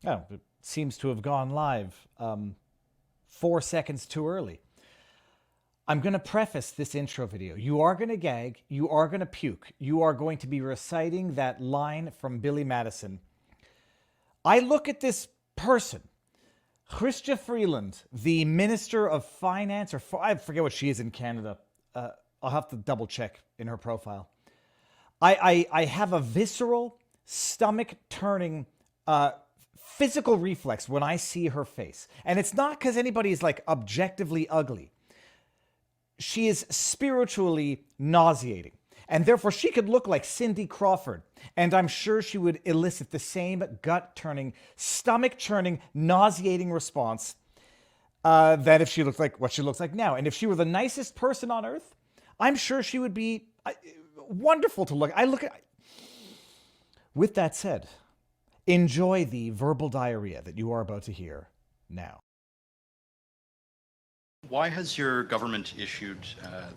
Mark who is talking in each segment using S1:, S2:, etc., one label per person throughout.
S1: Oh, it seems to have gone live 4 seconds too early. I'm going to preface this intro video. You are going to gag. You are going to puke. You are going to be reciting that line from Billy Madison. I look at this person, Chrystia Freeland, the Minister of Finance, or I forget what she is in Canada. I'll have to double check in her profile. I have a visceral, stomach-turning physical reflex when I see her face. And it's not because anybody is like objectively ugly. She is spiritually nauseating. And therefore, she could look like Cindy Crawford. And I'm sure she would elicit the same gut-turning, stomach-churning, nauseating response that if she looked like what she looks like now. And if she were the nicest person on earth, I'm sure she would be wonderful to look. With that said, enjoy the verbal diarrhea that you are about to hear now.
S2: Why has your government issued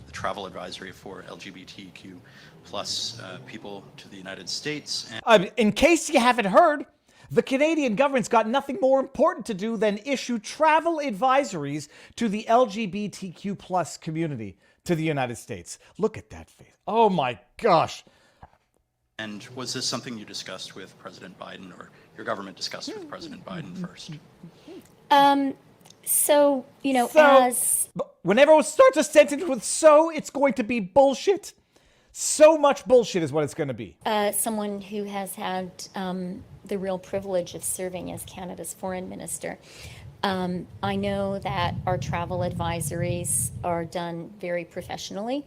S2: the travel advisory for LGBTQ plus people to the United States?
S1: In case you haven't heard, the Canadian government's got nothing more important to do than issue travel advisories to the LGBTQ plus community to the United States. Look at that face. Oh my gosh.
S2: And was this something you discussed with President Biden, or your government discussed with President Biden first?
S3: So, as...
S1: Whenever it starts a sentence with so, it's going to be bullshit. So much bullshit is what it's going to be.
S3: Someone who has had the real privilege of serving as Canada's foreign minister, I know that our travel advisories are done very professionally.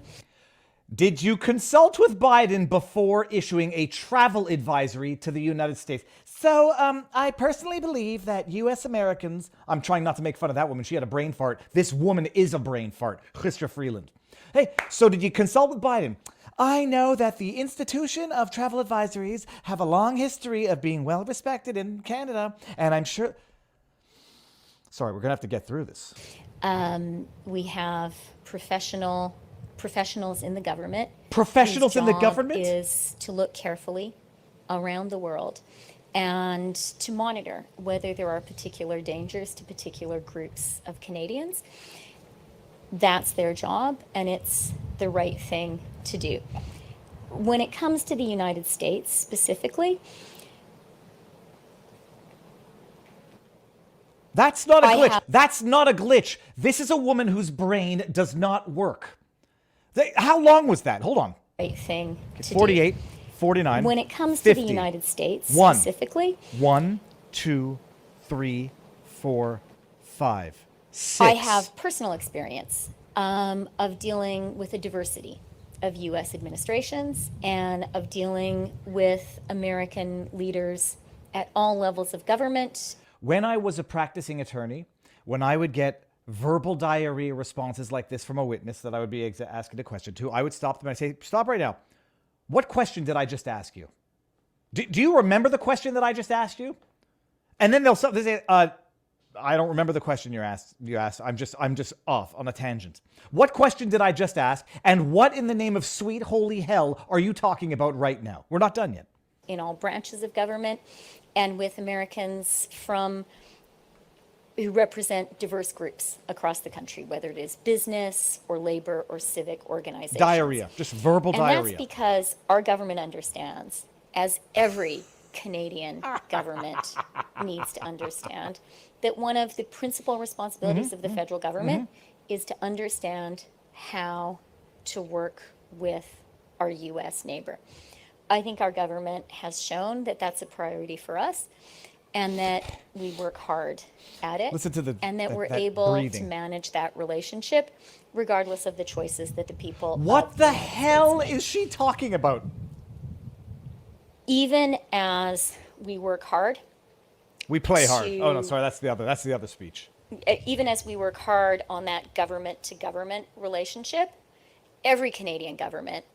S1: Did you consult with Biden before issuing a travel advisory to the United States? So, I personally believe that U.S. Americans... I'm trying not to make fun of that woman. She had a brain fart. This woman is a brain fart. Chrystia Freeland. Hey, so did you consult with Biden? I know that the institution of travel advisories have a long history of being well respected in Canada, and I'm sure... Sorry, we're going to have to get through this.
S3: We have professionals in the government.
S1: Professionals in the government?
S3: Whose job is to look carefully around the world and to monitor whether there are particular dangers to particular groups of Canadians. That's their job, and it's the right thing to do. When it comes to the United States specifically,
S1: that's not a glitch. That's not a glitch. This is a woman whose brain does not work. How long was that? Hold on.
S3: Right thing to
S1: 48,
S3: do.
S1: 49,
S3: When it comes
S1: 50.
S3: to the United States specifically,
S1: 1, 2, 3, 4, 5, 6.
S3: I have personal experience of dealing with a diversity of U.S. administrations and of dealing with American leaders at all levels of government.
S1: When I was a practicing attorney, when I would get verbal diarrhea responses like this from a witness that I would be asking a question to, I would stop them and I'd say, stop right now. What question did I just ask you? Do you remember the question that I just asked you? And then they'll say, I don't remember the question you asked. I'm just off on a tangent. What question did I just ask? And what in the name of sweet holy hell are you talking about right now? We're not done yet.
S3: In all branches of government and with Americans who represent diverse groups across the country, whether it is business or labor or civic organizations.
S1: Diarrhea, just verbal diarrhea.
S3: And that's because our government understands, as every Canadian government needs to understand, that one of the principal responsibilities of the federal government is to understand how to work with our U.S. neighbor. I think our government has shown that that's a priority for us, and that we work hard at it.
S1: Listen to
S3: and that we're able
S1: breathing.
S3: to manage that relationship regardless of the choices that the people...
S1: What the hell is she talking about?
S3: Even as we work hard...
S1: We play hard. Oh, no, sorry, that's the other speech.
S3: Even as we work hard on that government-to-government relationship, every Canadian government,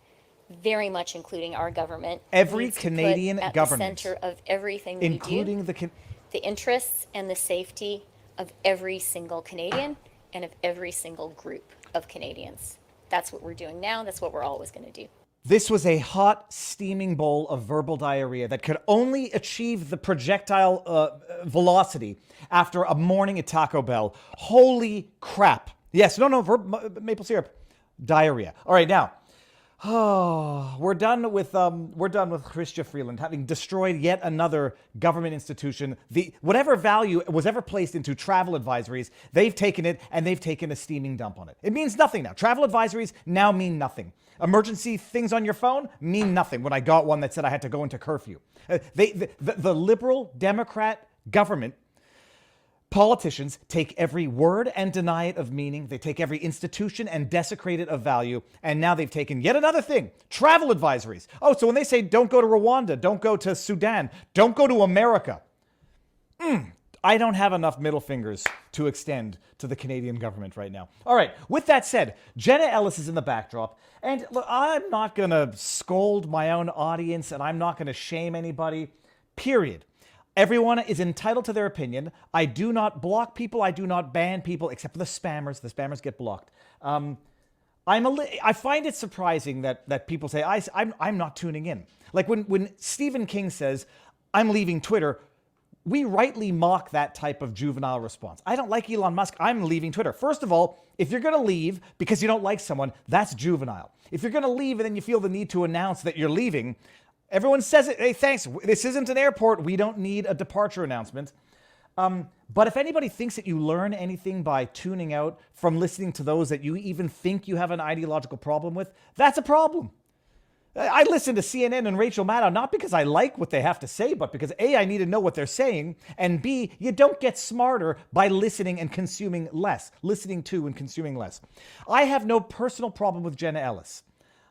S3: very much including our government,
S1: every
S3: needs
S1: Canadian
S3: to put at
S1: government,
S3: the center of everything
S1: including
S3: we do,
S1: the
S3: the interests and the safety of every single Canadian and of every single group of Canadians. That's what we're doing now. That's what we're always going to do.
S1: This was a hot, steaming bowl of verbal diarrhea that could only achieve the projectile velocity after a morning at Taco Bell. Holy crap. Yes, no, maple syrup. Diarrhea. All right, now. Oh, we're done with Chrystia Freeland having destroyed yet another government institution. Whatever value was ever placed into travel advisories, they've taken it and they've taken a steaming dump on it. It means nothing now. Travel advisories now mean nothing. Emergency things on your phone mean nothing. When I got one that said I had to go into curfew, the liberal Democrat government politicians take every word and deny it of meaning. They take every institution and desecrate it of value. And now they've taken yet another thing, travel advisories. Oh, so when they say don't go to Rwanda, don't go to Sudan, don't go to America. I don't have enough middle fingers to extend to the Canadian government right now. All right, with that said, Jenna Ellis is in the backdrop. And look, I'm not going to scold my own audience and I'm not going to shame anybody, period. Everyone is entitled to their opinion. I do not block people. I do not ban people, except for the spammers. The spammers get blocked. I find it surprising that people say, I'm not tuning in. Like when Stephen King says, I'm leaving Twitter, we rightly mock that type of juvenile response. I don't like Elon Musk. I'm leaving Twitter. First of all, if you're going to leave because you don't like someone, that's juvenile. If you're going to leave and then you feel the need to announce that you're leaving, everyone says it. Hey, thanks. This isn't an airport. We don't need a departure announcement. But if anybody thinks that you learn anything by tuning out from listening to those that you even think you have an ideological problem with, that's a problem. I listen to CNN and Rachel Maddow not because I like what they have to say, but because A, I need to know what they're saying, and B, you don't get smarter by listening and consuming less. Listening to and consuming less. I have no personal problem with Jenna Ellis.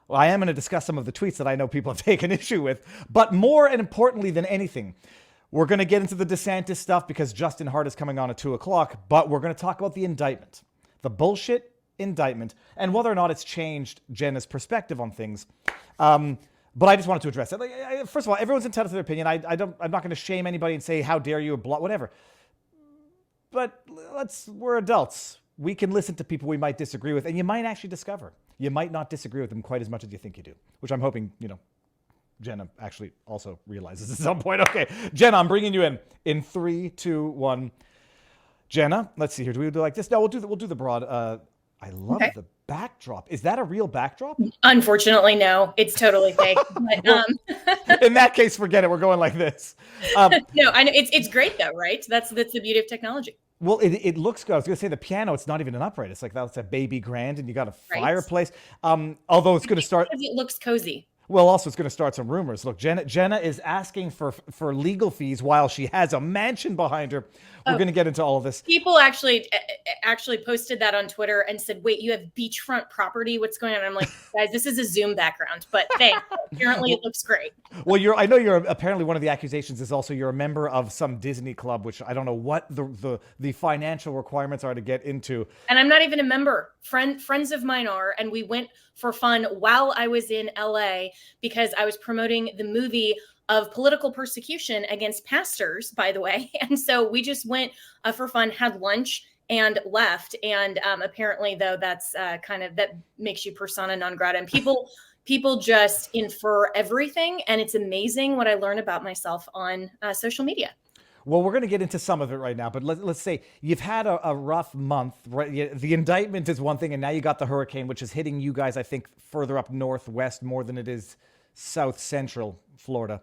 S1: Well, I am going to discuss some of the tweets that I know people have taken issue with, but more and importantly than anything, we're going to get into the Desantis stuff because Justin Hart is coming on at 2 o'clock, but we're going to talk about the indictment, the bullshit indictment, and whether or not it's changed Jenna's perspective on things. But I just wanted to address it. First of all, everyone's entitled to their opinion. I'm not going to shame anybody and say, how dare you, or whatever. But we're adults. We can listen to people we might disagree with, and you might actually discover you might not disagree with them quite as much as you think you do, which I'm hoping, Jenna actually also realizes at some point. Okay, Jenna, I'm bringing you in 3, 2, 1. Jenna, let's see here. Do we do like this? No, we'll do the broad. I love the backdrop. Is that a real backdrop?
S4: Unfortunately, no. It's totally fake. But,
S1: in that case, forget it. We're going like this.
S4: No, I know it's great though, right? That's the beauty of technology.
S1: Well, it looks good. I was going to say the piano, it's not even an upright. It's like that's a baby grand and you got a fireplace. Although it's going to start.
S4: Because it looks cozy.
S1: Well, also it's going to start some rumors. Look, Jenna is asking for legal fees while she has a mansion behind her. We're going to get into all of this.
S4: People actually posted that on Twitter and said, "Wait, you have beachfront property? What's going on?" I'm like, guys, this is a Zoom background, but thanks. Apparently, it looks great.
S1: Well, I know you're apparently one of the accusations is also you're a member of some Disney club, which I don't know what the financial requirements are to get into.
S4: And I'm not even a member. Friends of mine are, and we went for fun while I was in LA because I was promoting the movie of political persecution against pastors, by the way. And so we just went for fun, had lunch and left. And apparently though, that's that makes you persona non grata, and people just infer everything. And it's amazing what I learn about myself on social media.
S1: Well, we're going to get into some of it right now, but let's say you've had a rough month, right? The indictment is one thing, and now you got the hurricane, which is hitting you guys, I think, further up northwest more than it is south central Florida.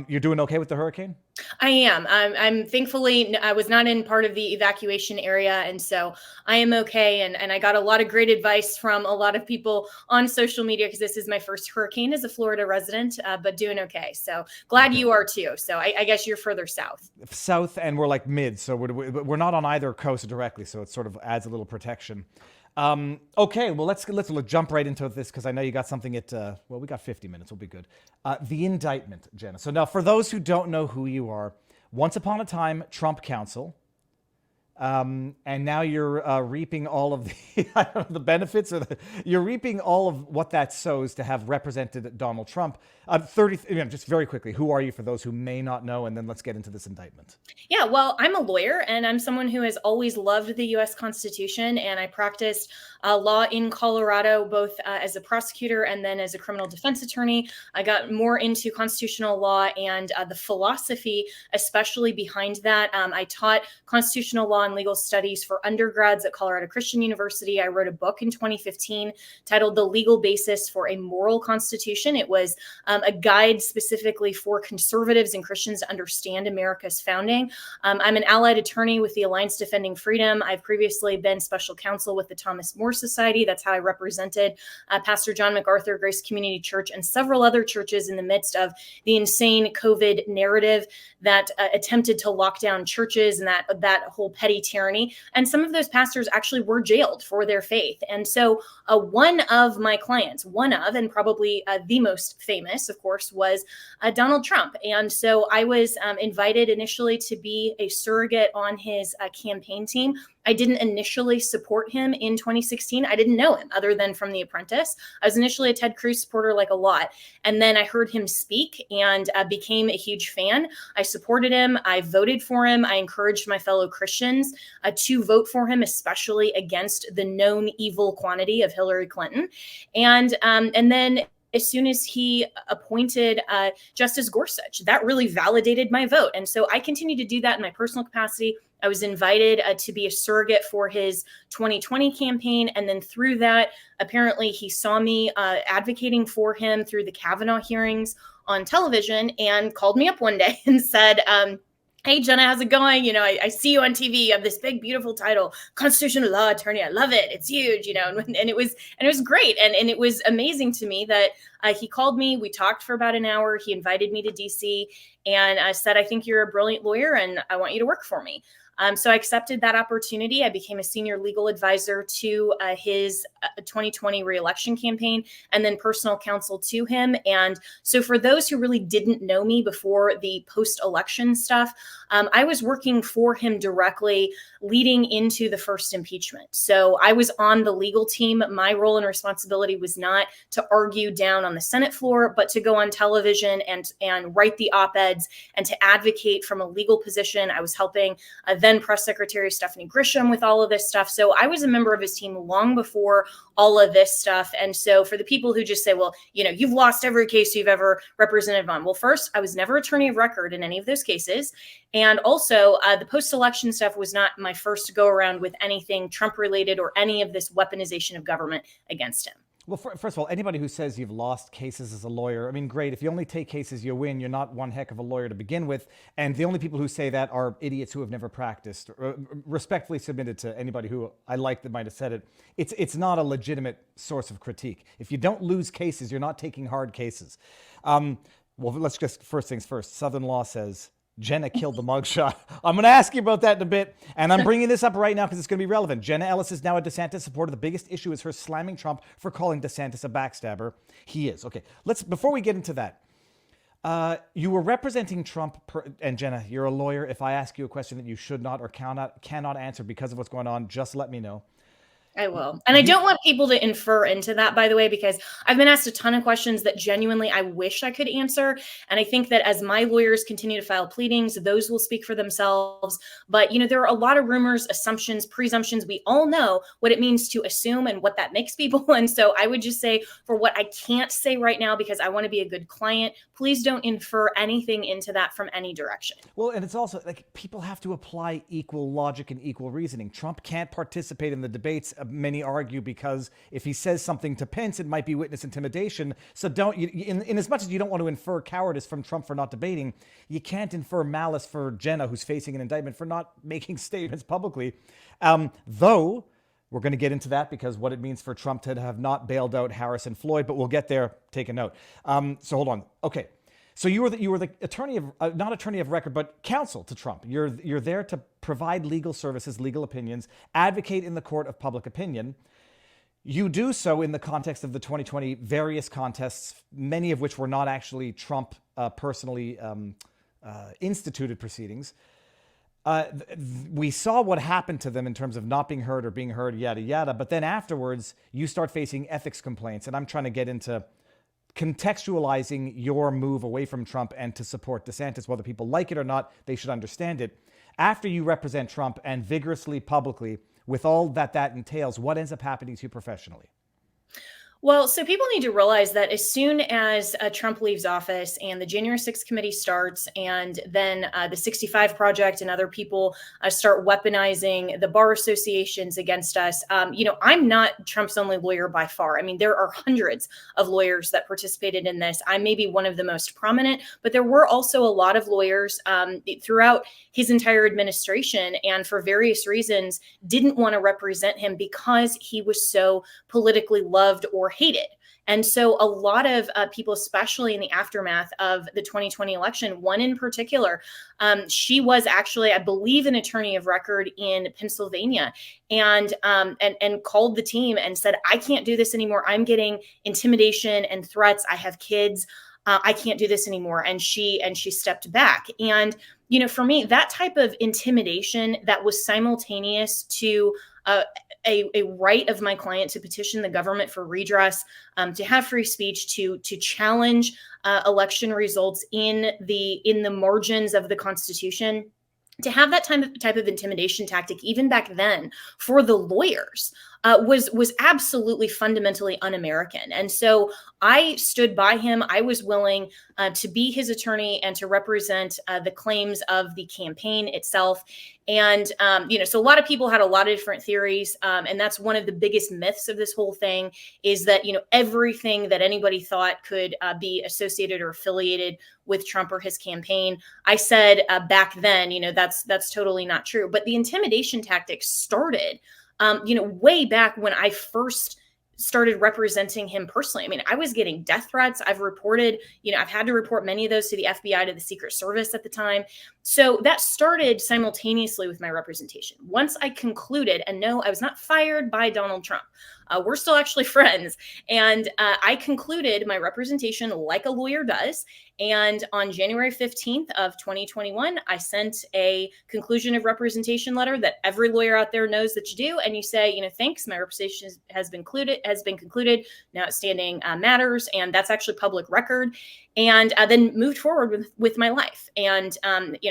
S1: You're doing okay with the hurricane?
S4: I am. I'm thankfully, I was not in part of the evacuation area. And so I am okay. And I got a lot of great advice from a lot of people on social media because this is my first hurricane as a Florida resident, but doing okay. So glad you are too. So I guess you're further south. South,
S1: and we're like mid. So we're not on either coast directly. So it sort of adds a little protection. Okay, well, let's jump right into this because I know you got something at, we got 50 minutes. We'll be good. The indictment, Jenna. So now for those who don't know who you are, once upon a time, Trump counsel, and now you're reaping all of the, I don't know, the benefits, or you're reaping all of what that sows to have represented Donald Trump. Just very quickly, who are you for those who may not know? And then let's get into this indictment.
S4: Yeah, well, I'm a lawyer, and I'm someone who has always loved the U.S. Constitution, and I practiced law in Colorado, both as a prosecutor and then as a criminal defense attorney. I got more into constitutional law and the philosophy, especially behind that. I taught constitutional law and legal studies for undergrads at Colorado Christian University. I wrote a book in 2015 titled The Legal Basis for a Moral Constitution. It was a guide specifically for conservatives and Christians to understand America's founding. I'm an allied attorney with the Alliance Defending Freedom. I've previously been special counsel with the Thomas More Society. That's how I represented Pastor John MacArthur, Grace Community Church, and several other churches in the midst of the insane COVID narrative that attempted to lock down churches and that whole petty tyranny. And some of those pastors actually were jailed for their faith. And so one of my clients, and probably the most famous, of course, was Donald Trump. And so I was invited initially to be a surrogate on his campaign team. I didn't initially support him in 2016. I didn't know him other than from The Apprentice. I was initially a Ted Cruz supporter, like a lot. And then I heard him speak and became a huge fan. I supported him. I voted for him. I encouraged my fellow Christians to vote for him, especially against the known evil quantity of Hillary Clinton. And then as soon as he appointed Justice Gorsuch, that really validated my vote. And so I continue to do that in my personal capacity. I was invited to be a surrogate for his 2020 campaign. And then through that, apparently he saw me advocating for him through the Kavanaugh hearings on television and called me up one day and said, hey, Jenna, how's it going? You know, I see you on TV. You have this big, beautiful title, constitutional law attorney. I love it. It's huge, you know, and it was great. And it was amazing to me that he called me. We talked for about an hour. He invited me to DC and said, I think you're a brilliant lawyer and I want you to work for me. So I accepted that opportunity. I became a senior legal advisor to his 2020 reelection campaign and then personal counsel to him. And so for those who really didn't know me before the post-election stuff, I was working for him directly leading into the first impeachment. So I was on the legal team. My role and responsibility was not to argue down on the Senate floor, but to go on television and write the op-eds and to advocate from a legal position. I was helping then Press Secretary Stephanie Grisham with all of this stuff. So I was a member of his team long before all of this stuff. And so for the people who just say, well, you know, you've lost every case you've ever represented on. Well, first, I was never attorney of record in any of those cases. And also the post-election stuff was not my first go around with anything Trump related or any of this weaponization of government against him.
S1: Well, first of all, anybody who says you've lost cases as a lawyer, I mean, great. If you only take cases you win, you're not one heck of a lawyer to begin with. And the only people who say that are idiots who have never practiced. Respectfully submitted to anybody who I like that might have said it. It's not a legitimate source of critique. If you don't lose cases, you're not taking hard cases. Well, let's just first things first. Southern law says Jenna killed the mugshot. I'm going to ask you about that in a bit. And I'm bringing this up right now because it's going to be relevant. Jenna Ellis is now a Desantis supporter. The biggest issue is her slamming Trump for calling Desantis a backstabber. He is. Okay, before we get into that, you were representing Trump. And Jenna, you're a lawyer. If I ask you a question that you should not or cannot answer because of what's going on, just let me know.
S4: I will. And I don't want people to infer into that, by the way, because I've been asked a ton of questions that genuinely I wish I could answer. And I think that as my lawyers continue to file pleadings, those will speak for themselves. But, you know, there are a lot of rumors, assumptions, presumptions. We all know what it means to assume and what that makes people. And so I would just say, for what I can't say right now, because I want to be a good client, please don't infer anything into that from any direction.
S1: Well, and it's also like people have to apply equal logic and equal reasoning. Trump can't participate in the debates. Many argue because if he says something to Pence, it might be witness intimidation. So in as much as you don't want to infer cowardice from Trump for not debating, you can't infer malice for Jenna, who's facing an indictment for not making statements publicly. Though we're going to get into that because what it means for Trump to have not bailed out Harris and Floyd, but we'll get there. Take a note. So hold on. Okay. So you were the attorney of not attorney of record, but counsel to Trump. You're there to provide legal services, legal opinions, advocate in the court of public opinion. You do so in the context of the 2020 various contests, many of which were not actually Trump personally instituted proceedings. we saw what happened to them in terms of not being heard or being heard, yada, yada. But then afterwards, you start facing ethics complaints. And I'm trying to get into contextualizing your move away from Trump and to support DeSantis. Whether people like it or not, they should understand it. After you represent Trump and vigorously, publicly, with all that entails, what ends up happening to you professionally?
S4: Well, so people need to realize that as soon as Trump leaves office and the January 6th committee starts, and then the 65 Project and other people start weaponizing the bar associations against us, I'm not Trump's only lawyer by far. I mean, there are hundreds of lawyers that participated in this. I may be one of the most prominent, but there were also a lot of lawyers throughout his entire administration, and for various reasons didn't want to represent him because he was so politically loved or hated. And so a lot of people, especially in the aftermath of the 2020 election, one in particular, she was actually, I believe, an attorney of record in Pennsylvania, and called the team and said, I can't do this anymore. I'm getting intimidation and threats. I have kids. I can't do this anymore. And she stepped back. And, for me, that type of intimidation that was simultaneous to a right of my client to petition the government for redress, to have free speech, to challenge election results in the margins of the Constitution, to have that type of intimidation tactic, even back then, for the lawyers, was absolutely fundamentally un-American. And so I stood by him. I was willing to be his attorney and to represent the claims of the campaign itself. And, so a lot of people had a lot of different theories. And that's one of the biggest myths of this whole thing, is that, everything that anybody thought could be associated or affiliated with Trump or his campaign. I said back then, that's totally not true. But the intimidation tactics started, way back when I first started representing him personally. I mean, I was getting death threats. I've reported, I've had to report many of those to the FBI, to the Secret Service at the time. So that started simultaneously with my representation. Once I concluded, and no, I was not fired by Donald Trump. We're still actually friends. And I concluded my representation like a lawyer does. And on January 15th of 2021, I sent a conclusion of representation letter that every lawyer out there knows that you do. And you say, thanks, my representation has been concluded. Now outstanding matters. And that's actually public record. And then moved forward with my life. And,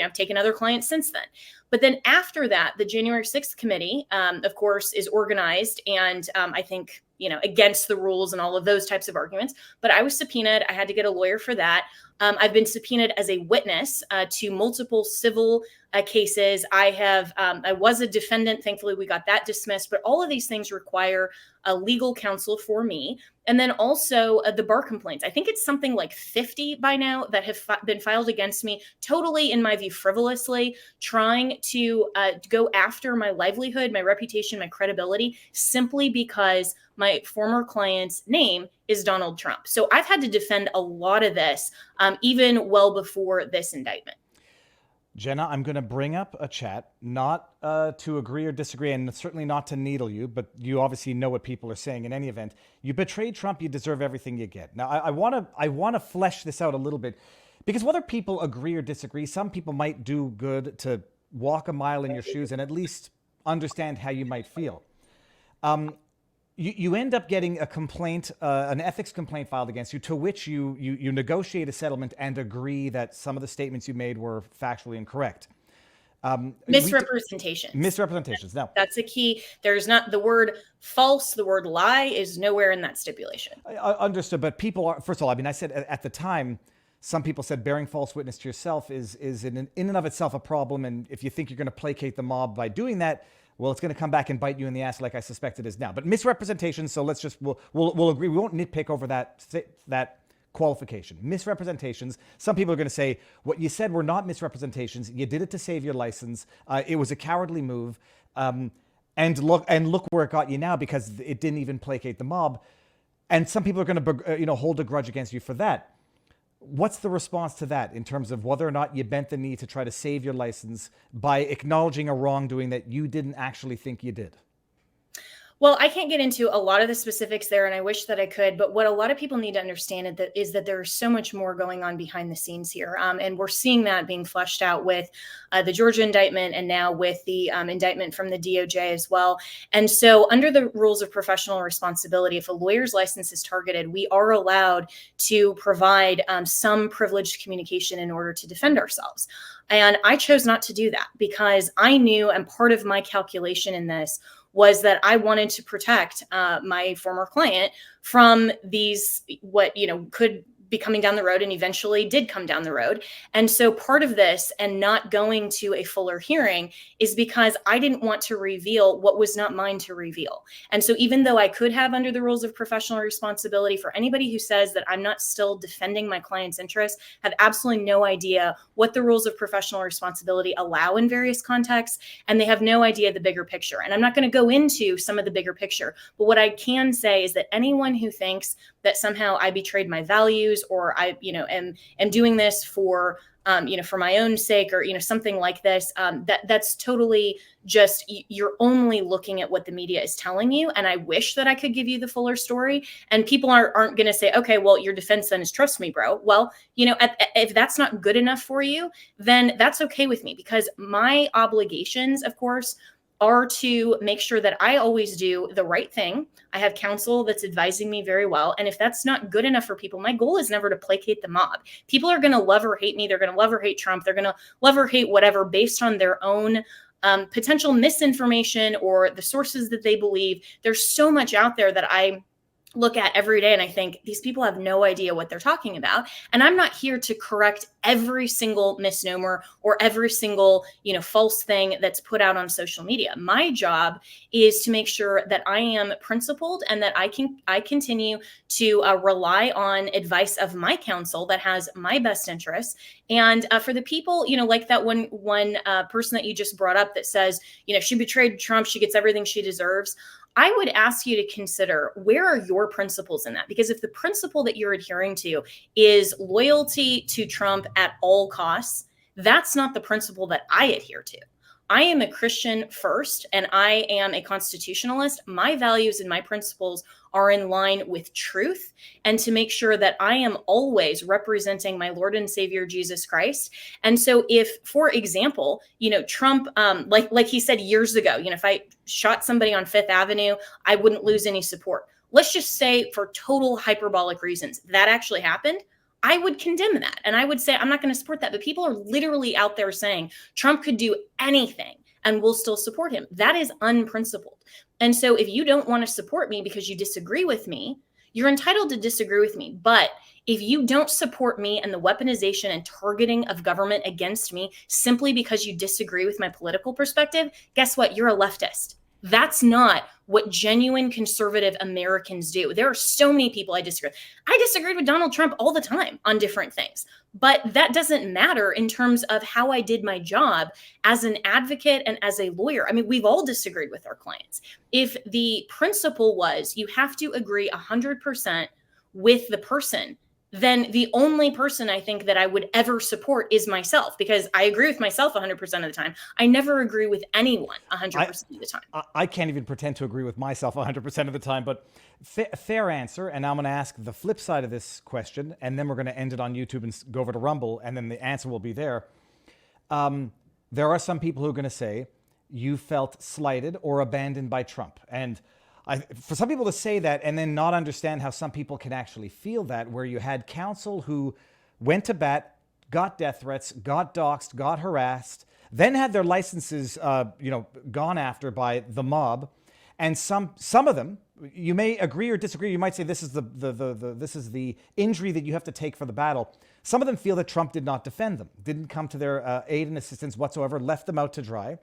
S4: I've taken other clients since then. But then after that, the January 6th committee, of course, is organized and I think, against the rules and all of those types of arguments. But I was subpoenaed. I had to get a lawyer for that. I've been subpoenaed as a witness to multiple civil cases. I was a defendant. Thankfully, we got that dismissed. But all of these things require a legal counsel for me. And then also the bar complaints. I think it's something like 50 by now that have been filed against me, totally, in my view, frivolously, trying to go after my livelihood, my reputation, my credibility, simply because my former client's name is Donald Trump. So I've had to defend a lot of this, even well before this indictment.
S1: Jenna, I'm going to bring up a chat, not to agree or disagree, and certainly not to needle you, but you obviously know what people are saying in any event. You betrayed Trump, you deserve everything you get. Now, I want to flesh this out a little bit, because whether people agree or disagree, some people might do good to walk a mile in your shoes and at least understand how you might feel. You end up getting a complaint, an ethics complaint filed against you, to which you negotiate a settlement and agree that some of the statements you made were factually incorrect.
S4: Misrepresentations.
S1: Misrepresentations. Now,
S4: that's a key. There's not the word false. The word lie is nowhere in that stipulation.
S1: I understood, but people are, first of all, I mean, I said at the time, some people said bearing false witness to yourself is in and of itself a problem. And if you think you're going to placate the mob by doing that, well, it's going to come back and bite you in the ass, like I suspect it is now. But misrepresentation, so let's just, we'll agree. We won't nitpick over that qualification. Misrepresentations, some people are going to say, what you said were not misrepresentations. You did it to save your license. It was a cowardly move. And look where it got you now, because it didn't even placate the mob. And some people are going to hold a grudge against you for that. What's the response to that in terms of whether or not you bent the knee to try to save your license by acknowledging a wrongdoing that you didn't actually think you did?
S4: Well, I can't get into a lot of the specifics there, and I wish that I could. But what a lot of people need to understand is that there's so much more going on behind the scenes here. And we're seeing that being fleshed out with the Georgia indictment and now with the indictment from the DOJ as well. And so under the rules of professional responsibility, if a lawyer's license is targeted, we are allowed to provide some privileged communication in order to defend ourselves. And I chose not to do that because I knew, and part of my calculation in this was that I wanted to protect my former client from these, what, could be coming down the road and eventually did come down the road. And so part of this and not going to a fuller hearing is because I didn't want to reveal what was not mine to reveal. And so even though I could have, under the rules of professional responsibility, for anybody who says that I'm not still defending my client's interests, have absolutely no idea what the rules of professional responsibility allow in various contexts, and they have no idea the bigger picture. And I'm not going to go into some of the bigger picture, but what I can say is that anyone who thinks that somehow I betrayed my values, or I, am doing this for, for my own sake, or, something like this, that's totally just, you're only looking at what the media is telling you. And I wish that I could give you the fuller story. And people aren't going to say, okay, well, your defense then is trust me, bro. Well, if that's not good enough for you, then that's okay with me, because my obligations, of course, are to make sure that I always do the right thing. I have counsel that's advising me very well. And if that's not good enough for people, my goal is never to placate the mob. People are going to love or hate me. They're going to love or hate Trump. They're going to love or hate whatever based on their own potential misinformation or the sources that they believe. There's so much out there that I look at every day and I think these people have no idea what they're talking about. And I'm not here to correct every single misnomer or every single, false thing that's put out on social media. My job is to make sure that I am principled and that I continue to rely on advice of my counsel that has my best interests. And for the people, like that one person that you just brought up that says, she betrayed Trump, she gets everything she deserves. I would ask you to consider, where are your principles in that? Because if the principle that you're adhering to is loyalty to Trump at all costs, that's not the principle that I adhere to. I am a Christian first, and I am a constitutionalist. My values and my principles are in line with truth, and to make sure that I am always representing my Lord and Savior, Jesus Christ. And so if, for example, Trump, like he said years ago, if I shot somebody on Fifth Avenue, I wouldn't lose any support. Let's just say, for total hyperbolic reasons, that actually happened. I would condemn that. And I would say, I'm not going to support that. But people are literally out there saying Trump could do anything and we'll still support him. That is unprincipled. And so if you don't want to support me because you disagree with me, you're entitled to disagree with me. But if you don't support me and the weaponization and targeting of government against me simply because you disagree with my political perspective, guess what? You're a leftist. That's not what genuine conservative Americans do. There are so many people I disagree with. I disagreed with Donald Trump all the time on different things, but that doesn't matter in terms of how I did my job as an advocate and as a lawyer. I mean, we've all disagreed with our clients. If the principle was you have to agree 100% with the person, then the only person I think that I would ever support is myself, because I agree with myself 100% of the time. I never agree with anyone 100% of the time.
S1: I can't even pretend to agree with myself 100% of the time, but fair answer. And I'm going to ask the flip side of this question, and then we're going to end it on YouTube and go over to Rumble, and then the answer will be there. There are some people who are going to say you felt slighted or abandoned by Trump. And for some people to say that and then not understand how some people can actually feel that, where you had counsel who went to bat, got death threats, got doxxed, got harassed, then had their licenses, gone after by the mob, and some of them, you may agree or disagree. You might say this is the injury that you have to take for the battle. Some of them feel that Trump did not defend them, didn't come to their aid and assistance whatsoever, left them out to dry,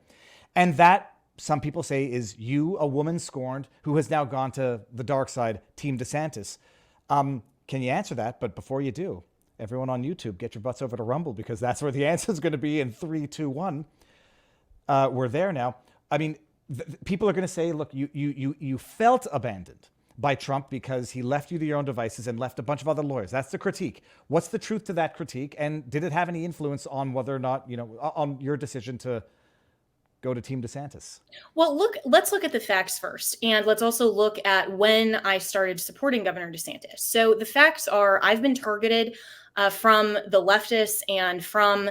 S1: and that, some people say, is you, a woman scorned, who has now gone to the dark side, Team Desantis. Can you answer that? But before you do, everyone on YouTube, get your butts over to Rumble, because that's where the answer is going to be in 3, 2, 1. We're there now. I mean, people are going to say, look, you felt abandoned by Trump because he left you to your own devices and left a bunch of other lawyers. That's the critique. What's the truth to that critique? And did it have any influence on whether or not, on your decision to go to Team DeSantis?
S4: Well, let's look at the facts first. And let's also look at when I started supporting Governor DeSantis. So the facts are I've been targeted from the leftists and from,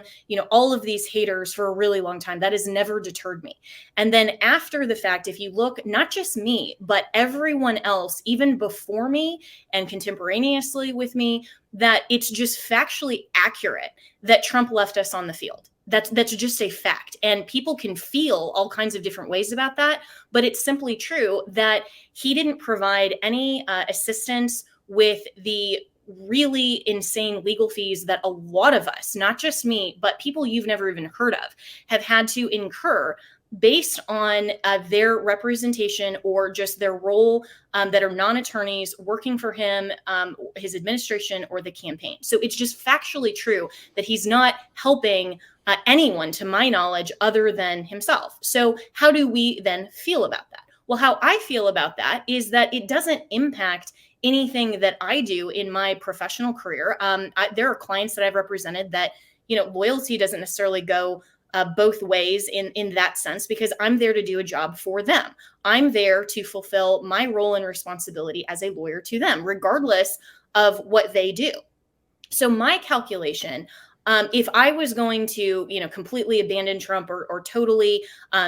S4: all of these haters for a really long time. That has never deterred me. And then after the fact, if you look, not just me, but everyone else, even before me and contemporaneously with me, that it's just factually accurate that Trump left us on the field. That's just a fact. And people can feel all kinds of different ways about that, but it's simply true that he didn't provide any assistance with the really insane legal fees that a lot of us, not just me, but people you've never even heard of, have had to incur based on their representation or just their role that are non-attorneys working for him, his administration, or the campaign. So it's just factually true that he's not helping anyone, to my knowledge, other than himself. So how do we then feel about that? Well, how I feel about that is that it doesn't impact anything that I do in my professional career. There are clients that I've represented that, loyalty doesn't necessarily go both ways in that sense, because I'm there to do a job for them. I'm there to fulfill my role and responsibility as a lawyer to them, regardless of what they do. So my calculation, if I was going to, completely abandon Trump or totally,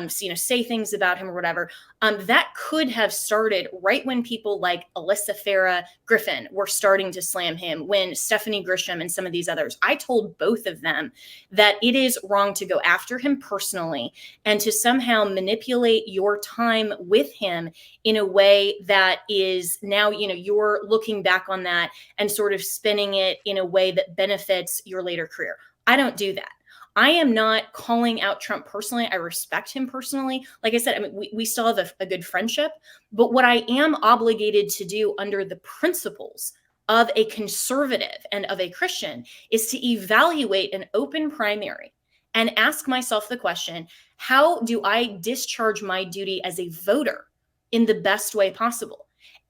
S4: say things about him or whatever, that could have started right when people like Alyssa Farah Griffin were starting to slam him, when Stephanie Grisham and some of these others. I told both of them that it is wrong to go after him personally and to somehow manipulate your time with him in a way that is now, you're looking back on that and sort of spinning it in a way that benefits your later career. I don't do that. I am not calling out Trump personally. I respect him personally. Like I said, we still have a good friendship. But what I am obligated to do under the principles of a conservative and of a Christian is to evaluate an open primary and ask myself the question, how do I discharge my duty as a voter in the best way possible?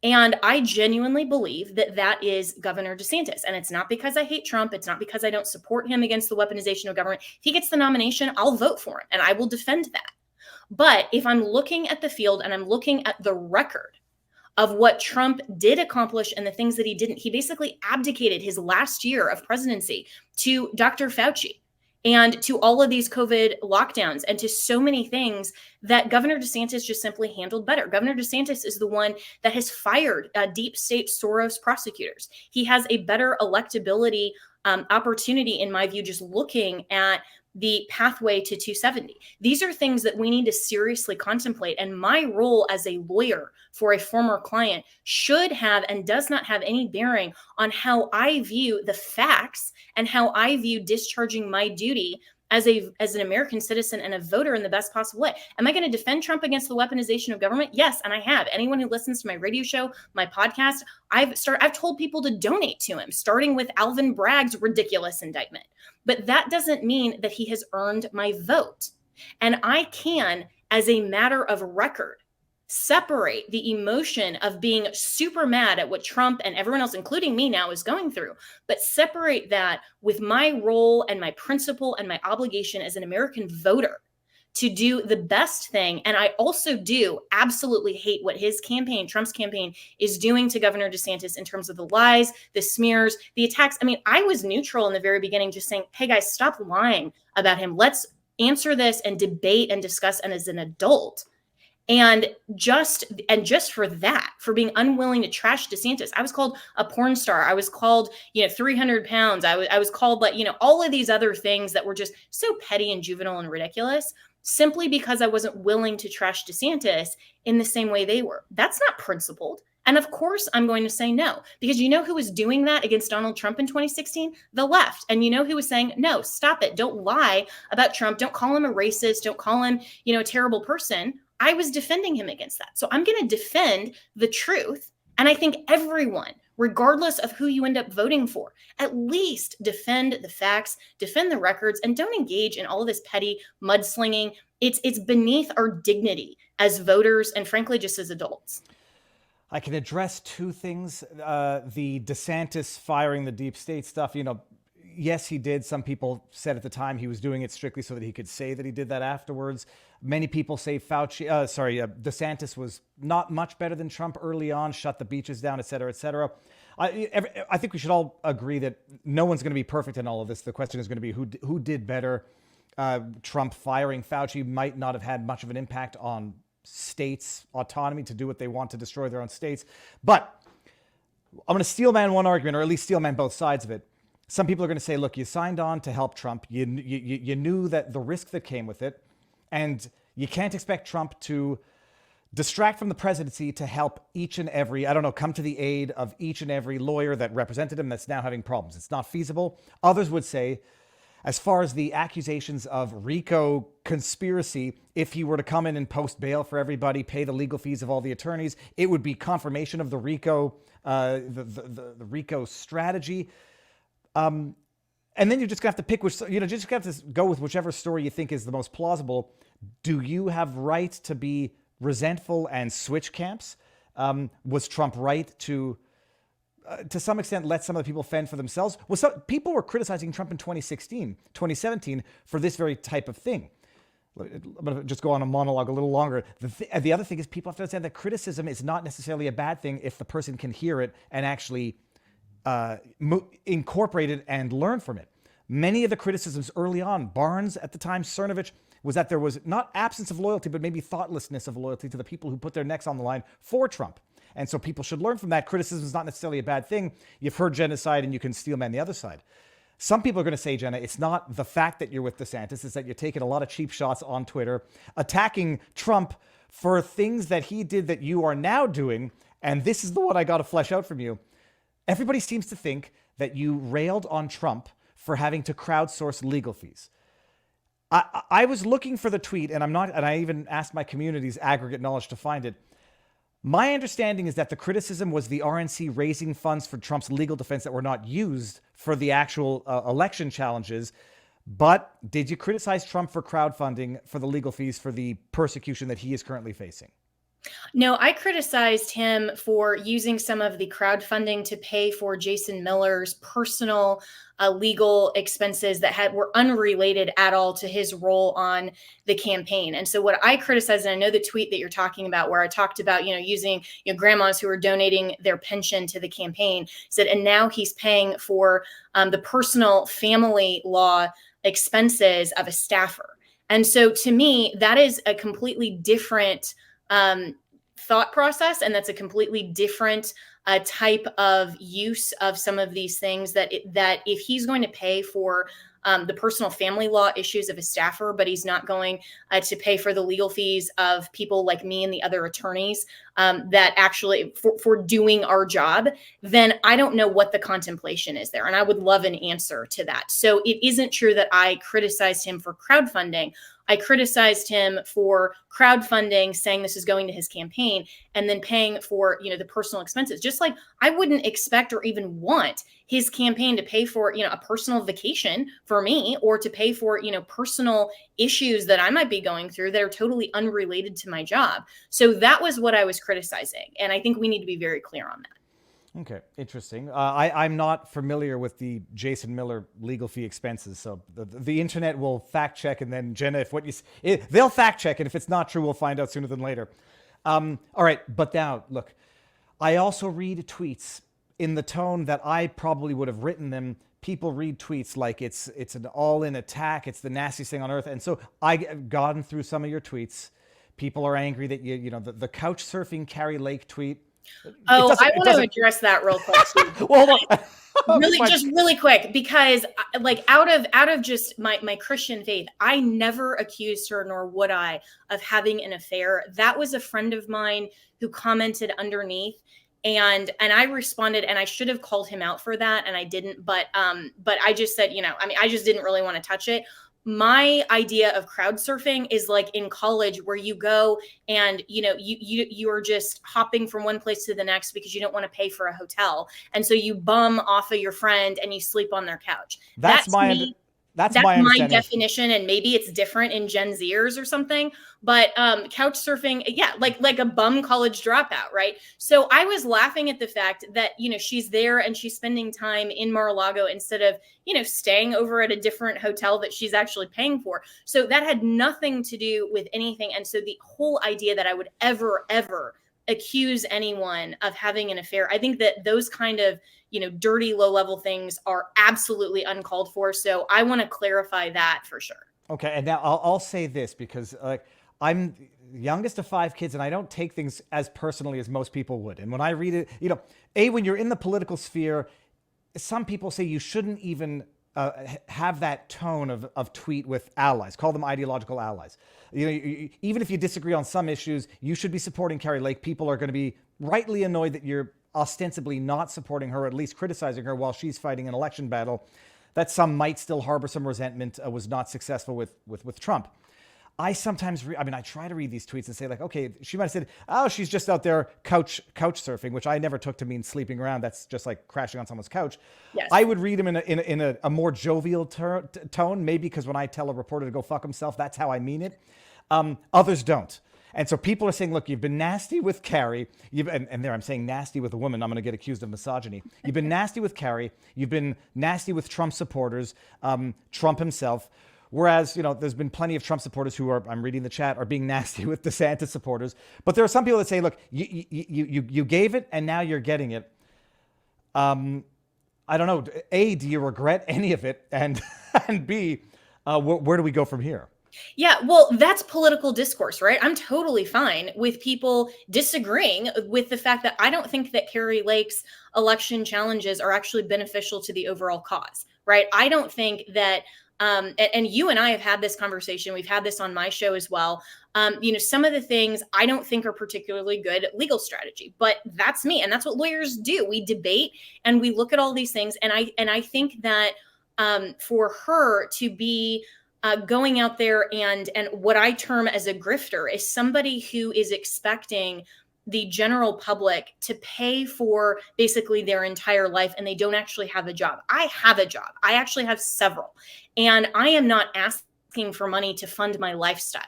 S4: And I genuinely believe that that is Governor DeSantis. And it's not because I hate Trump. It's not because I don't support him against the weaponization of government. If he gets the nomination, I'll vote for him and I will defend that. But if I'm looking at the field and I'm looking at the record of what Trump did accomplish and the things that he didn't, he basically abdicated his last year of presidency to Dr. Fauci and to all of these COVID lockdowns and to so many things that Governor DeSantis just simply handled better. Governor DeSantis is the one that has fired deep state Soros prosecutors. He has a better electability opportunity, in my view, just looking at the pathway to 270. These are things that we need to seriously contemplate. And my role as a lawyer for a former client should have and does not have any bearing on how I view the facts and how I view discharging my duty as an American citizen and a voter in the best possible way. Am I going to defend Trump against the weaponization of government? Yes, and I have. Anyone who listens to my radio show, my podcast, I've told people to donate to him, starting with Alvin Bragg's ridiculous indictment. But that doesn't mean that he has earned my vote. And I can, as a matter of record, separate the emotion of being super mad at what Trump and everyone else, including me now, is going through, but separate that with my role and my principle and my obligation as an American voter to do the best thing. And I also do absolutely hate what his campaign, Trump's campaign, is doing to Governor DeSantis in terms of the lies, the smears, the attacks. I mean, I was neutral in the very beginning, just saying, hey guys, stop lying about him. Let's answer this and debate and discuss, and as an adult. And just for that, for being unwilling to trash DeSantis, I was called a porn star. I was called, 300 pounds. I was called all of these other things that were just so petty and juvenile and ridiculous, simply because I wasn't willing to trash DeSantis in the same way they were. That's not principled. And of course, I'm going to say no, because you know who was doing that against Donald Trump in 2016? The left. And you know who was saying, no, stop it. Don't lie about Trump. Don't call him a racist. Don't call him, a terrible person. I was defending him against that. So I'm going to defend the truth. And I think everyone, regardless of who you end up voting for, at least defend the facts, defend the records, and don't engage in all of this petty mudslinging. It's beneath our dignity as voters and frankly, just as adults.
S1: I can address two things. The DeSantis firing the deep state stuff, Yes, he did. Some people said at the time he was doing it strictly so that he could say that he did that afterwards. Many people say DeSantis was not much better than Trump early on, shut the beaches down, et cetera, et cetera. I think we should all agree that no one's going to be perfect in all of this. The question is going to be who did better. Trump firing Fauci might not have had much of an impact on states' autonomy to do what they want, to destroy their own states. But I'm going to steelman one argument, or at least steelman both sides of it. Some people are going to say, look, you signed on to help Trump. You knew that the risk that came with it, and you can't expect Trump to distract from the presidency to help each and every, come to the aid of each and every lawyer that represented him that's now having problems. It's not feasible. Others would say, as far as the accusations of RICO conspiracy, if he were to come in and post bail for everybody, pay the legal fees of all the attorneys, it would be confirmation of the RICO, the RICO strategy. And then you just have to pick just have to go with whichever story you think is the most plausible. Do you have right to be resentful and switch camps? Was Trump right to some extent let some of the people fend for themselves? People were criticizing Trump in 2017 for this very type of thing. I'm going to just go on a monologue a little longer. The other thing is people have to understand that criticism is not necessarily a bad thing if the person can hear it and actually incorporate it and learn from it. Many of the criticisms early on, Barnes at the time, Cernovich, was that there was not absence of loyalty, but maybe thoughtlessness of loyalty to the people who put their necks on the line for Trump. And so people should learn from that. Criticism is not necessarily a bad thing. You've heard Jenna's side and you can steelman the other side. Some people are going to say, Jenna, it's not the fact that you're with DeSantis, it's that you're taking a lot of cheap shots on Twitter, attacking Trump for things that he did that you are now doing. And this is the one I got to flesh out from you. Everybody seems to think that you railed on Trump for having to crowdsource legal fees. I was looking for the tweet, and I even asked my community's aggregate knowledge to find it. My understanding is that the criticism was the RNC raising funds for Trump's legal defense that were not used for the actual election challenges. But did you criticize Trump for crowdfunding for the legal fees for the persecution that he is currently facing?
S4: No, I criticized him for using some of the crowdfunding to pay for Jason Miller's personal legal expenses that were unrelated at all to his role on the campaign. And so what I criticized, and I know the tweet that you're talking about, where I talked about, using grandmas who are donating their pension to the campaign, said, and now he's paying for the personal family law expenses of a staffer. And so to me, that is a completely different thought process. And that's a completely different type of use of some of these things that if he's going to pay for the personal family law issues of a staffer, but he's not going to pay for the legal fees of people like me and the other attorneys that actually for doing our job, then I don't know what the contemplation is there. And I would love an answer to that. So it isn't true that I criticized him for crowdfunding. I criticized him for crowdfunding, saying this is going to his campaign, and then paying for, the personal expenses. Just like I wouldn't expect or even want his campaign to pay for, a personal vacation for me, or to pay for, personal issues that I might be going through that are totally unrelated to my job. So that was what I was criticizing. And I think we need to be very clear on that.
S1: Okay, interesting. I'm not familiar with the Jason Miller legal fee expenses, so the internet will fact check, and then Jenna, they'll fact check, and if it's not true, we'll find out sooner than later. All right, but now look, I also read tweets in the tone that I probably would have written them. People read tweets like it's an all-in attack, it's the nastiest thing on earth, and so I've gone through some of your tweets. People are angry that the couch surfing Carrie Lake tweet.
S4: Oh, I want to address that real quick.
S1: Well,
S4: really quick, because out of just my Christian faith, I never accused her, nor would I, of having an affair. That was a friend of mine who commented underneath, and I responded, and I should have called him out for that, and I didn't. But I just said, I just didn't really want to touch it. My idea of crowd surfing is like in college, where you go and, you are just hopping from one place to the next because you don't want to pay for a hotel. And so you bum off of your friend and you sleep on their couch.
S1: That's
S4: That's
S1: my
S4: my
S1: understanding.
S4: definition, and maybe it's different in Gen Zers or something. But couch surfing, yeah, like a bum college dropout, right? So I was laughing at the fact that, you know, she's there and she's spending time in Mar-a-Lago instead of, you know, staying over at a different hotel that she's actually paying for. So that had nothing to do with anything. And so the whole idea that I would ever accuse anyone of having an affair, I think that those kind of, you know, dirty, low level things are absolutely uncalled for. So I want to clarify that for sure.
S1: Okay, and now I'll say this because I'm the youngest of 5 kids, and I don't take things as personally as most people would. And when I read it, you know, when you're in the political sphere, some people say you shouldn't even have that tone of tweet with allies, call them ideological allies. You know, even if you disagree on some issues, you should be supporting Carrie Lake. People are going to be rightly annoyed that you're ostensibly not supporting her, or at least criticizing her while she's fighting an election battle that some might still harbor some resentment was not successful with Trump. I sometimes, I try to read these tweets and say like, okay, she might have said, oh, she's just out there couch surfing, which I never took to mean sleeping around. That's just like crashing on someone's couch.
S4: Yes.
S1: I would read them in a more jovial tone, maybe because when I tell a reporter to go fuck himself, that's how I mean it. Others don't. And so people are saying, look, you've been nasty with Carrie. And there I'm saying nasty with a woman. I'm going to get accused of misogyny. You've been nasty with Carrie. You've been nasty with Trump supporters, Trump himself. Whereas, you know, there's been plenty of Trump supporters who are, I'm reading the chat, are being nasty with DeSantis supporters. But there are some people that say, look, you gave it and now you're getting it. I don't know. A, do you regret any of it? And B, where do we go from here?
S4: Yeah, well, that's political discourse, right? I'm totally fine with people disagreeing with the fact that I don't think that Carrie Lake's election challenges are actually beneficial to the overall cause, right? I don't think that, and you and I have had this conversation. We've had this on my show as well. You know, some of the things I don't think are particularly good legal strategy, but that's me. And that's what lawyers do. We debate and we look at all these things. And I think that for her to be going out there and what I term as a grifter is somebody who is expecting the general public to pay for basically their entire life and they don't actually have a job. I have a job. I actually have several. And I am not asking for money to fund my lifestyle.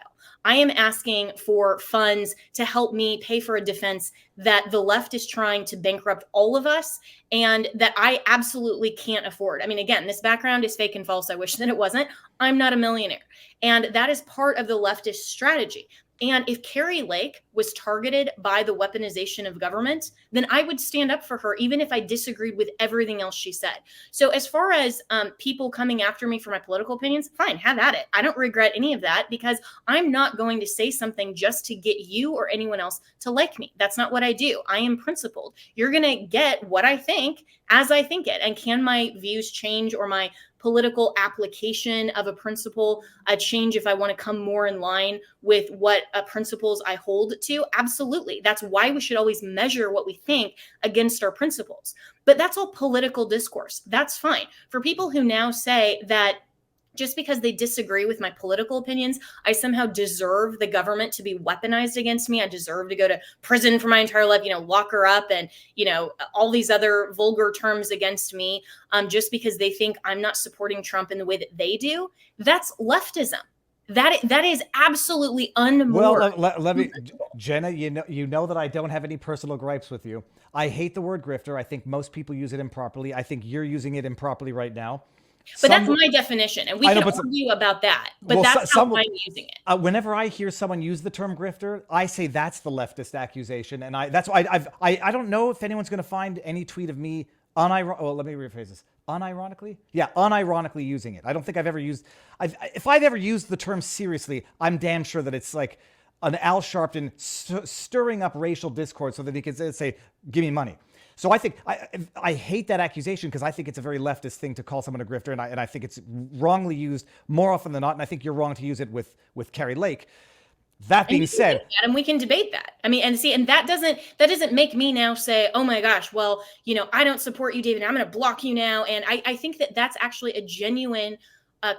S4: I am asking for funds to help me pay for a defense that the left is trying to bankrupt all of us and that I absolutely can't afford. I mean, again, this background is fake and false. I wish that it wasn't. I'm not a millionaire. And that is part of the leftist strategy. And if Carrie Lake was targeted by the weaponization of government, then I would stand up for her, even if I disagreed with everything else she said. So as far as people coming after me for my political opinions, fine, have at it. I don't regret any of that because I'm not going to say something just to get you or anyone else to like me. That's not what I do. I am principled. You're going to get what I think as I think it. And can my views change or my political application of a principle change if I want to come more in line with what principles I hold to? Absolutely. That's why we should always measure what we think against our principles. But that's all political discourse. That's fine. For people who now say that just because they disagree with my political opinions, I somehow deserve the government to be weaponized against me. I deserve to go to prison for my entire life, you know, lock her up and, you know, all these other vulgar terms against me just because they think I'm not supporting Trump in the way that they do. That's leftism. That is absolutely unmoral.
S1: Well, let me, Jenna, you know that I don't have any personal gripes with you. I hate the word grifter. I think most people use it improperly. I think you're using it improperly right now.
S4: But that's my definition, and we can argue about that. But that's how I'm using it.
S1: Whenever I hear someone use the term grifter, I say that's the leftist accusation, and that's why I don't know if anyone's going to find any tweet of me let me rephrase this. Unironically? Yeah, unironically using it. I don't think I've ever used. If I've ever used the term seriously, I'm damn sure that it's like an Al Sharpton stirring up racial discord so that he can say, "Give me money." So I think I hate that accusation because I think it's a very leftist thing to call someone a grifter, and I think it's wrongly used more often than not. And I think you're wrong to use it with Carrie Lake. That being said,
S4: and we can debate that. I mean, and that doesn't make me now say, oh my gosh, well, you know, I don't support you, David. I'm going to block you now. And I think that that's actually a genuine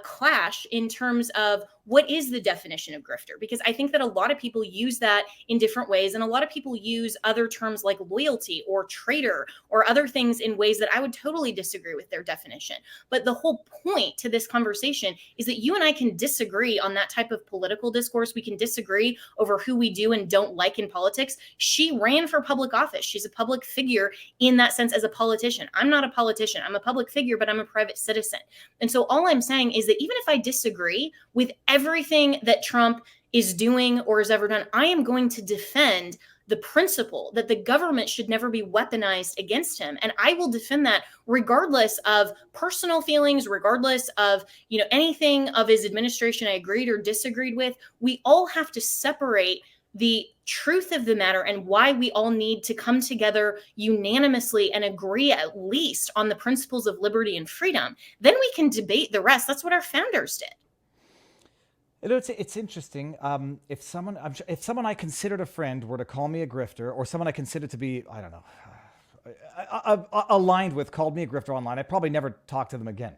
S4: clash in terms of what is the definition of grifter? Because I think that a lot of people use that in different ways. And a lot of people use other terms like loyalty or traitor or other things in ways that I would totally disagree with their definition. But the whole point to this conversation is that you and I can disagree on that type of political discourse. We can disagree over who we do and don't like in politics. She ran for public office. She's a public figure in that sense as a politician. I'm not a politician. I'm a public figure, but I'm a private citizen. And so all I'm saying is that even if I disagree with everything that Trump is doing or has ever done, I am going to defend the principle that the government should never be weaponized against him. And I will defend that regardless of personal feelings, regardless of, anything of his administration I agreed or disagreed with. We all have to separate the truth of the matter and why we all need to come together unanimously and agree at least on the principles of liberty and freedom. Then we can debate the rest. That's what our founders did.
S1: It's interesting. If someone I considered a friend were to call me a grifter, or someone I considered to be, I don't know, aligned with, called me a grifter online, I'd probably never talk to them again.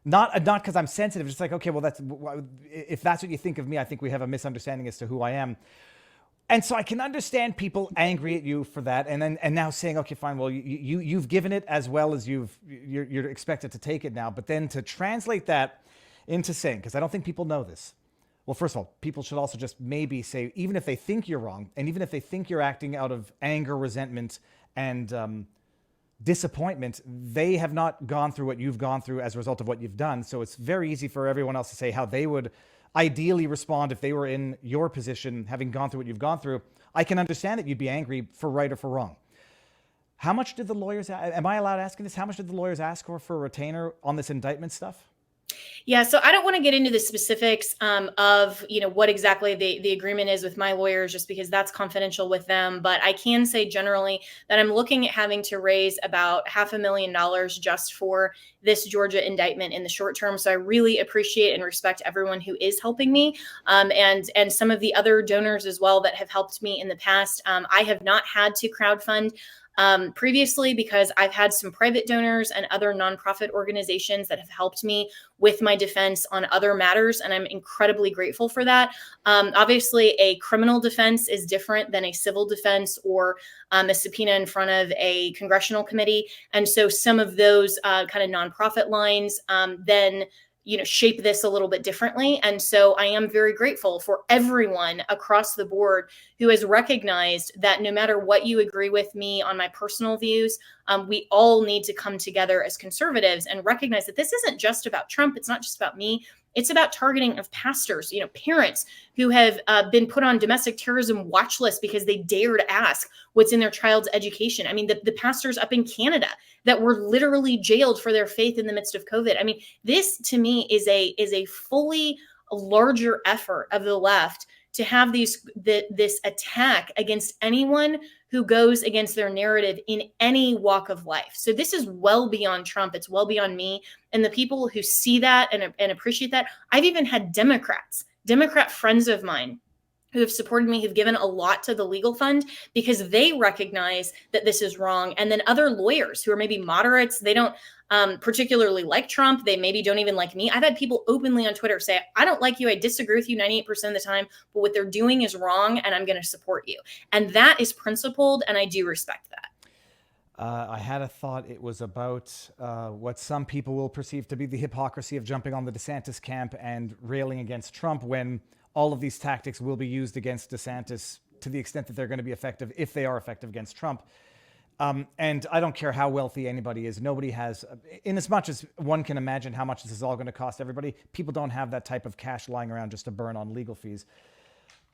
S1: Not because I'm sensitive, just like, okay, well, if that's what you think of me, I think we have a misunderstanding as to who I am. And so I can understand people angry at you for that, and now saying, okay, fine, well, you've given it as well as you're expected to take it now, but then to translate that into saying, because I don't think people know this. Well, first of all, people should also just maybe say, even if they think you're wrong, and even if they think you're acting out of anger, resentment, and disappointment, they have not gone through what you've gone through as a result of what you've done. So it's very easy for everyone else to say how they would ideally respond if they were in your position, having gone through what you've gone through. I can understand that you'd be angry for right or for wrong. How much did the lawyers, am I allowed asking this? How much did the lawyers ask for a retainer on this indictment stuff?
S4: Yeah, so I don't want to get into the specifics of what exactly the agreement is with my lawyers, just because that's confidential with them. But I can say generally that I'm looking at having to raise about $500,000 just for this Georgia indictment in the short term. So I really appreciate and respect everyone who is helping me, and some of the other donors as well that have helped me in the past. I have not had to crowdfund previously because I've had some private donors and other nonprofit organizations that have helped me with my defense on other matters, and I'm incredibly grateful for that. Obviously, a criminal defense is different than a civil defense or a subpoena in front of a congressional committee, and so some of those kind of nonprofit lines then shape this a little bit differently. And so I am very grateful for everyone across the board who has recognized that no matter what you agree with me on my personal views, we all need to come together as conservatives and recognize that this isn't just about Trump. It's not just about me. It's about targeting of pastors, parents who have been put on domestic terrorism watch lists because they dare to ask what's in their child's education. I mean, the pastors up in Canada that were literally jailed for their faith in the midst of COVID. I mean, this to me is a fully larger effort of the left to have this attack against anyone who goes against their narrative in any walk of life. So this is well beyond Trump. It's well beyond me. And the people who see that and appreciate that, I've even had Democrat friends of mine who have supported me, who've given a lot to the legal fund because they recognize that this is wrong. And then other lawyers who are maybe moderates, they don't particularly like Trump. They maybe don't even like me. I've had people openly on Twitter say, I don't like you. I disagree with you 98% of the time, but what they're doing is wrong and I'm going to support you. And that is principled. And I do respect that.
S1: I had a thought. It was about what some people will perceive to be the hypocrisy of jumping on the Desantis camp and railing against Trump when all of these tactics will be used against DeSantis to the extent that they're going to be effective, if they are effective against Trump. And I don't care how wealthy anybody is. Nobody has, in as much as one can imagine how much this is all going to cost everybody, people don't have that type of cash lying around just to burn on legal fees.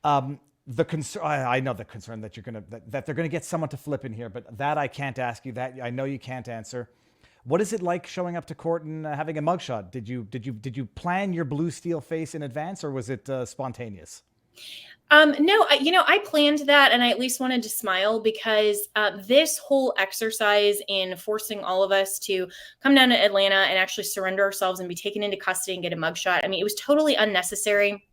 S1: The concern, I know the concern that that they're going to get someone to flip in here, but that I can't ask you. That I know you can't answer. What is it like showing up to court and having a mugshot? Did you plan your blue steel face in advance, or was it spontaneous?
S4: No, I planned that, and I at least wanted to smile because this whole exercise in forcing all of us to come down to Atlanta and actually surrender ourselves and be taken into custody and get a mugshot, I mean, it was totally unnecessary.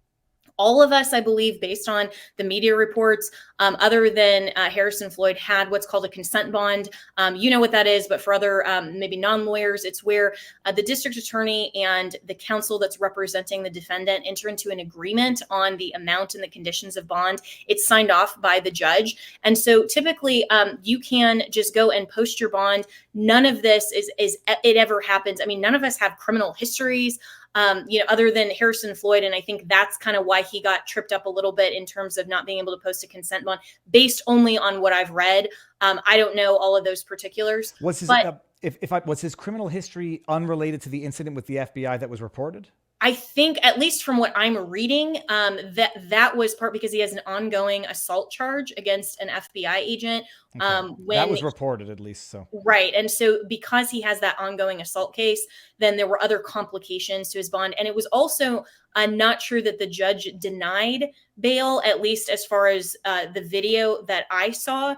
S4: All of us, I believe, based on the media reports, other than Harrison Floyd, had what's called a consent bond. You know what that is, but for other maybe non-lawyers, it's where the district attorney and the counsel that's representing the defendant enter into an agreement on the amount and the conditions of bond. It's signed off by the judge. And so typically you can just go and post your bond. None of this is it ever happens. I mean, none of us have criminal histories. Other than Harrison Floyd. And I think that's kind of why he got tripped up a little bit in terms of not being able to post a consent bond based only on what I've read. I don't know all of those particulars.
S1: Was his, was his criminal history unrelated to the incident with the FBI that was reported?
S4: I think, at least from what I'm reading, that was part because he has an ongoing assault charge against an FBI agent.
S1: Okay. That was reported, at least. So
S4: right. And so because he has that ongoing assault case, then there were other complications to his bond. And it was also not true that the judge denied bail, at least as far as the video that I saw.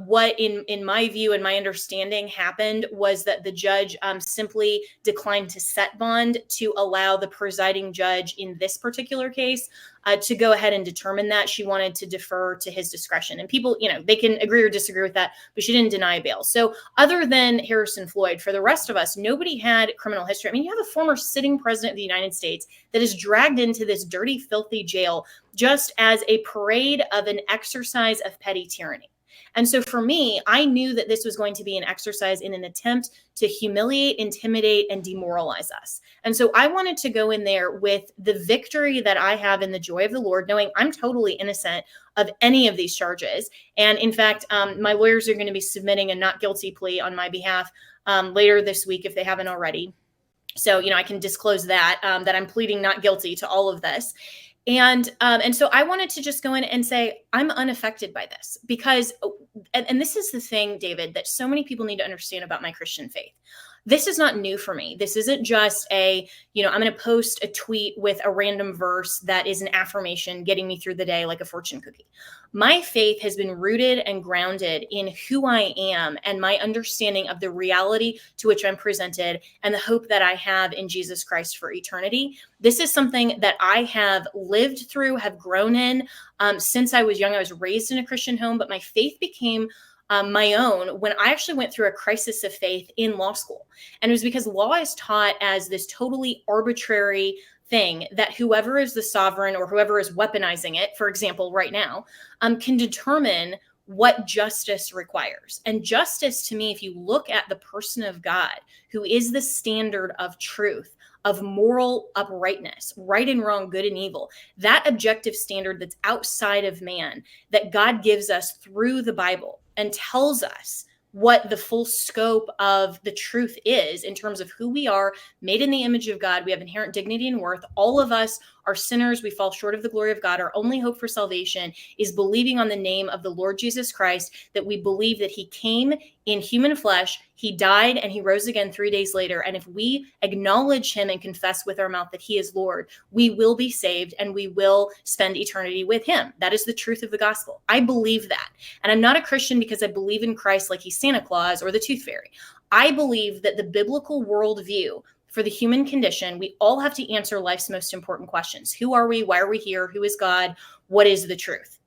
S4: What in my view and my understanding happened was that the judge simply declined to set bond to allow the presiding judge in this particular case to go ahead and determine that. She wanted to defer to his discretion, and people, they can agree or disagree with that, but she didn't deny bail. So other than Harrison Floyd, for the rest of us, nobody had criminal history. I mean, you have a former sitting president of the United States that is dragged into this dirty, filthy jail just as a parade of an exercise of petty tyranny. And so for me, I knew that this was going to be an exercise in an attempt to humiliate, intimidate, and demoralize us. And so I wanted to go in there with the victory that I have in the joy of the Lord, knowing I'm totally innocent of any of these charges. And in fact, my lawyers are going to be submitting a not guilty plea on my behalf later this week if they haven't already. So, I can disclose that I'm pleading not guilty to all of this. And so I wanted to just go in and say, I'm unaffected by this because, and this is the thing, David, that so many people need to understand about my Christian faith. This is not new for me. This isn't just I'm going to post a tweet with a random verse that is an affirmation getting me through the day like a fortune cookie. My faith has been rooted and grounded in who I am and my understanding of the reality to which I'm presented and the hope that I have in Jesus Christ for eternity. This is something that I have lived through, have grown in since I was young. I was raised in a Christian home, but my faith became my own when I actually went through a crisis of faith in law school. And it was because law is taught as this totally arbitrary thing that whoever is the sovereign or whoever is weaponizing it, for example, right now, can determine what justice requires. And justice to me, if you look at the person of God, who is the standard of truth, of moral uprightness, right and wrong, good and evil, that objective standard that's outside of man, that God gives us through the Bible and tells us what the full scope of the truth is in terms of who we are, made in the image of God. We have inherent dignity and worth. All of us are sinners. We fall short of the glory of God. Our only hope for salvation is believing on the name of the Lord Jesus Christ, that we believe that he came in human flesh, he died, and he rose again 3 days later. And if we acknowledge him and confess with our mouth that he is Lord, we will be saved and we will spend eternity with him. That is the truth of the gospel. I believe that. And I'm not a Christian because I believe in Christ like he's Santa Claus or the Tooth Fairy. I believe that the biblical worldview for the human condition, we all have to answer life's most important questions. Who are we? Why are we here? Who is God? What is the truth?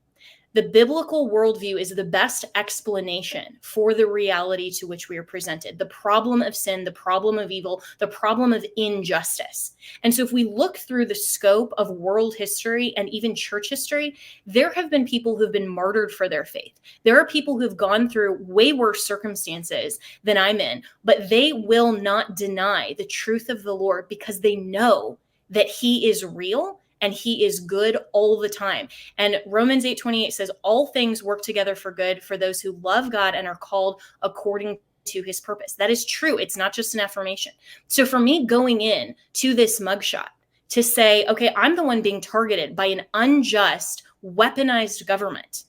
S4: The biblical worldview is the best explanation for the reality to which we are presented, the problem of sin, the problem of evil, the problem of injustice. And so if we look through the scope of world history and even church history, there have been people who have been martyred for their faith. There are people who have gone through way worse circumstances than I'm in, but they will not deny the truth of the Lord because they know that he is real and he is good all the time. And Romans 8:28 says, all things work together for good for those who love God and are called according to his purpose. That is true. It's not just an affirmation. So for me going in to this mugshot to say, okay, I'm the one being targeted by an unjust, weaponized government,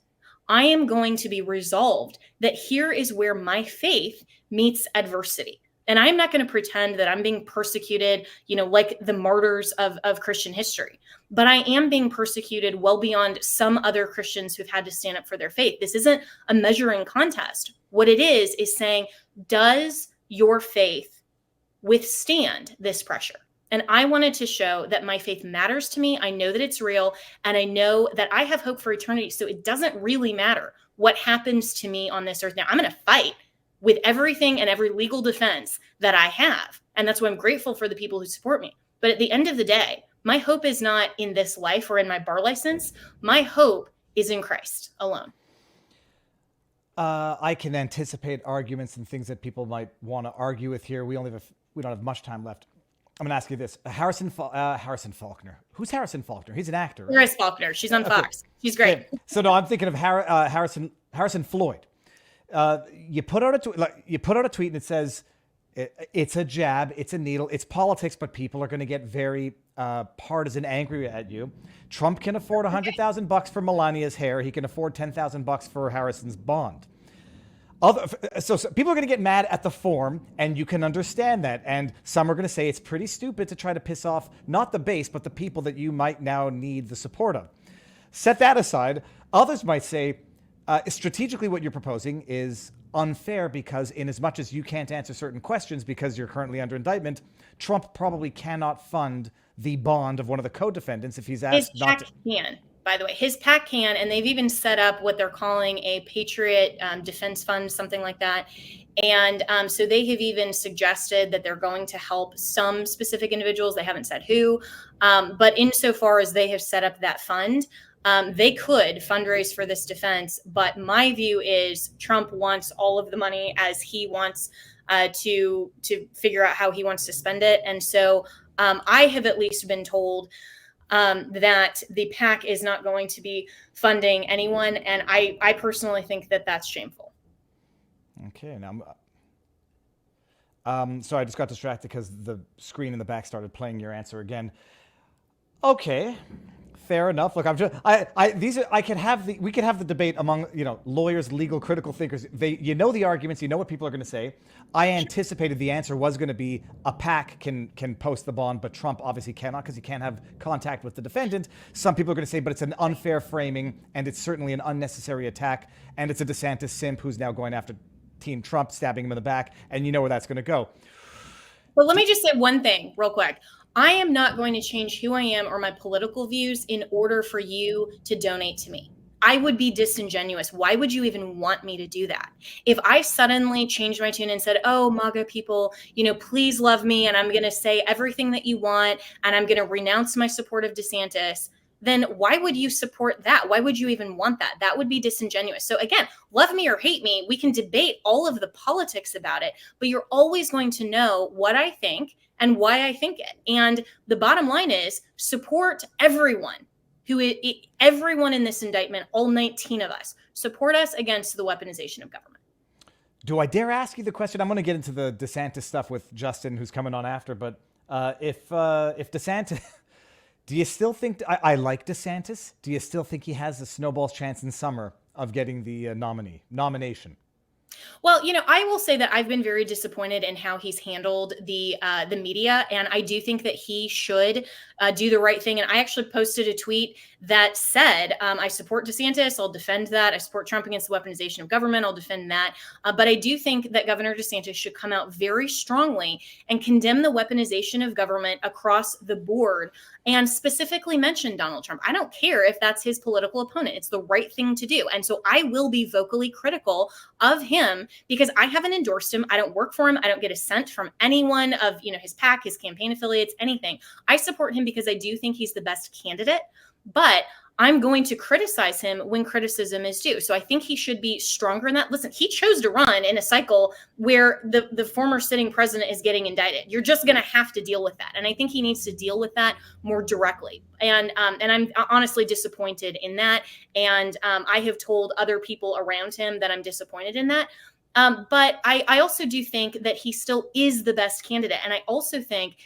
S4: I am going to be resolved that here is where my faith meets adversity. And I'm not going to pretend that I'm being persecuted, like the martyrs of Christian history. But I am being persecuted well beyond some other Christians who've had to stand up for their faith. This isn't a measuring contest. What it is saying, does your faith withstand this pressure? And I wanted to show that my faith matters to me. I know that it's real, and I know that I have hope for eternity. So it doesn't really matter what happens to me on this earth. Now, I'm going to fight with everything and every legal defense that I have. And that's why I'm grateful for the people who support me. But at the end of the day, my hope is not in this life or in my bar license. My hope is in Christ alone.
S1: I can anticipate arguments and things that people might want to argue with here. We don't have much time left. I'm going to ask you this: Harrison Faulkner. Who's Harrison Faulkner? He's an actor. Right?
S4: Harris Faulkner. She's on Fox. She's great.
S1: Okay. So no, I'm thinking of Harrison Floyd. You put out a tweet and it says it's a jab, it's a needle, it's politics, but people are going to get very partisan, angry at you. Trump can afford $100,000 for Melania's hair. He can afford $10,000 for Harrison's bond. So people are going to get mad at the form, and you can understand that. And some are going to say it's pretty stupid to try to piss off not the base, but the people that you might now need the support of. Set that aside. Others might say strategically what you're proposing is unfair because in as much as you can't answer certain questions because you're currently under indictment, Trump probably cannot fund the bond of one of the co-defendants if he's asked not to.
S4: By the way, his PAC can, and they've even set up what they're calling a Patriot Defense Fund, something like that. And so they have even suggested that they're going to help some specific individuals. They haven't said who, but insofar as they have set up that fund, they could fundraise for this defense. But my view is Trump wants all of the money as he wants to figure out how he wants to spend it. And so I have at least been told that the PAC is not going to be funding anyone. And I personally think that that's shameful.
S1: Okay, now, so I just got distracted because the screen in the back started playing your answer again. Okay, fair enough. Look, we could have the debate among, lawyers, legal, critical thinkers. The arguments, you know what people are going to say. I anticipated the answer was going to be a PAC can post the bond, but Trump obviously cannot because he can't have contact with the defendant. Some people are going to say, but it's an unfair framing and it's certainly an unnecessary attack. And it's a DeSantis simp who's now going after Team Trump, stabbing him in the back. And you know where that's going to go.
S4: But let me just say one thing real quick. I am not going to change who I am or my political views in order for you to donate to me. I would be disingenuous. Why would you even want me to do that? If I suddenly changed my tune and said, oh, MAGA people, please love me, and I'm going to say everything that you want, and I'm going to renounce my support of DeSantis, then why would you support that? Why would you even want that? That would be disingenuous. So again, love me or hate me, we can debate all of the politics about it, but you're always going to know what I think and why I think it. And the bottom line is support everyone everyone in this indictment, all 19 of us, support us against the weaponization of government.
S1: Do I dare ask you the question? I'm going to get into the DeSantis stuff with Justin, who's coming on after. But if DeSantis, do you still think I like DeSantis? Do you still think he has a snowball's chance in summer of getting the nomination?
S4: Well, I will say that I've been very disappointed in how he's handled the media, and I do think that he should do the right thing. And I actually posted a tweet that said, I support DeSantis. I'll defend that. I support Trump against the weaponization of government. I'll defend that. But I do think that Governor DeSantis should come out very strongly and condemn the weaponization of government across the board and specifically mention Donald Trump. I don't care if that's his political opponent. It's the right thing to do. And so I will be vocally critical of him because I haven't endorsed him. I don't work for him. I don't get a cent from anyone of, his PAC, his campaign affiliates, anything. I support him because I do think he's the best candidate, but I'm going to criticize him when criticism is due. So I think he should be stronger in that. Listen, he chose to run in a cycle where the former sitting president is getting indicted. You're just going to have to deal with that. And I think he needs to deal with that more directly. And I'm honestly disappointed in that. And I have told other people around him that I'm disappointed in that. But I also do think that he still is the best candidate. And I also think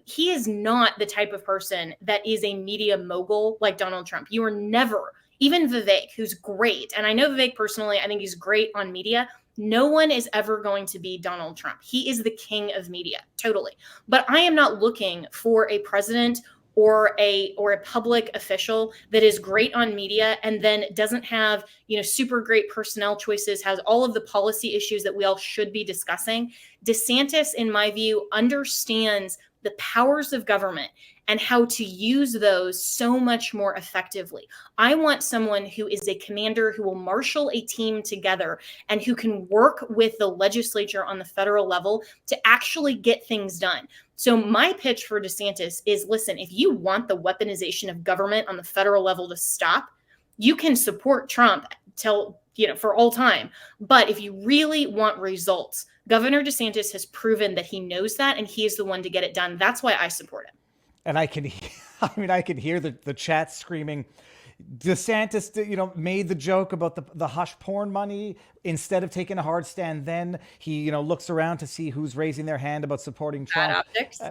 S4: he is not the type of person that is a media mogul like Donald Trump. You are never, even Vivek, who's great. And I know Vivek personally, I think he's great on media. No one is ever going to be Donald Trump. He is the king of media, totally. But I am not looking for a president or a public official that is great on media and then doesn't have, super great personnel choices, has all of the policy issues that we all should be discussing. DeSantis, in my view, understands the powers of government and how to use those so much more effectively. I want someone who is a commander who will marshal a team together and who can work with the legislature on the federal level to actually get things done. So my pitch for DeSantis is, listen, if you want the weaponization of government on the federal level to stop, you can support Trump till, for all time. But if you really want results, Governor DeSantis has proven that he knows that, and he is the one to get it done. That's why I support him.
S1: And I can hear the chat screaming. DeSantis, made the joke about the hush porn money. Instead of taking a hard stand, then he, looks around to see who's raising their hand about supporting Trump.
S4: Bad optics.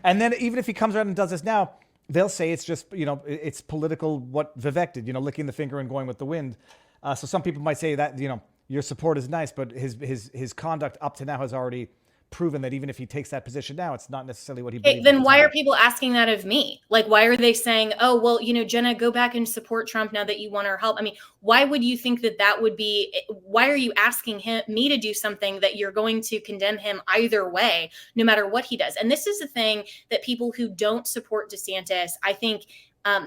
S1: And then even if he comes around and does this now, they'll say it's just, it's political. What Vivek did, licking the finger and going with the wind. So some people might say that, your support is nice, but his conduct up to now has already proven that even if he takes that position now, it's not necessarily what he believes.
S4: Then why are people asking that of me? Like, why are they saying, oh, well, Jenna, go back and support Trump now that you want our help? I mean, why would you think that would be, why are you asking me to do something that you're going to condemn him either way, no matter what he does? And this is the thing that people who don't support DeSantis, I think,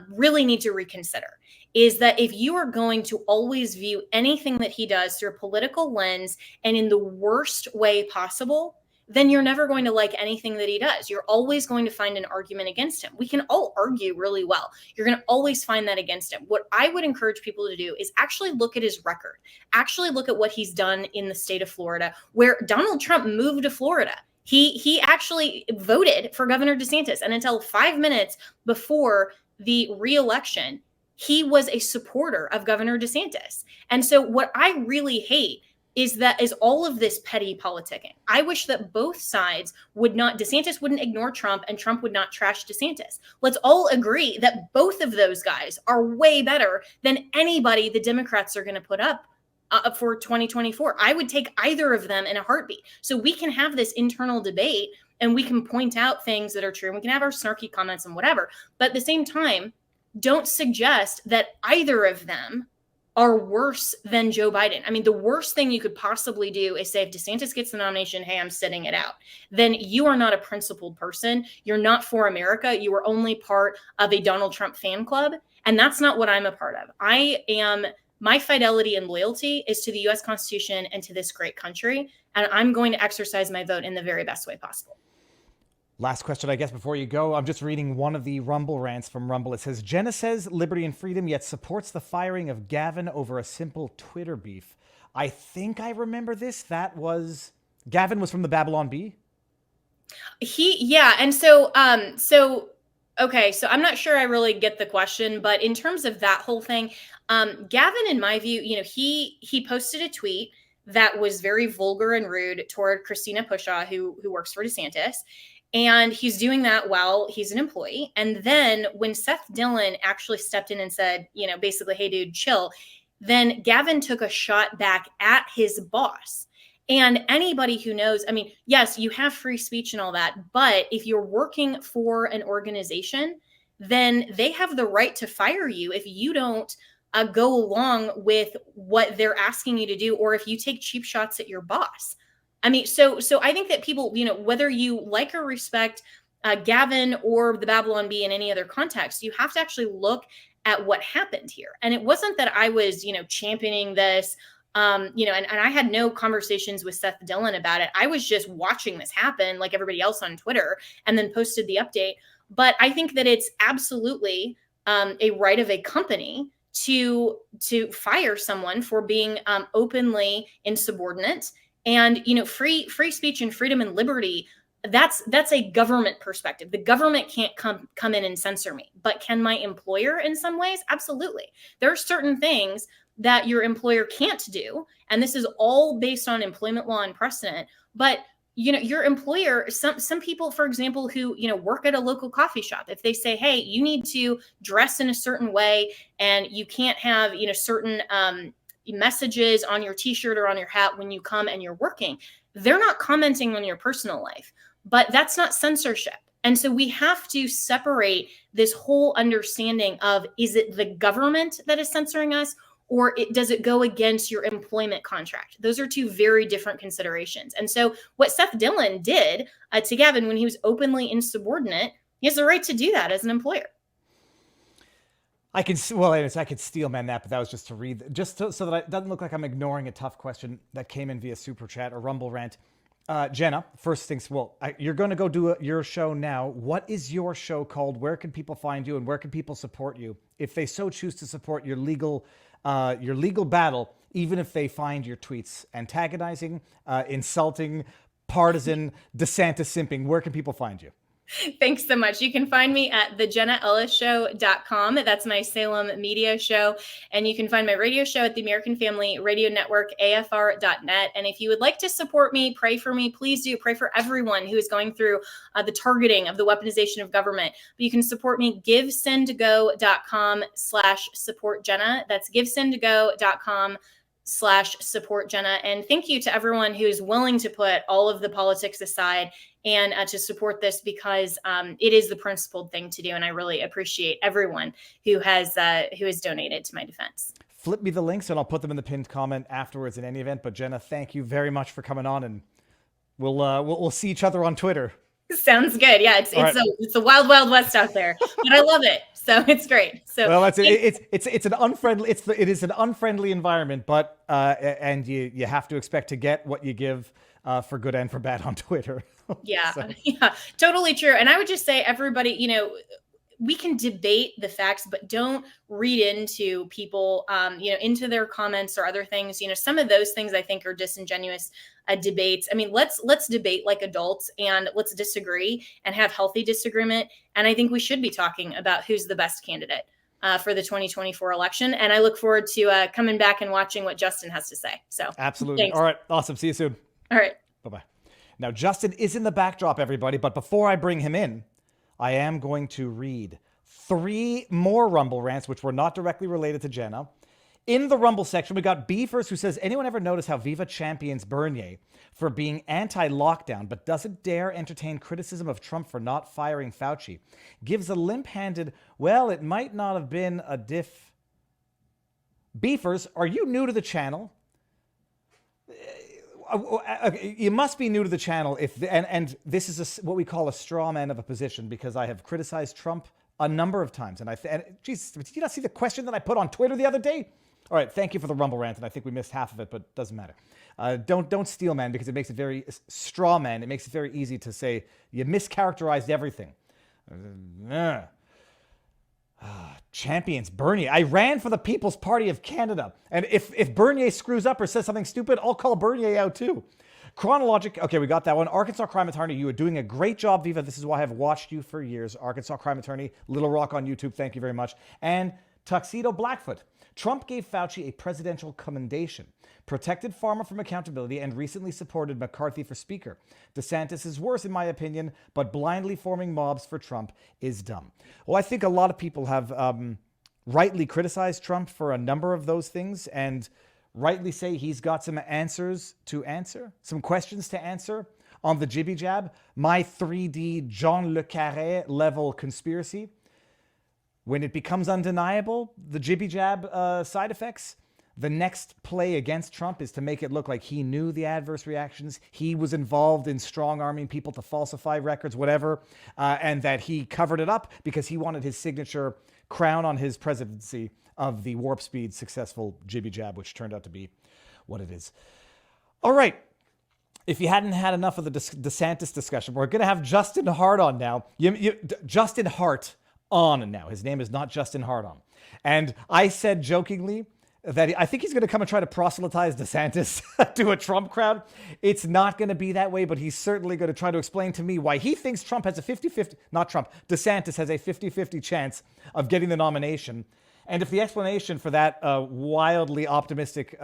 S4: really need to reconsider, is that if you are going to always view anything that he does through a political lens and in the worst way possible, then you're never going to like anything that he does. You're always going to find an argument against him. We can all argue really well. You're going to always find that against him. What I would encourage people to do is actually look at his record, actually look at what he's done in the state of Florida, where Donald Trump moved to Florida. He actually voted for Governor DeSantis. And until 5 minutes before the re-election, he was a supporter of Governor DeSantis. And so what I really hate is all of this petty politicking. I wish that both sides DeSantis wouldn't ignore Trump and Trump would not trash DeSantis. Let's all agree that both of those guys are way better than anybody the Democrats are going to put up for 2024. I would take either of them in a heartbeat. So we can have this internal debate and we can point out things that are true and we can have our snarky comments and whatever. But at the same time, don't suggest that either of them are worse than Joe Biden. I mean, the worst thing you could possibly do is say, if DeSantis gets the nomination, hey, I'm sitting it out. Then you are not a principled person. You're not for America. You are only part of a Donald Trump fan club. And that's not what I'm a part of. My fidelity and loyalty is to the U.S. Constitution and to this great country. And I'm going to exercise my vote in the very best way possible.
S1: Last question, I guess, before you go. I'm just reading one of the Rumble rants from Rumble. It says, Jenna says liberty and freedom, yet supports the firing of Gavin over a simple Twitter beef. I think I remember this. Gavin was from the Babylon Bee?
S4: Yeah. And so okay, so I'm not sure I really get the question, but in terms of that whole thing, Gavin, in my view, he posted a tweet that was very vulgar and rude toward Christina Pushaw, who works for DeSantis. And he's doing that while he's an employee. And then when Seth Dillon actually stepped in and said, basically, hey, dude, chill, then Gavin took a shot back at his boss. And anybody who knows, I mean, yes, you have free speech and all that, but if you're working for an organization, then they have the right to fire you if you don't go along with what they're asking you to do, or if you take cheap shots at your boss. I mean, so I think that people, whether you like or respect Gavin or the Babylon Bee in any other context, you have to actually look at what happened here. And it wasn't that I was, championing this, and I had no conversations with Seth Dillon about it. I was just watching this happen like everybody else on Twitter and then posted the update. But I think that it's absolutely a right of a company to fire someone for being openly insubordinate. And, free speech and freedom and liberty, that's a government perspective. The government can't come in and censor me. But can my employer in some ways? Absolutely. There are certain things that your employer can't do. And this is all based on employment law and precedent. But, your employer, some people, for example, who, work at a local coffee shop, if they say, hey, you need to dress in a certain way and you can't have, certain messages on your t-shirt or on your hat when you come and you're working, they're not commenting on your personal life, but that's not censorship. And so we have to separate this whole understanding of, is it the government that is censoring us, or does it go against your employment contract? Those are two very different considerations. And so what Seth Dillon did to Gavin when he was openly insubordinate, he has the right to do that as an employer.
S1: I could steel man that, but that was just to read, so that it doesn't look like I'm ignoring a tough question that came in via Super Chat or Rumble Rant. Jenna, first things, you're going to go do your show now. What is your show called? Where can people find you, and where can people support you if they so choose to support your legal battle, even if they find your tweets antagonizing, insulting, partisan, DeSantis simping? Where can people find you?
S4: Thanks so much. You can find me at thejennaellisshow.com. That's my Salem media show. And you can find my radio show at the American Family Radio Network, AFR.net. And if you would like to support me, pray for me, please do. Pray for everyone who is going through the targeting of the weaponization of government. But you can support me, givesendgo.com/support Jenna. That's givesendgo.com/support Jenna. And thank you to everyone who is willing to put all of the politics aside and to support this, because it is the principled thing to do. And I really appreciate everyone who has donated to my defense.
S1: Flip me the links and I'll put them in the pinned comment afterwards in any event. But Jenna, thank you very much for coming on, and we'll see each other on Twitter.
S4: Sounds good. Yeah, it's a wild, wild west out there, but I love it. So it's great. So
S1: well, it is an unfriendly environment, but and you have to expect to get what you give for good and for bad on Twitter.
S4: Yeah, yeah, totally true. And I would just say, everybody, we can debate the facts, but don't read into people, into their comments or other things. Some of those things I think are disingenuous debates. I mean, let's debate like adults, and let's disagree and have healthy disagreement. And I think we should be talking about who's the best candidate for the 2024 election. And I look forward to coming back and watching what Justin has to say. So
S1: absolutely.
S4: Thanks.
S1: All right. Awesome. See you soon.
S4: All right.
S1: Bye-bye. Now, Justin is in the backdrop, everybody. But before I bring him in, I am going to read 3 more Rumble rants, which were not directly related to Jenna. In the Rumble section, we got Beefers, who says, anyone ever notice how Viva champions Bernier for being anti-lockdown, but doesn't dare entertain criticism of Trump for not firing Fauci? Gives a limp-handed, well, it might not have been a diff. Beefers, are you new to the channel? You must be new to the channel, and this is what we call a straw man of a position, because I have criticized Trump a number of times. And Jesus, did you not see the question that I put on Twitter the other day? All right, thank you for the Rumble rant, and I think we missed half of it, but doesn't matter. Don't steal man, because it makes it very straw man. It makes it very easy to say you mischaracterized everything. Champions Bernier. I ran for the People's Party of Canada, and if Bernier screws up or says something stupid, I'll call Bernier out too. Chronologic. Okay, we got that one. Arkansas Crime Attorney, you are doing a great job, Viva. This is why I've watched you for years. Arkansas Crime Attorney, Little Rock on YouTube. Thank you very much. And Tuxedo Blackfoot. Trump gave Fauci a presidential commendation, protected Pharma from accountability, and recently supported McCarthy for Speaker. DeSantis is worse, in my opinion, but blindly forming mobs for Trump is dumb. Well, I think a lot of people have rightly criticized Trump for a number of those things, and rightly say he's got some answers to answer, some questions to answer on the jibby jab. My 3D John Le Carré level conspiracy. When it becomes undeniable, the jibby jab side effects, the next play against Trump is to make it look like he knew the adverse reactions, he was involved in strong-arming people to falsify records, whatever, and that he covered it up because he wanted his signature crown on his presidency of the warp speed successful jibby jab, which turned out to be what it is. All right. If you hadn't had enough of the DeSantis discussion, we're going to have Justin Hart on now. Justin Hart on now. His name is not Justin Hart on. And I said jokingly that I think he's going to come and try to proselytize DeSantis to a Trump crowd. It's not going to be that way, but he's certainly going to try to explain to me why he thinks Trump has a 50-50, not Trump, DeSantis has a 50-50 chance of getting the nomination. And if the explanation for that wildly optimistic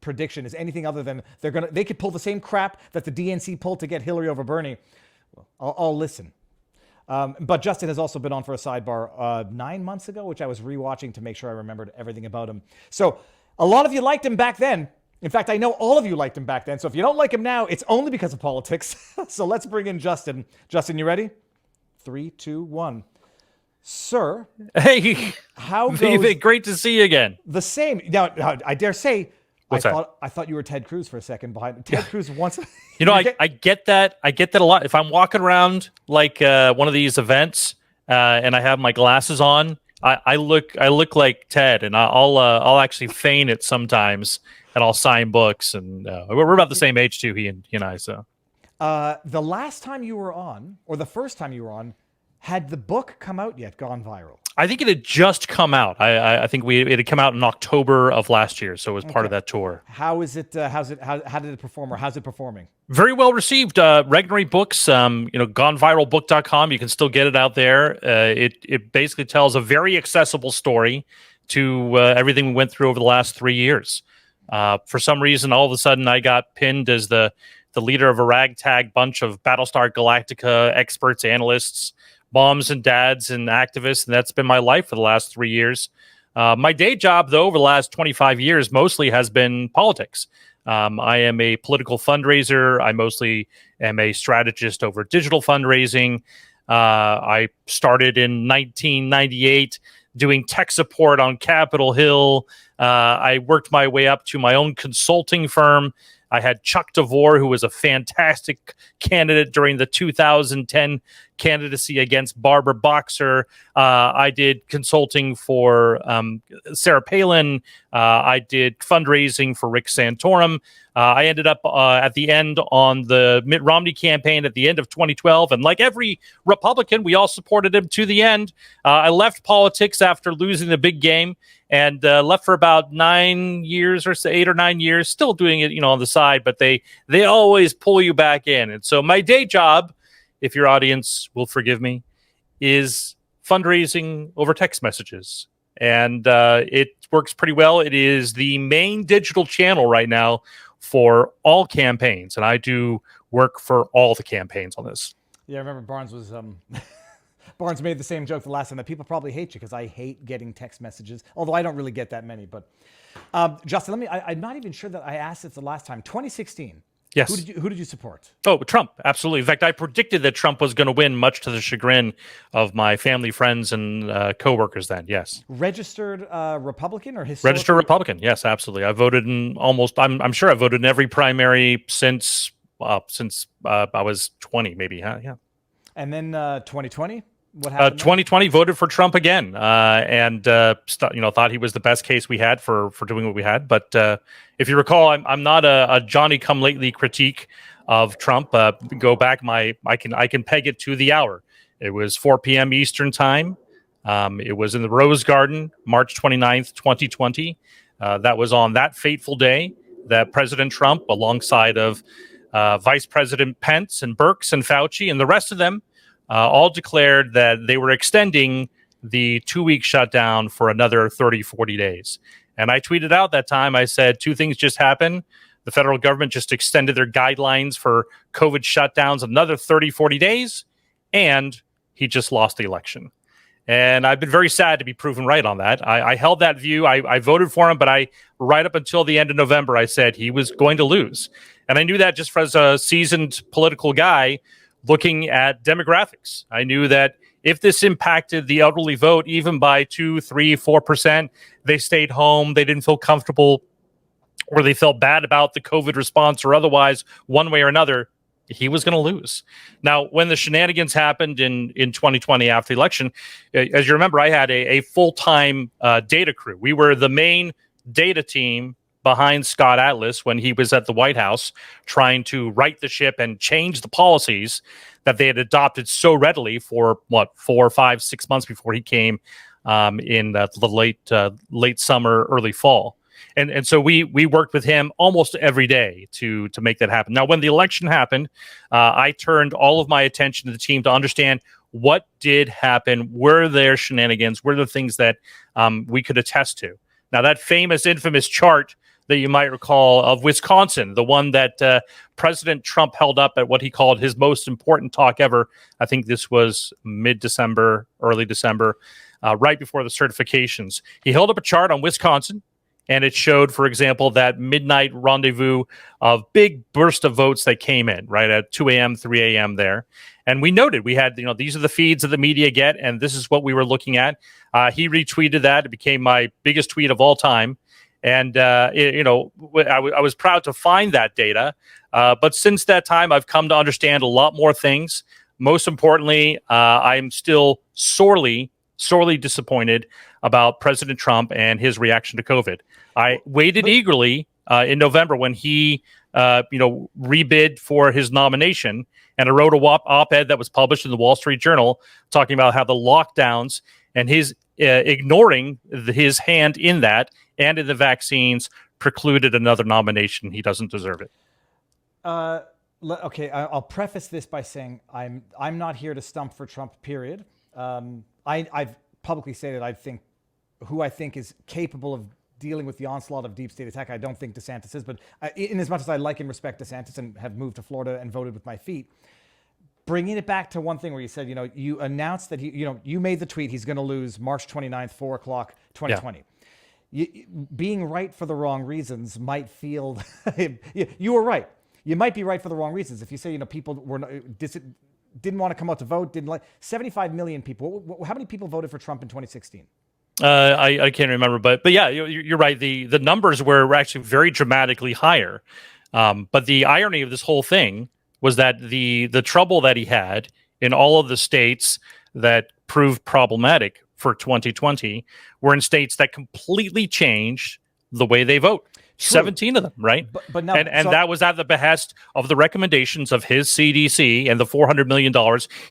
S1: prediction is anything other than they could pull the same crap that the DNC pulled to get Hillary over Bernie, well, I'll listen. But Justin has also been on for a sidebar 9 months ago, which I was rewatching to make sure I remembered everything about him. So a lot of you liked him back then. In fact, I know all of you liked him back then. So if you don't like him now, it's only because of politics. So let's bring in Justin. Justin, you ready? 3, 2, 1. Sir,
S5: Hey,
S1: how
S5: Viva,
S1: goes
S5: great to see you again.
S1: the same? Now, I dare say,
S5: What's that?
S1: I thought you were Ted Cruz for a second behind. Ted Cruz once.
S5: You know, I get that. I get that a lot. If I'm walking around like one of these events and I have my glasses on, I look like Ted, and I'll actually feign it sometimes, and I'll sign books, and we're about the same age too. He and I. So
S1: the last time you were on, or the first time you were on, had the book come out yet? Gone viral?
S5: I think it had just come out. I think it had come out in October of last year, so it was part of that tour.
S1: How is it? How did it perform, or how's it performing?
S5: Very well received. Regnery Books, goneviralbook.com. You can still get it out there. It basically tells a very accessible story to everything we went through over the last 3 years. For some reason, all of a sudden, I got pinned as the leader of a ragtag bunch of Battlestar Galactica experts, analysts, moms and dads and activists, and that's been my life for the last 3 years. My day job, though, over the last 25 years, mostly has been politics. I am a political fundraiser. I mostly am a strategist over digital fundraising. I started in 1998 doing tech support on Capitol Hill. I worked my way up to my own consulting firm. I had Chuck DeVore, who was a fantastic candidate during the 2010 candidacy against Barbara Boxer. I did consulting for Sarah Palin. I did fundraising for Rick Santorum. I ended up at the end on the Mitt Romney campaign at the end of 2012. And like every Republican, we all supported him to the end. I left politics after losing the big game and left for about 9 years or so, 8 or 9 years, still doing it, on the side, but they always pull you back in. And so my day job, if your audience will forgive me, is fundraising over text messages. And it works pretty well. It is the main digital channel right now for all campaigns. And I do work for all the campaigns on this.
S1: Yeah, I remember Barnes was Barnes made the same joke the last time that people probably hate you because I hate getting text messages, although I don't really get that many. But Justin, I'm not even sure that I asked it the last time. 2016.
S5: Yes.
S1: Who did you support?
S5: Oh, Trump. Absolutely. In fact, I predicted that Trump was going to win, much to the chagrin of my family, friends, and coworkers then. Yes.
S1: Registered Republican or historical?
S5: Registered Republican. Yes, absolutely. I voted in I'm sure I voted in every primary since I was 20, maybe. Huh? Yeah.
S1: And then 2020. What happened?
S5: 2020 voted for Trump again, and thought he was the best case we had for doing what we had. But if you recall, I'm not a Johnny come lately critique of Trump. Go back, I can peg it to the hour. It was 4 p.m. Eastern time. It was in the Rose Garden, March 29th, 2020. That was on that fateful day that President Trump, alongside of Vice President Pence and Birx and Fauci and the rest of them, all declared that they were extending the 2-week shutdown for another 30, 40 days. And I tweeted out that time, I said, 2 things just happened. The federal government just extended their guidelines for COVID shutdowns another 30, 40 days, and he just lost the election. And I've been very sad to be proven right on that. I held that view. I voted for him, but right up until the end of November, I said he was going to lose. And I knew that just as a seasoned political guy, looking at demographics. I knew that if this impacted the elderly vote, even by 2, 3, 4%, they stayed home, they didn't feel comfortable, or they felt bad about the COVID response or otherwise, one way or another, he was going to lose. Now, when the shenanigans happened in 2020 after the election, as you remember, I had a full-time data crew. We were the main data team behind Scott Atlas when he was at the White House trying to right the ship and change the policies that they had adopted so readily for 4, 5, 6 months before he came in the late summer, early fall. And so we worked with him almost every day to make that happen. Now, when the election happened, I turned all of my attention to the team to understand what did happen. Were there shenanigans? Were there things that we could attest to? Now, that famous, infamous chart that you might recall of Wisconsin, the one that President Trump held up at what he called his most important talk ever. I think this was mid-December, early December, right before the certifications. He held up a chart on Wisconsin. And it showed, for example, that midnight rendezvous of big burst of votes that came in, right, at 2 a.m., 3 a.m. there. And we noted, we had, these are the feeds that the media get, and this is what we were looking at. He retweeted that. It became my biggest tweet of all time. And, I was proud to find that data. But since that time, I've come to understand a lot more things. Most importantly, I'm still sorely disappointed about President Trump and his reaction to COVID. I waited eagerly in November when he, rebid for his nomination, and I wrote a op-ed that was published in the Wall Street Journal talking about how the lockdowns and his ignoring his hand in that and in the vaccines precluded another nomination. He doesn't deserve it.
S1: Okay, I'll preface this by saying I'm not here to stump for Trump, period. I've publicly stated who I think is capable of dealing with the onslaught of deep state attack. I don't think DeSantis is, but in as much as I like and respect DeSantis and have moved to Florida and voted with my feet, bringing it back to one thing where you said, you announced that you made the tweet, he's going to lose March 29th, 4 o'clock, 2020. Yeah. Being right for the wrong reasons might feel, you were right. You might be right for the wrong reasons. If you say, people didn't want to come out to vote, 75 million people. How many people voted for Trump in 2016?
S5: I can't remember, but yeah, you're right. The numbers were actually very dramatically higher. But the irony of this whole thing was that the trouble that he had in all of the states that proved problematic for 2020 were in states that completely changed the way they vote. True. 17 of them, right?
S1: But now,
S5: and that was at the behest of the recommendations of his CDC and the $400 million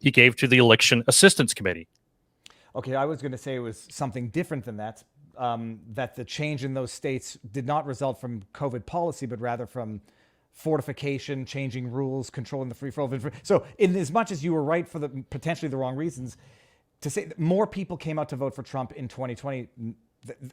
S5: he gave to the Election Assistance Committee.
S1: Okay, I was going to say it was something different than that, that the change in those states did not result from COVID policy, but rather from fortification, changing rules, controlling the free flow of information. So in as much as you were right for potentially the wrong reasons, to say that more people came out to vote for Trump in 2020,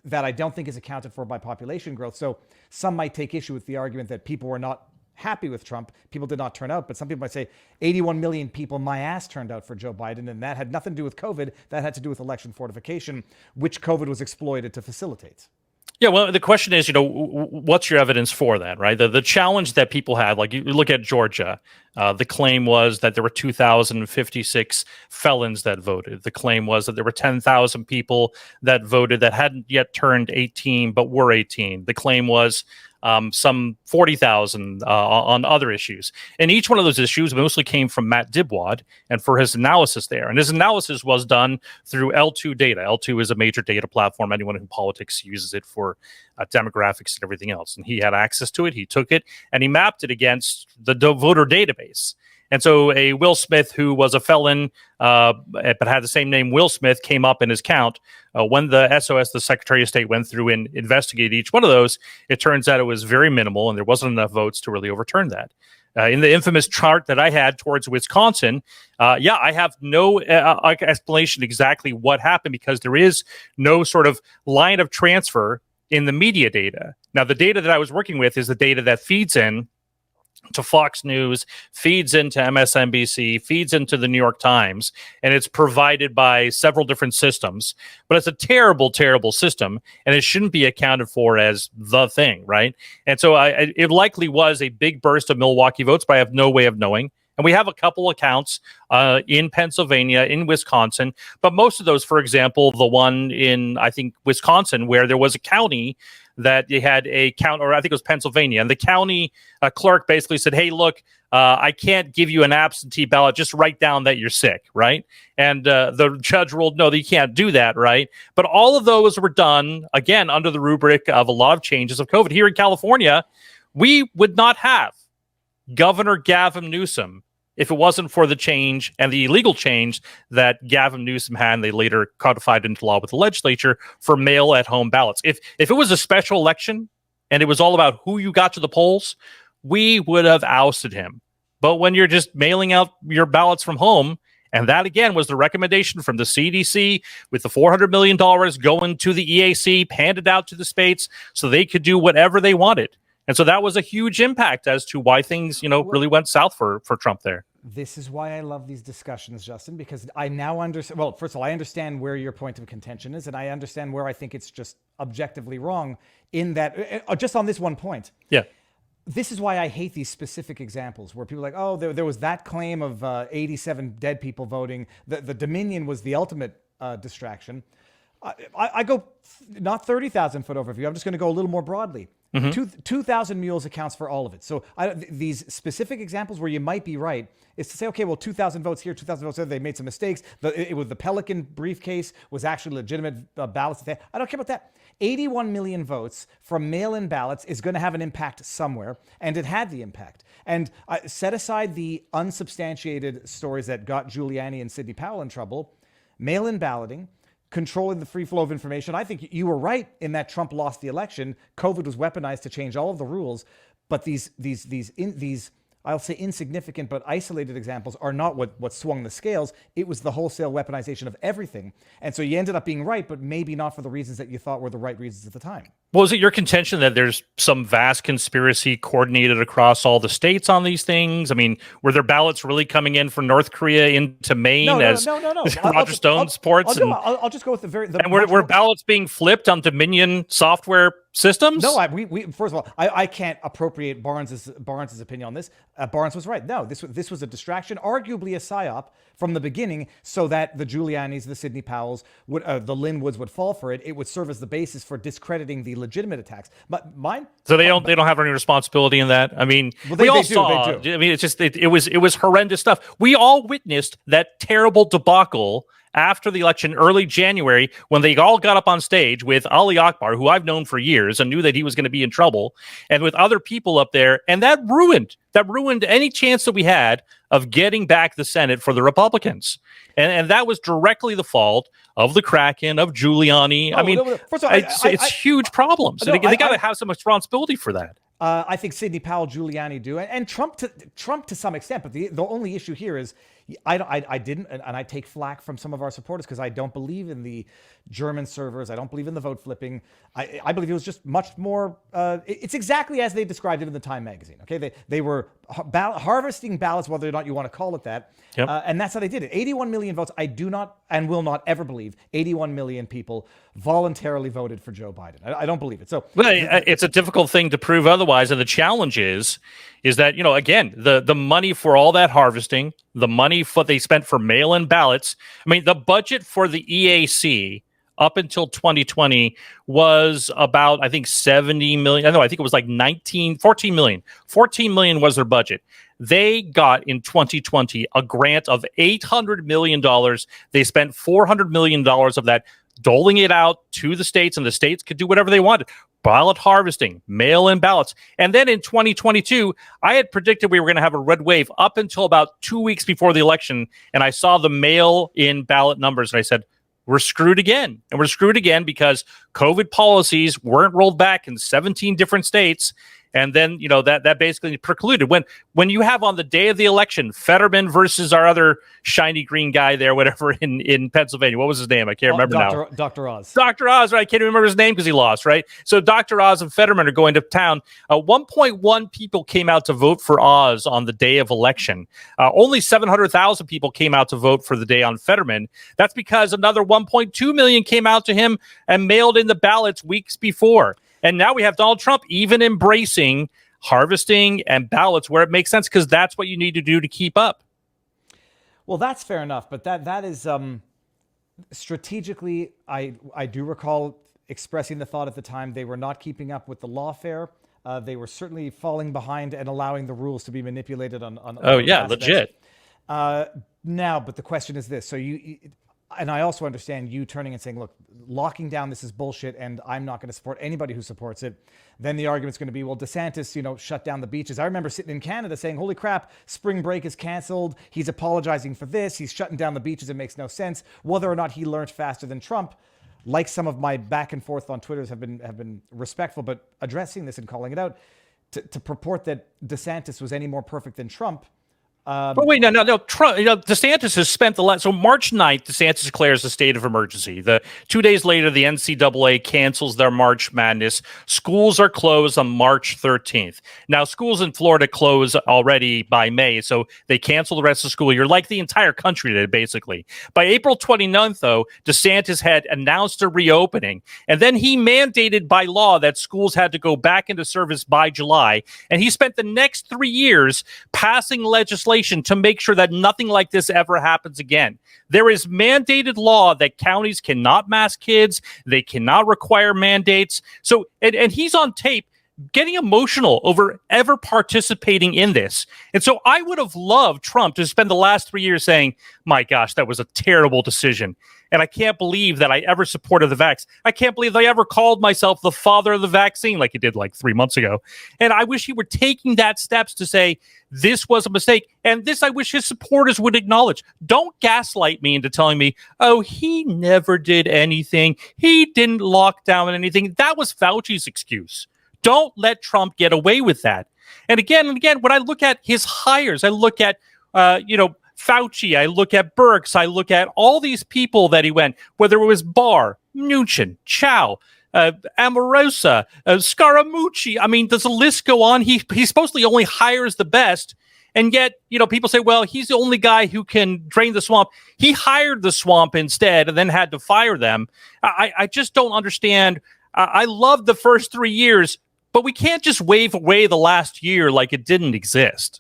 S1: that I don't think is accounted for by population growth. So some might take issue with the argument that people were not happy with Trump. People did not turn out, but some people might say 81 million people, my ass, turned out for Joe Biden, and that had nothing to do with COVID. That had to do with election fortification, which COVID was exploited to facilitate.
S5: Yeah, well, the question is, what's your evidence for that, right? The challenge that people had, like you look at Georgia, the claim was that there were 2,056 felons that voted. The claim was that there were 10,000 people that voted that hadn't yet turned 18 but were 18. The claim was some 40,000 on other issues. And each one of those issues mostly came from Matt Dibwad and for his analysis there. And his analysis was done through L2 data. L2 is a major data platform. Anyone in politics uses it for demographics and everything else. And he had access to it. He took it and he mapped it against the voter database. And so a Will Smith, who was a felon but had the same name, Will Smith, came up in his count. When the SOS, the Secretary of State, went through and investigated each one of those, it turns out it was very minimal, and there wasn't enough votes to really overturn that. In the infamous chart that I had towards Wisconsin, I have no explanation exactly what happened because there is no sort of line of transfer in the media data. Now, the data that I was working with is the data that feeds in to Fox News, feeds into MSNBC, feeds into the New York Times, and it's provided by several different systems. But it's a terrible, terrible system, and it shouldn't be accounted for as the thing, right? And so it likely was a big burst of Milwaukee votes, but I have no way of knowing. And we have a couple accounts in Pennsylvania, in Wisconsin, but most of those, for example, the one in, I think, Wisconsin, where there was a county that they had a count, or I think it was Pennsylvania, and the county clerk basically said, hey, look, I can't give you an absentee ballot, just write down that you're sick, right? And the judge ruled, no, that you can't do that, right? But all of those were done, again, under the rubric of a lot of changes of COVID. Here in California, we would not have Governor Gavin Newsom if it wasn't for the change and the illegal change that Gavin Newsom had, and they later codified into law with the legislature for mail-at-home ballots. If it was a special election and it was all about who you got to the polls, we would have ousted him. But when you're just mailing out your ballots from home, and that, again, was the recommendation from the CDC with the $400 million going to the EAC, handed out to the states so they could do whatever they wanted. And so that was a huge impact as to why things, really went south for Trump there.
S1: This is why I love these discussions, Justin, because I now understand. Well, first of all, I understand where your point of contention is, and I understand where I think it's just objectively wrong in that, just on this one point.
S5: Yeah.
S1: This is why I hate these specific examples where people are like, oh, there was that claim of 87 dead people voting. The Dominion was the ultimate distraction. I go not 30,000 foot overview. I'm just going to go a little more broadly. 2,000 mules accounts for all of it. So these specific examples where you might be right is to say, okay, well, 2,000 votes here, 2,000 votes there. They made some mistakes. The Pelican briefcase was actually legitimate ballots. I don't care about that. 81 million votes from mail-in ballots is going to have an impact somewhere, and it had the impact. And set aside the unsubstantiated stories that got Giuliani and Sidney Powell in trouble. Mail-in balloting, controlling the free flow of information. I think you were right in that Trump lost the election. COVID was weaponized to change all of the rules. But these I'll say insignificant but isolated examples are not what swung the scales. It was the wholesale weaponization of everything. And so you ended up being right, but maybe not for the reasons that you thought were the right reasons at the time.
S5: Well, is it your contention that there's some vast conspiracy coordinated across all the states on these things? I mean, were there ballots really coming in from North Korea into Maine
S1: No.
S5: Roger Stone supports?
S1: I'll just go with the very...
S5: And were ballots being flipped on Dominion software systems?
S1: No, we first of all, I can't appropriate Barnes's opinion on this. Barnes was right. No, this was a distraction, arguably a psyop from the beginning, so that the Giulianis, the Sidney Powells, the Linwoods would fall for it. It would serve as the basis for discrediting the legitimate attacks. But mine.
S5: So they don't have any responsibility in that. I mean,
S1: well,
S5: we all
S1: do.
S5: saw. I mean, it's just it was horrendous stuff. We all witnessed that terrible debacle after the election, early January, when they all got up on stage with Ali Akbar, who I've known for years and knew that he was going to be in trouble, and with other people up there, and that ruined any chance that we had of getting back the Senate for the Republicans. And that was directly the fault of the Kraken, of Giuliani. First of all, it's huge problems. They got to have some responsibility for that.
S1: I think Sidney Powell, Giuliani do, and Trump to some extent. But the only issue here is I didn't, and I take flack from some of our supporters because I don't believe in the German servers. I don't believe in the vote flipping. I believe it was just much more. It's exactly as they described it in the Time magazine. Okay, they were harvesting ballots, whether or not you want to call it that.
S5: Yep.
S1: And that's how they did it. 81 million votes. I do not and will not ever believe 81 million people voluntarily voted for Joe Biden. I don't believe it. So,
S5: well, it's a difficult thing to prove otherwise. And the challenge is that, again, the money for all that harvesting, the money for they spent for mail-in ballots. I mean, the budget for the EAC up until 2020 was about, I think, 70 million. I think it was like 14 million. 14 million was their budget. They got in 2020 a grant of $800 million. They spent $400 million of that, doling it out to the states, and the states could do whatever they wanted. Ballot harvesting, mail-in ballots. And then in 2022, I had predicted we were going to have a red wave up until about 2 weeks before the election. And I saw the mail-in ballot numbers, and I said, we're screwed again. And we're screwed again because COVID policies weren't rolled back in 17 different states. And then, that basically precluded when you have on the day of the election, Fetterman versus our other shiny green guy there, whatever, in Pennsylvania. What was his name? I can't remember now.
S1: Dr. Oz.
S5: Dr. Oz, right? I can't remember his name because he lost, right? So Dr. Oz and Fetterman are going to town. 1.1 people came out to vote for Oz on the day of election. Only 700,000 people came out to vote for the day on Fetterman. That's because another 1.2 million came out to him and mailed in the ballots weeks before. And now we have Donald Trump even embracing harvesting and ballots where it makes sense, because that's what you need to do to keep up.
S1: Well, that's fair enough. But that is strategically, I do recall expressing the thought at the time they were not keeping up with the lawfare. They were certainly falling behind and allowing the rules to be manipulated on
S5: oh, yeah, aspects. Legit.
S1: Now, but the question is this. So and I also understand you turning and saying, look, locking down this is bullshit and I'm not going to support anybody who supports it. Then the argument's going to be, well, Desantis, shut down the beaches. I remember sitting in Canada saying, holy crap, spring break is canceled. He's apologizing for this. He's shutting down the beaches. It makes no sense. Whether or not he learned faster than Trump, like some of my back and forth on Twitter have been respectful, but addressing this and calling it out, to purport that DeSantis was any more perfect than Trump,
S5: But wait, no. Trump, DeSantis has spent the last. So March 9th, DeSantis declares a state of emergency. 2 days later, the NCAA cancels their March Madness. Schools are closed on March 13th. Now, schools in Florida close already by May, so they cancel the rest of the school year, like the entire country did, basically. By April 29th, though, DeSantis had announced a reopening, and then he mandated by law that schools had to go back into service by July. And he spent the next 3 years passing legislation to make sure that nothing like this ever happens again. There is mandated law that counties cannot mask kids. They cannot require mandates. So, and he's on tape getting emotional over ever participating in this. And so I would have loved Trump to spend the last 3 years saying, my gosh, that was a terrible decision. And I can't believe that I ever supported the vax. I can't believe I ever called myself the father of the vaccine like he did like 3 months ago. And I wish he were taking that steps to say, this was a mistake. And this I wish his supporters would acknowledge. Don't gaslight me into telling me, oh, he never did anything. He didn't lock down anything. That was Fauci's excuse. Don't let Trump get away with that. And again, when I look at his hires, I look at, Fauci, I look at Birx, I look at all these people that he went, whether it was Barr, Mnuchin, Chow, Amorosa, Scaramucci. I mean, does the list go on? He supposedly only hires the best. And yet, people say, well, he's the only guy who can drain the swamp. He hired the swamp instead and then had to fire them. I just don't understand. I love the first 3 years, but we can't just wave away the last year like it didn't exist.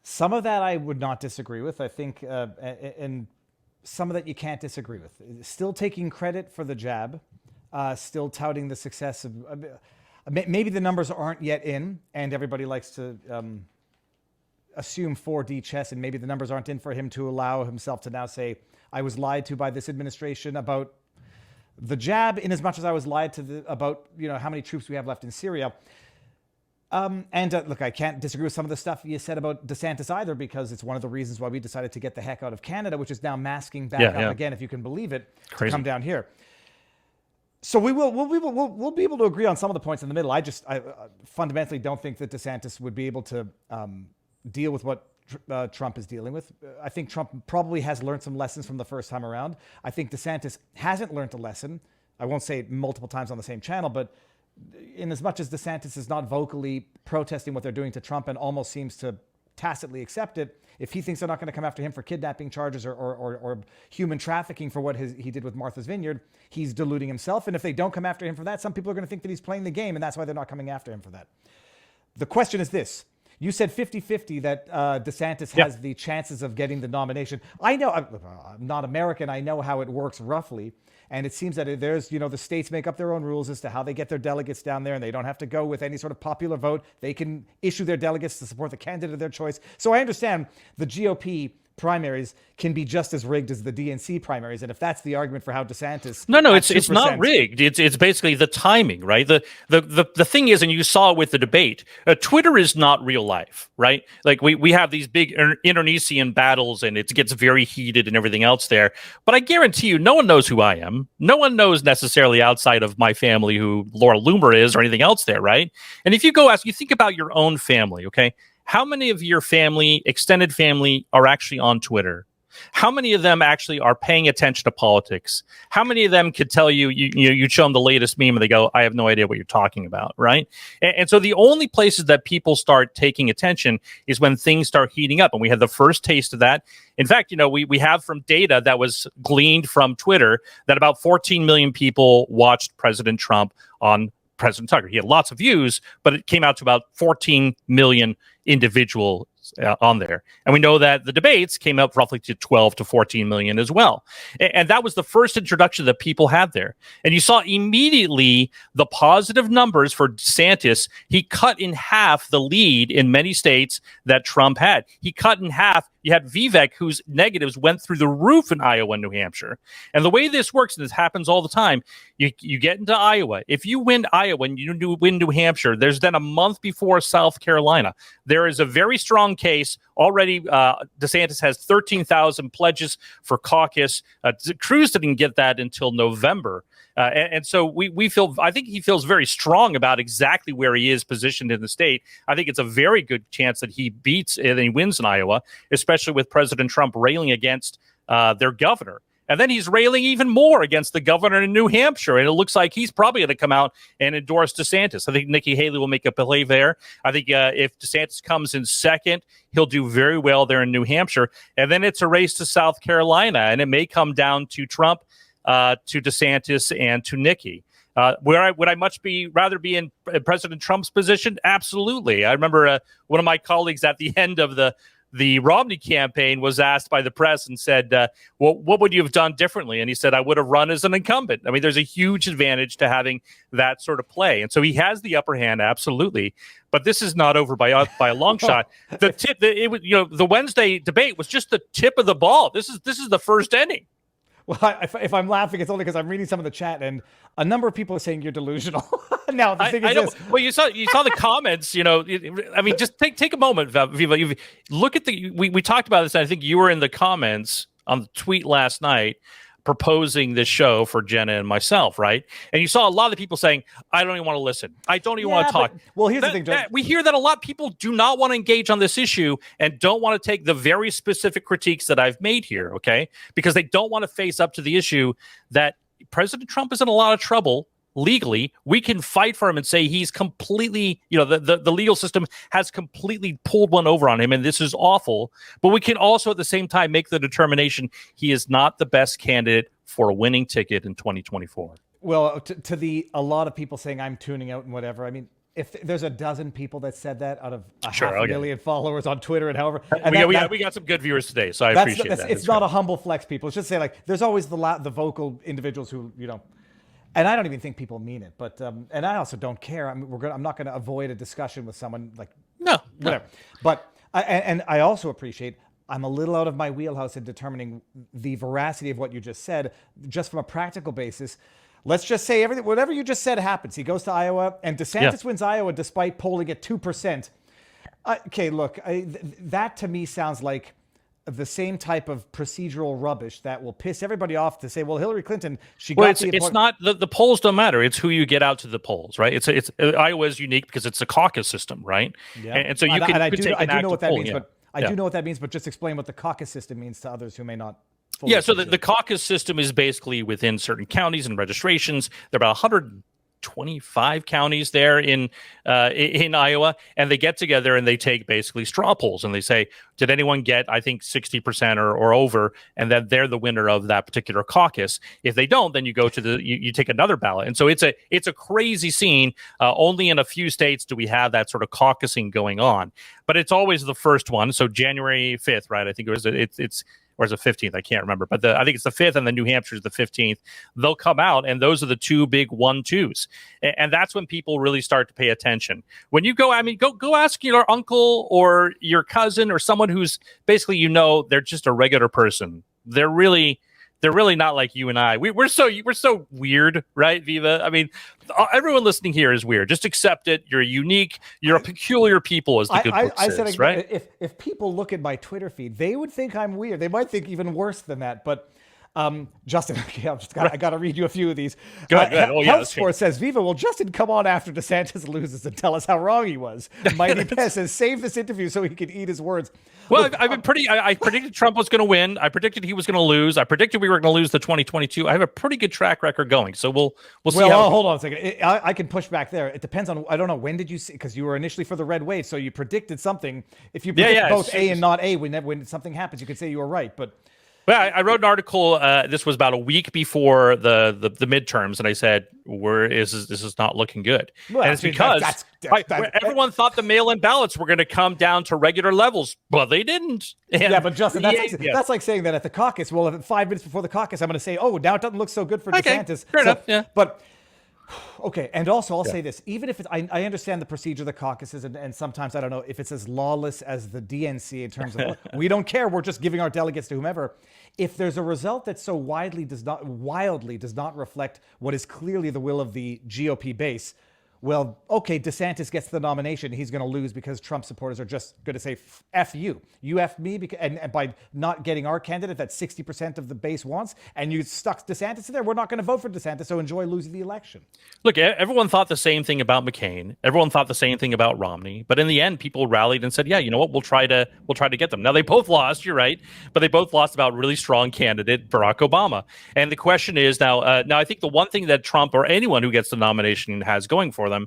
S1: Some of that I would not disagree with. I think, and some of that you can't disagree with. Still taking credit for the jab, still touting the success of. Maybe the numbers aren't yet in, and everybody likes to assume 4D chess, and maybe the numbers aren't in for him to allow himself to now say, "I was lied to by this administration about the jab," in as much as I was lied to about how many troops we have left in Syria. Look, I can't disagree with some of the stuff you said about DeSantis either, because it's one of the reasons why we decided to get the heck out of Canada, which is now masking back up again, if you can believe it, to come down here. So we'll be able to agree on some of the points in the middle. I fundamentally don't think that DeSantis would be able to deal with what Trump is dealing with. I think Trump probably has learned some lessons from the first time around. I think DeSantis hasn't learned a lesson. I won't say it multiple times on the same channel, but in as much as DeSantis is not vocally protesting what they're doing to Trump and almost seems to tacitly accept it, if he thinks they're not going to come after him for kidnapping charges or human trafficking for what he did with Martha's Vineyard, he's deluding himself. And if they don't come after him for that, some people are going to think that he's playing the game, and that's why they're not coming after him for that. The question is this. You said 50-50 that DeSantis has the chances of getting the nomination. I know, I'm not American. I know how it works roughly. And it seems that there's, the states make up their own rules as to how they get their delegates down there, and they don't have to go with any sort of popular vote. They can issue their delegates to support the candidate of their choice. So I understand the GOP primaries can be just as rigged as the DNC primaries, and if that's the argument for how DeSantis,
S5: no, it's not rigged. It's basically the timing, right? The thing is, and you saw with the debate, Twitter is not real life, right? Like we have these big internecine battles, and it gets very heated and everything else there. But I guarantee you, no one knows who I am. No one knows necessarily outside of my family who Laura Loomer is or anything else there, right? And if you you think about your own family, okay? How many of your family, extended family, are actually on Twitter? How many of them actually are paying attention to politics? How many of them could tell you show them the latest meme and they go, I have no idea what you're talking about, right? And so the only places that people start taking attention is when things start heating up. And we had the first taste of that. In fact, we have from data that was gleaned from Twitter that about 14 million people watched President Trump on President Tucker. He had lots of views, but it came out to about 14 million individuals on there. And we know that the debates came up roughly to 12 to 14 million as well. And that was the first introduction that people had there. And you saw immediately the positive numbers for DeSantis. He cut in half the lead in many states that Trump had. He cut in half You had Vivek, whose negatives went through the roof in Iowa and New Hampshire. And the way this works, and this happens all the time, you get into Iowa. If you win Iowa and you win New Hampshire, there's then a month before South Carolina. There is a very strong case already. DeSantis has 13,000 pledges for caucus. Cruz didn't get that until November. And so we feel, I think he feels very strong about exactly where he is positioned in the state. I think it's a very good chance that he beats and he wins in Iowa, especially with President Trump railing against their governor. And then he's railing even more against the governor in New Hampshire. And it looks like he's probably going to come out and endorse DeSantis. I think Nikki Haley will make a play there. I think if DeSantis comes in second, he'll do very well there in New Hampshire. And then it's a race to South Carolina. And it may come down to Trump, to DeSantis, and to Nikki. Would I much rather be in President Trump's position? Absolutely. I remember one of my colleagues at the end of the Romney campaign was asked by the press and said, well, what would you have done differently? And he said, I would have run as an incumbent. I mean, there's a huge advantage to having that sort of play. And so he has the upper hand, absolutely. But this is not over by a long shot. The Wednesday debate was just the tip of the ball. This is the first inning.
S1: Well, if I'm laughing, it's only because I'm reading some of the chat, and a number of people are saying you're delusional. Now, the thing is this.
S5: Well, you saw the comments. I mean, just take a moment, Viva. Look at we talked about this. And I think you were in the comments on the tweet last night proposing this show for Jenna and myself, right? And you saw a lot of people saying, I don't even want to listen. I don't even want to talk.
S1: Well, here's the thing, Joe.
S5: We hear that a lot of people do not want to engage on this issue and don't want to take the very specific critiques that I've made here, okay? Because they don't want to face up to the issue that President Trump is in a lot of trouble legally. We can fight for him and say he's completely, the legal system has completely pulled one over on him, and this is awful. But we can also at the same time make the determination he is not the best candidate for a winning ticket in 2024.
S1: Well, to a lot of people saying I'm tuning out and whatever, I mean, if there's a dozen people that said that out of half a million followers on Twitter and however, and
S5: we got some good viewers today, so I appreciate that.
S1: It's not a humble flex, people. It's just say there's always the vocal individuals who and I don't even think people mean it, but and I also don't care. I'm not going to avoid a discussion with someone whatever. But I also appreciate. I'm a little out of my wheelhouse in determining the veracity of what you just said, just from a practical basis. Let's just say whatever you just said happens. He goes to Iowa, and DeSantis wins Iowa despite polling at 2%. Okay, look, that to me sounds like the same type of procedural rubbish that will piss everybody off to say, well, Hillary Clinton,
S5: it's not the polls don't matter. It's who you get out to the polls, right? It's Iowa is unique because it's a caucus system, right?
S1: Yeah.
S5: And so you can
S1: I do know what that means,
S5: yeah.
S1: but I do know what that means, but just explain what the caucus system means to others who may not.
S5: So the caucus system is basically within certain counties and registrations. There are about 125 counties there in Iowa, and they get together and they take basically straw polls and they say, did anyone get, I think, 60% or over, and then they're the winner of that particular caucus. If they don't, then you go to you take another ballot. And so it's a crazy scene. Only in a few states do we have that sort of caucusing going on, but it's always the first one. So January 5th, right? I think it's or is it 15th? I can't remember. But I think it's the 5th, and then New Hampshire is the 15th. They'll come out, and those are the two big 1-2s. And that's when people really start to pay attention. When you go ask your uncle or your cousin or someone who's basically, they're just a regular person. They're really not like you and I. We're so weird, right, Viva? I mean, everyone listening here is weird. Just accept it. You're unique. You're a peculiar people, as the good book says, right?
S1: If people look at my Twitter feed, they would think I'm weird. They might think even worse than that. But Justin, I got to read you a few of these.
S5: Go ahead.
S1: Health Sport says, Viva, will Justin come on after DeSantis loses and tell us how wrong he was? Mighty Pest says, save this interview so he can eat his words.
S5: Well, I predicted Trump was going to win. I predicted he was going to lose. I predicted we were going to lose the 2022. I have a pretty good track record going. So we'll see.
S1: Well, hold on a second. I can push back there. It depends on, I don't know, when did you see, because you were initially for the red wave. So you predicted something. If you predict both A and not A, when something happens, you could say you were right. But
S5: well, I wrote an article. This was about a week before the midterms, and I said, this is not looking good. Well, and it's because everyone thought the mail-in ballots were going to come down to regular levels, but they didn't. And
S1: but Justin, that's like saying that at the caucus. Well, 5 minutes before the caucus, I'm going to say, oh, now it doesn't look so good for DeSantis.
S5: Fair enough. Yeah.
S1: But Okay, and also I'll say this: even if it's, I understand the procedure of the caucuses, and sometimes I don't know if it's as lawless as the DNC in terms of we don't care, we're just giving our delegates to whomever. If there's a result that so wildly does not reflect what is clearly the will of the GOP base, well, okay, DeSantis gets the nomination. He's going to lose because Trump supporters are just going to say, F you. You effed me, because, and by not getting our candidate that 60% of the base wants, and you stuck DeSantis in there, we're not going to vote for DeSantis, so enjoy losing the election.
S5: Look, everyone thought the same thing about McCain. Everyone thought the same thing about Romney. But in the end, people rallied and said, yeah, you know what, we'll try to get them. Now, they both lost, you're right, but they both lost about really strong candidate Barack Obama. And the question is now, I think the one thing that Trump or anyone who gets the nomination has going for them,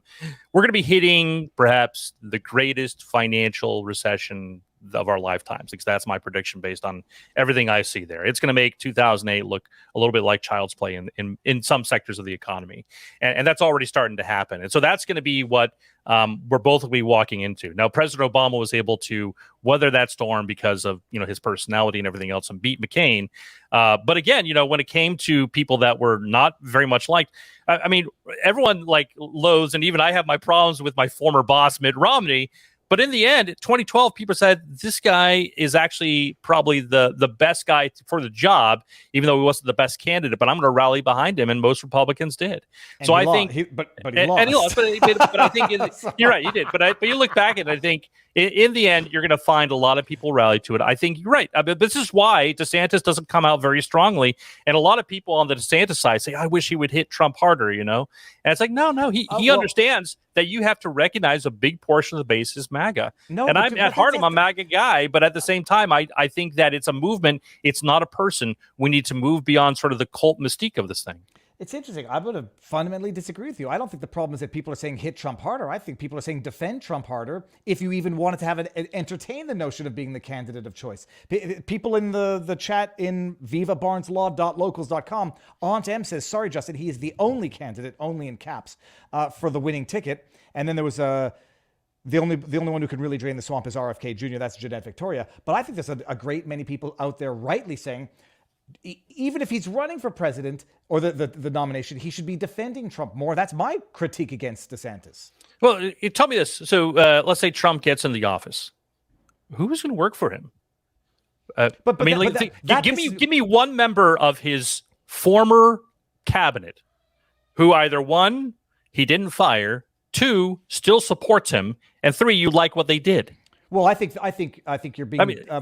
S5: we're going to be hitting perhaps the greatest financial recession of our lifetimes, because that's my prediction based on everything I see there. It's going to make 2008 look a little bit like child's play in some sectors of the economy. And that's already starting to happen. And so that's going to be what we're both going to be walking into. Now, President Obama was able to weather that storm because of, his personality and everything else and beat McCain. But again, when it came to people that were not very much liked, I mean, everyone loathes, and even I have my problems with my former boss, Mitt Romney. But in the end, 2012, people said this guy is actually probably the best guy for the job, even though he wasn't the best candidate. But I'm going to rally behind him, and most Republicans did.
S1: And
S5: so I
S1: lost.
S5: think,
S1: he lost.
S5: And he lost. But I think you're right, he did. But you look back, and I think in the end, you're going to find a lot of people rally to it. I think you're right. I mean, this is why DeSantis doesn't come out very strongly, and a lot of people on the DeSantis side say, "I wish he would hit Trump harder," And it's like, no, he understands that you have to recognize a big portion of the base is MAGA. No, and I'm at heart, I'm a MAGA guy, but at the same time, I think that it's a movement. It's not a person. We need to move beyond sort of the cult mystique of this thing.
S1: It's interesting. I'm going to fundamentally disagree with you. I don't think the problem is that people are saying hit Trump harder. I think people are saying defend Trump harder if you even wanted to have entertain the notion of being the candidate of choice. People in the chat in vivabarneslaw.locals.com, Aunt M says, sorry, Justin, he is the only candidate, only in caps, for the winning ticket. And then there was the only one who can really drain the swamp is RFK Jr. That's Jeanette Victoria. But I think there's a great many people out there rightly saying, even if he's running for president or the nomination, he should be defending Trump more. That's my critique against DeSantis.
S5: Well, tell me this. So let's say Trump gets in the office. Who's going to work for him? Give me one member of his former cabinet who either one, he didn't fire, two, still supports him, and three, you like what they did.
S1: Well, I think you're being.
S5: Tell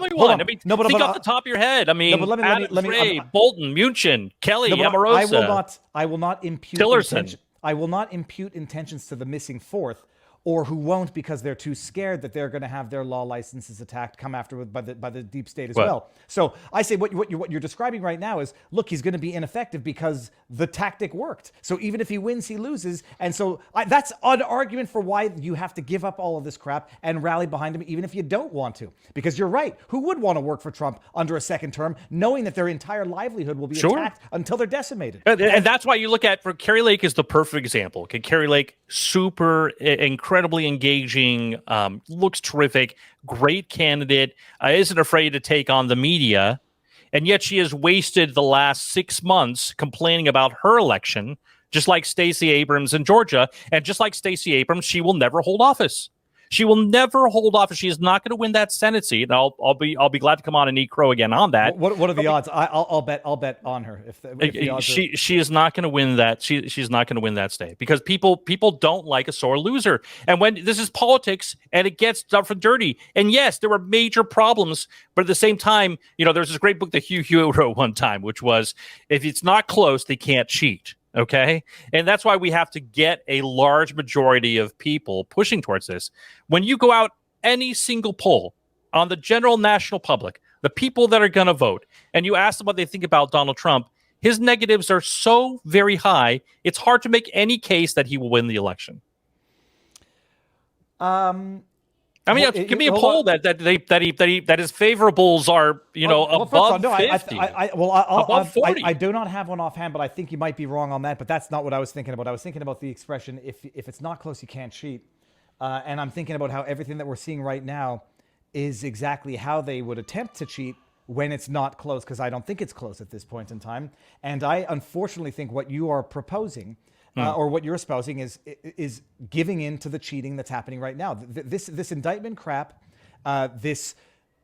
S5: me one. Think off the top of your head. Let me Frei, Bolton, Munchin, Kelly, Amorosa.
S1: I will not impute
S5: Tillerson.
S1: I will not impute intentions to the missing fourth, or who won't because they're too scared that they're going to have their law licenses attacked, come after by the deep state as well. So I say what you're describing right now is, look, he's going to be ineffective because the tactic worked. So even if he wins, he loses. And so that's an argument for why you have to give up all of this crap and rally behind him, even if you don't want to. Because you're right. Who would want to work for Trump under a second term, knowing that their entire livelihood will be attacked until they're decimated?
S5: And that's why you look at, for Carrie Lake is the perfect example. Okay, Carrie Lake, super incredibly engaging, looks terrific, great candidate, isn't afraid to take on the media, and yet she has wasted the last 6 months complaining about her election, just like Stacey Abrams in Georgia, and just like Stacey Abrams, she will never hold office. She will never hold office. She is not going to win that Senate seat. And I'll be glad to come on and eat crow again on that.
S1: What are the odds? I'll bet on her. If the odds
S5: she is not going to win that. She's not going to win that state because people don't like a sore loser. And when this is politics and it gets tough and dirty. And yes, there were major problems, but at the same time, there's this great book that Hugh Hewitt wrote one time, which was, if it's not close, they can't cheat. Okay. And that's why we have to get a large majority of people pushing towards this. When you go out any single poll on the general national public, the people that are going to vote, and you ask them what they think about Donald Trump, his negatives are so very high, it's hard to make any case that he will win the election. Give me a poll that his favorables are above 50. Above 40.
S1: I do not have one offhand, but I think you might be wrong on that. But that's not what I was thinking about. I was thinking about the expression "if it's not close, you can't cheat," and I'm thinking about how everything that we're seeing right now is exactly how they would attempt to cheat when it's not close, because I don't think it's close at this point in time. And I unfortunately think what you are proposing or what you're espousing is giving in to the cheating that's happening right now. This indictment crap, this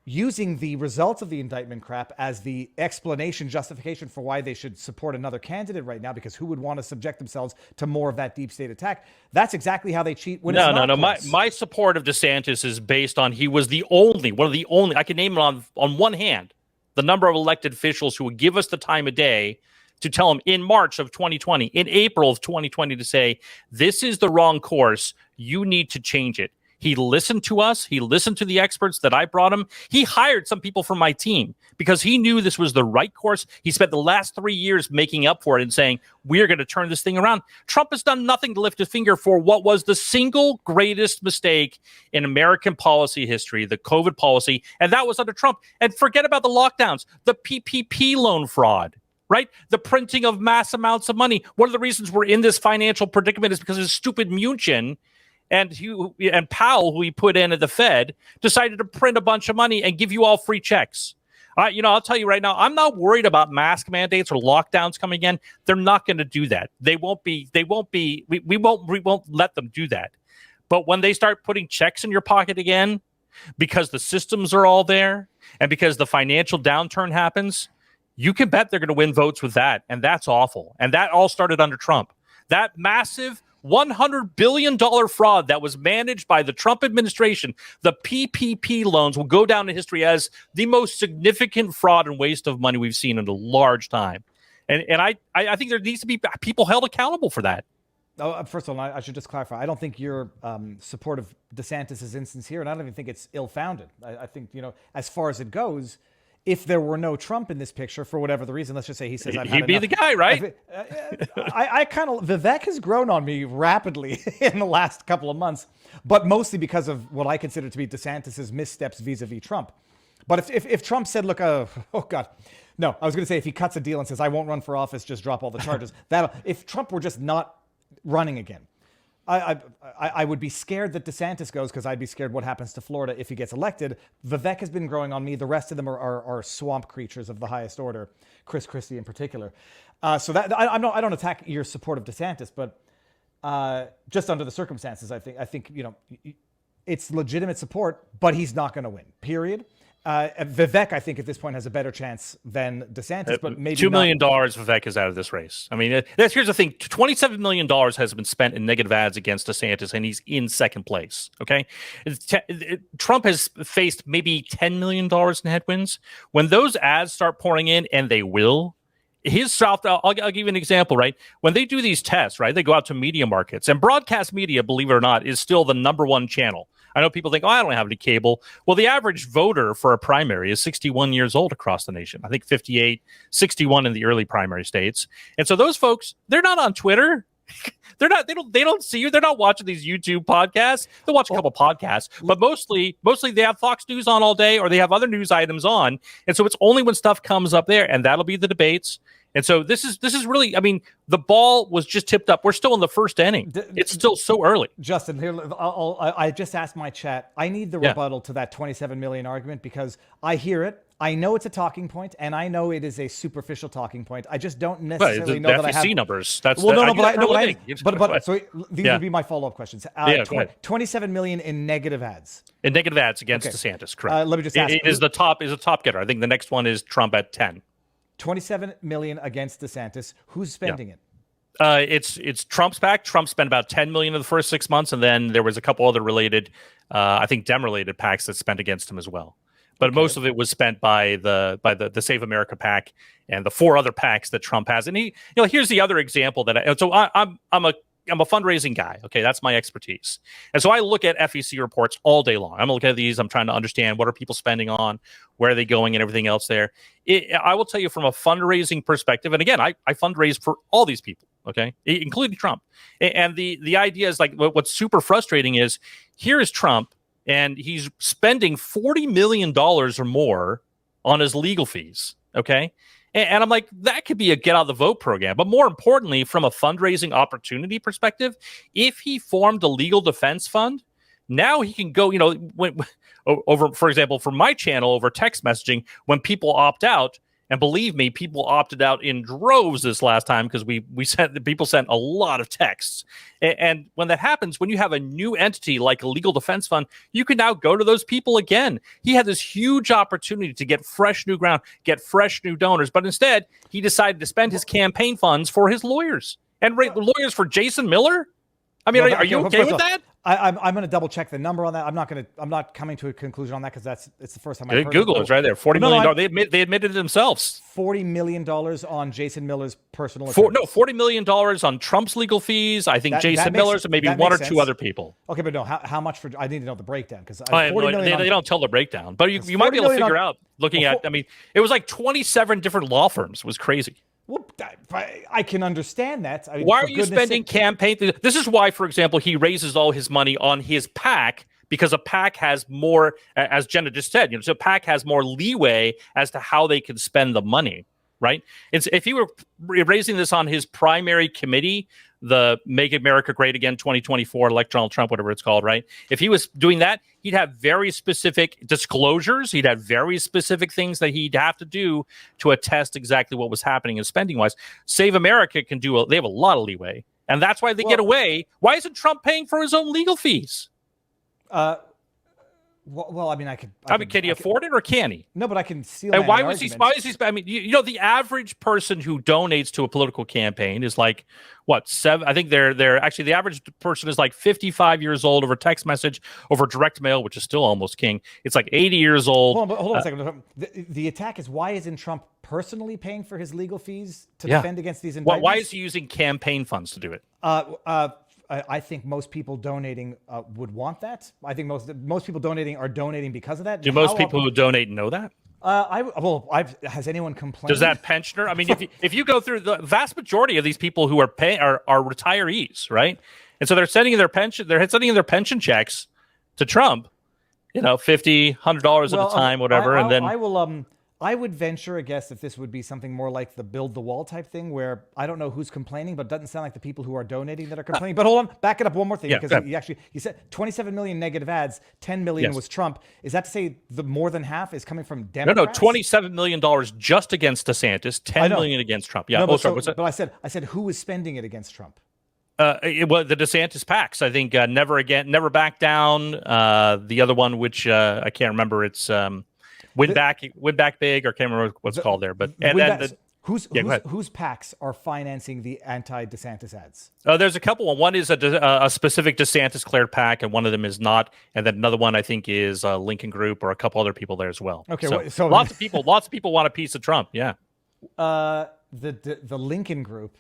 S1: using the results of the indictment crap as the explanation, justification for why they should support another candidate right now, because who would want to subject themselves to more of that deep state attack? That's exactly how they cheat. When
S5: no. My support of DeSantis is based on he was one of the only, I can name it on one hand, the number of elected officials who would give us the time of day to tell him in March of 2020, in April of 2020, to say, this is the wrong course. You need to change it. He listened to us. He listened to the experts that I brought him. He hired some people from my team because he knew this was the right course. He spent the last 3 years making up for it and saying, we're going to turn this thing around. Trump has done nothing to lift a finger for what was the single greatest mistake in American policy history, the COVID policy, and that was under Trump. And forget about the lockdowns, the PPP loan fraud, right? The printing of mass amounts of money. One of the reasons we're in this financial predicament is because of stupid Mnuchin and Powell, who he put in at the Fed, decided to print a bunch of money and give you all free checks. I'll tell you right now, I'm not worried about mask mandates or lockdowns coming in. They're not going to do that. We won't let them do that. But when they start putting checks in your pocket again, because the systems are all there and because the financial downturn happens, you can bet they're going to win votes with that. And that's awful. And that all started under Trump. That massive $100 billion fraud that was managed by the Trump administration, the PPP loans, will go down in history as the most significant fraud and waste of money we've seen in a large time. And I think there needs to be people held accountable for that.
S1: Oh, first of all, I should just clarify. I don't think your support of DeSantis' instance here, and I don't even think it's ill-founded. I think, as far as it goes, if there were no Trump in this picture, for whatever the reason, let's just say he says,
S5: he'd be the guy, right?
S1: Vivek has grown on me rapidly in the last couple of months, but mostly because of what I consider to be DeSantis' missteps vis-a-vis Trump. But if Trump said, look, oh God, no, I was going to say if he cuts a deal and says, I won't run for office, just drop all the charges. If Trump were just not running again, I would be scared that DeSantis goes, because I'd be scared what happens to Florida if he gets elected. Vivek has been growing on me. The rest of them are swamp creatures of the highest order, Chris Christie in particular. So that I don't attack your support of DeSantis, but just under the circumstances, I think it's legitimate support, but he's not going to win. Period. Vivek, I think, at this point has a better chance than DeSantis, but maybe
S5: $2 million Vivek is out of this race. I mean, here's the thing. $27 million has been spent in negative ads against DeSantis, and he's in second place, okay? Trump has faced maybe $10 million in headwinds. When those ads start pouring in, and they will, I'll give you an example, right? When they do these tests, right, they go out to media markets, and broadcast media, believe it or not, is still the number one channel. I know people think, I don't have any cable. Well, the average voter for a primary is 61 years old across the nation. I think 58, 61 in the early primary states. And so those folks, they're not on Twitter. They don't see you. They're not watching these YouTube podcasts. They'll watch a couple podcasts, but mostly they have Fox News on all day, or they have other news items on. And so it's only when stuff comes up there, and that'll be the debates. And so this is really, I mean, the ball was just tipped up. We're still in the first inning. It's still so early.
S1: Justin, here, I just asked my chat. I need the rebuttal to that 27 million argument, because I hear it. I know it's a talking point, and I know it is a superficial talking point. I just don't necessarily know that I have
S5: numbers.
S1: But so these would be my follow-up questions. 27 million in negative ads.
S5: In negative ads against DeSantis, correct?
S1: Let me just ask.
S5: It is the top getter. I think the next one is Trump at 10.
S1: 27 million against DeSantis. Who's spending it?
S5: It's Trump's PAC. Trump spent about 10 million in the first 6 months, and then there was a couple other related, I think Dem-related PACs that spent against him as well. But most of it was spent by the Save America PAC and the 4 other PACs that Trump has. And here's the other example I'm a fundraising guy. Okay, that's my expertise. And so I look at FEC reports all day long. I'm looking at these. I'm trying to understand what are people spending on, where are they going, and everything else there. I will tell you from a fundraising perspective, and again, I fundraise for all these people, okay, including Trump. And the idea is, like, what's super frustrating is, here is Trump, and he's spending $40 million or more on his legal fees, okay? And I'm like, that could be a get out the vote program. But more importantly, from a fundraising opportunity perspective, if he formed a legal defense fund Now he can go, over, for example, for my channel over text messaging, when people opt out, and believe me, people opted out in droves this last time because people sent a lot of texts. And when that happens, when you have a new entity like a legal defense fund, you can now go to those people again. He had this huge opportunity to get fresh new ground, get fresh new donors, but instead he decided to spend his campaign funds for his lawyers and lawyers for Jason Miller. I mean, are you okay with that?
S1: I'm going to double check the number on that. I'm not coming to a conclusion on that because it's the first time I've heard
S5: Google
S1: it.
S5: It's right there. $40 million. They admitted it themselves.
S1: $40 million on Jason Miller's personal.
S5: $40 million on Trump's legal fees. I think Jason Miller's and maybe one or two other people.
S1: Okay, but no, how much for? I need to know the breakdown because
S5: they don't tell the breakdown, but you might be able to figure out looking at. I mean, it was like 27 different law firms. It was crazy.
S1: Well, I can understand that. I mean,
S5: why are you spending campaign? This is why, for example, he raises all his money on his PAC, because a PAC has more, as Jenna just said, so a PAC has more leeway as to how they can spend the money, right? If he were raising this on his primary committee, the Make America Great Again 2024, elect Donald Trump, whatever it's called, right? If he was doing that, he'd have very specific disclosures. He'd have very specific things that he'd have to do to attest exactly what was happening and spending-wise. Save America can do, they have a lot of leeway. And that's why they get away. Why isn't Trump paying for his own legal fees?
S1: Well, I mean,
S5: can he afford it or can he?
S1: No, but I can steal.
S5: And why is he? I mean, the average person who donates to a political campaign is like what, 7? I think they're actually the average person is like 55 years old over text message, over direct mail, which is still almost king. It's like 80 years old.
S1: Hold on a second. The attack is, why isn't Trump personally paying for his legal fees to defend against these indictments?
S5: Why is he using campaign funds to do it?
S1: I think most people donating would want that. I think most people donating are donating because of that.
S5: Do most people who donate know that?
S1: Has anyone complained?
S5: Does that pensioner? I mean, if you go through the vast majority of these people who are retirees, right? And so they're sending their pension checks to Trump, $50, $100 at a time, whatever, and then
S1: I would venture a guess if this would be something more like the build the wall type thing, where I don't know who's complaining, but it doesn't sound like the people who are donating that are complaining. But hold on, back it up one more thing, because you said 27 million negative ads, 10 million was Trump. Is that to say the more than half is coming from Democrats?
S5: No, $27 million just against DeSantis, 10 million against Trump. Yeah.
S1: But I said who was spending it against Trump?
S5: The DeSantis PACs, I think, Never Back Down. The other one, which I can't remember, it's Win Back Big, or can't remember what's called there. But
S1: whose PACs are financing the anti-DeSantis ads?
S5: There's a couple. One is a specific DeSantis cleared PAC, and one of them is not. And then another one, I think, is Lincoln Group, or a couple other people there as well.
S1: Okay,
S5: so lots of people want a piece of Trump. Yeah.
S1: The Lincoln Group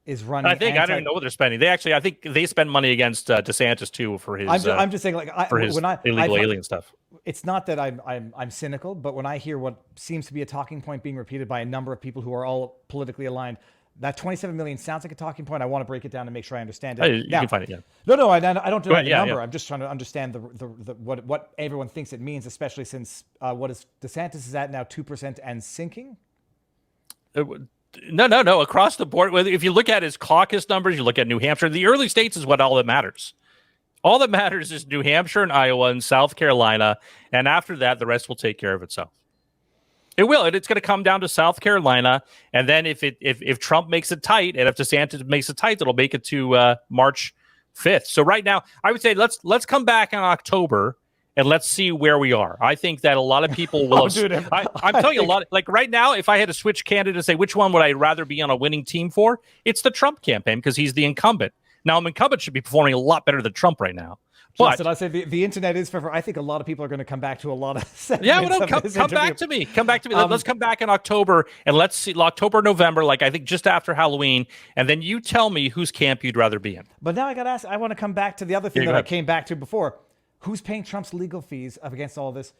S1: is running.
S5: I don't even know what they're spending. I think they spend money against DeSantis too for his.
S1: I'm just saying, like,
S5: for his illegal alien stuff.
S1: It's not that I'm cynical, but when I hear what seems to be a talking point being repeated by a number of people who are all politically aligned, that 27 million sounds like a talking point. I want to break it down and make sure I understand it.
S5: You can find it. Yeah.
S1: No, I don't do the number. Yeah. I'm just trying to understand what everyone thinks it means, especially since what is DeSantis is at now 2% and sinking.
S5: No. Across the board, if you look at his caucus numbers, you look at New Hampshire, the early states is what all that matters. All that matters is New Hampshire and Iowa and South Carolina, and after that, the rest will take care of itself. It will. It's going to come down to South Carolina, and then if Trump makes it tight, and if DeSantis makes it tight, it'll make it to March 5th. So right now, I would say let's come back in October and let's see where we are. I think that a lot of people will. I'm telling you, a lot. Like right now, if I had to switch candidate and say which one would I rather be on a winning team for, it's the Trump campaign because he's the incumbent. Now, an incumbent should be performing a lot better than Trump right now. But
S1: Justin, I say the internet is for. I think a lot of people are going to come back to a lot of segments.
S5: Yeah, come back to me. Come back to me. Let's come back in October and let's see October, November, like I think just after Halloween, and then you tell me whose camp you'd rather be in.
S1: But now I got to ask. I want to come back to the other thing that I came back to before. Who's paying Trump's legal fees up against all this?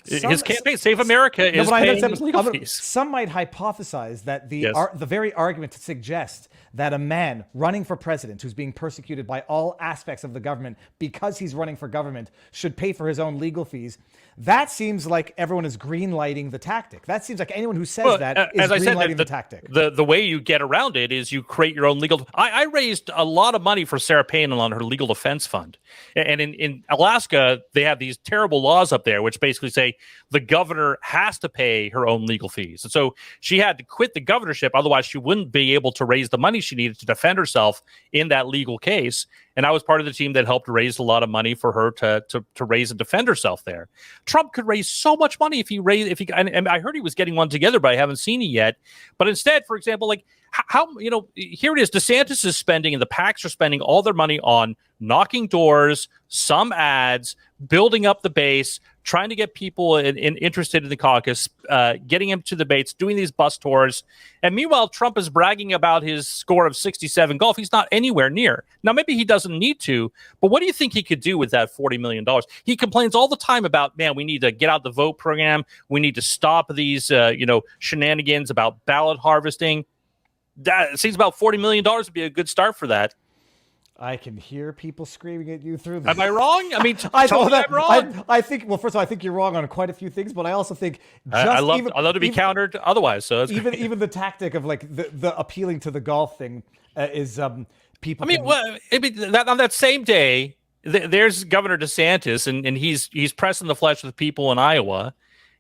S5: his campaign, Save America, is paying his legal fees.
S1: Some might hypothesize that the
S5: Yes.
S1: the very argument to suggest that a man running for president who's being persecuted by all aspects of the government because he's running for government should pay for his own legal fees. That seems like everyone is greenlighting the tactic. That seems like anyone who says that is greenlighting the tactic.
S5: The way you get around it is you create your own legal. I raised a lot of money for Sarah Palin on her legal defense fund. And in Alaska, they have these terrible laws up there, which basically say the governor has to pay her own legal fees. And so she had to quit the governorship. Otherwise, she wouldn't be able to raise the money she needed to defend herself in that legal case. And I was part of the team that helped raise a lot of money for her to raise and defend herself there. Trump could raise so much money and I heard he was getting one together, but I haven't seen it yet. But instead, for example, like how here it is, DeSantis is spending and the PACs are spending all their money on knocking doors, some ads, building up the base, trying to get people interested in the caucus, getting him to debates, doing these bus tours. And meanwhile, Trump is bragging about his score of 67 golf. He's not anywhere near. Now, maybe he doesn't need to, but what do you think he could do with that $40 million? He complains all the time about, man, we need to get out the vote program. We need to stop these, shenanigans about ballot harvesting. It seems about $40 million would be a good start for that.
S1: I can hear people screaming at you through the...
S5: Am I wrong? I mean,
S1: I'm
S5: wrong.
S1: I think, well, first of all, I think you're wrong on quite a few things, but I also think
S5: I love to be countered otherwise. So that's
S1: even the tactic of like the appealing to the golf thing is people.
S5: On that same day, there's Governor DeSantis, and he's pressing the flesh with people in Iowa,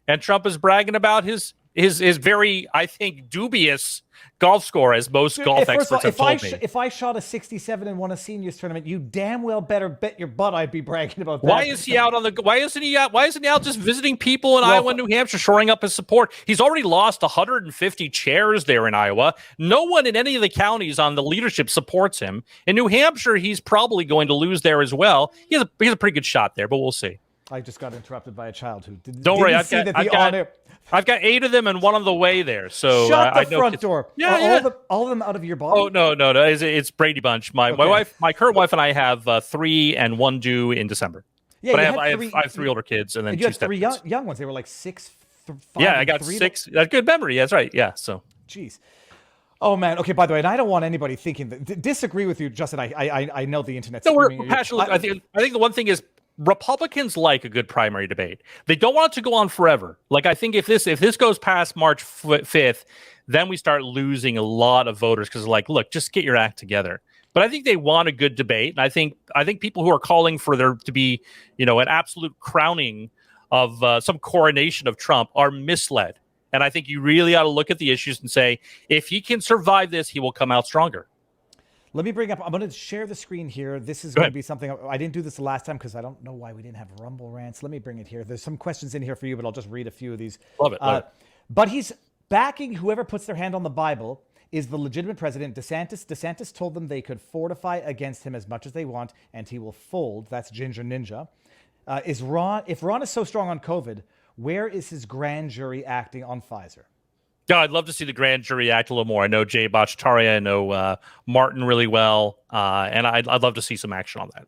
S5: and Trump is bragging about his very, I think, dubious golf score, as most golf experts have told me.
S1: If I shot a 67 and won a seniors tournament, you damn well better bet your butt I'd be bragging about that.
S5: Why isn't he out just visiting people in Iowa and New Hampshire, shoring up his support? He's already lost 150 chairs there in Iowa. No one in any of the counties on the leadership supports him. In New Hampshire, he's probably going to lose there as well. He has a pretty good shot there, but we'll see.
S1: I just got interrupted by a child who didn't.
S5: Don't worry, I've got 8 of them and one on the way there. So
S1: shut the front door.
S5: Yeah,
S1: all of them out of your body.
S5: Oh no! It's Brady Bunch. My current wife, and I have 3 and 1 due in December. Yeah, but I have 3 older kids and then
S1: you
S5: 2
S1: had 3 young ones. They were like 6, 5.
S5: Yeah, I got 6. That's good memory. That's right. Yeah. So.
S1: Jeez. Oh man. Okay. By the way, and I don't want anybody thinking that disagree with you, Justin. I know the internet's.
S5: No, we're passionate. I think the one thing is, Republicans like a good primary debate. They don't want it to go on forever. Like, I think if this goes past March 5th, then we start losing a lot of voters because, like, look, just get your act together. But I think they want a good debate, and I think people who are calling for there to be, an absolute crowning of some coronation of Trump are misled. And I think you really ought to look at the issues and say, if he can survive this, he will come out stronger.
S1: Let me bring up, I'm going to share the screen here. This is going to be something, I didn't do this the last time because I don't know why we didn't have Rumble rants. Let me bring it here. There's some questions in here for you, but I'll just read a few of these.
S5: Love it.
S1: But he's backing whoever puts their hand on the Bible is the legitimate president. DeSantis told them they could fortify against him as much as they want, and he will fold. That's Ginger Ninja. If Ron is so strong on COVID, where is his grand jury acting on Pfizer?
S5: Yeah, I'd love to see the grand jury act a little more. I know Jay Bhattacharya, I know Martin really well, and I'd love to see some action on that.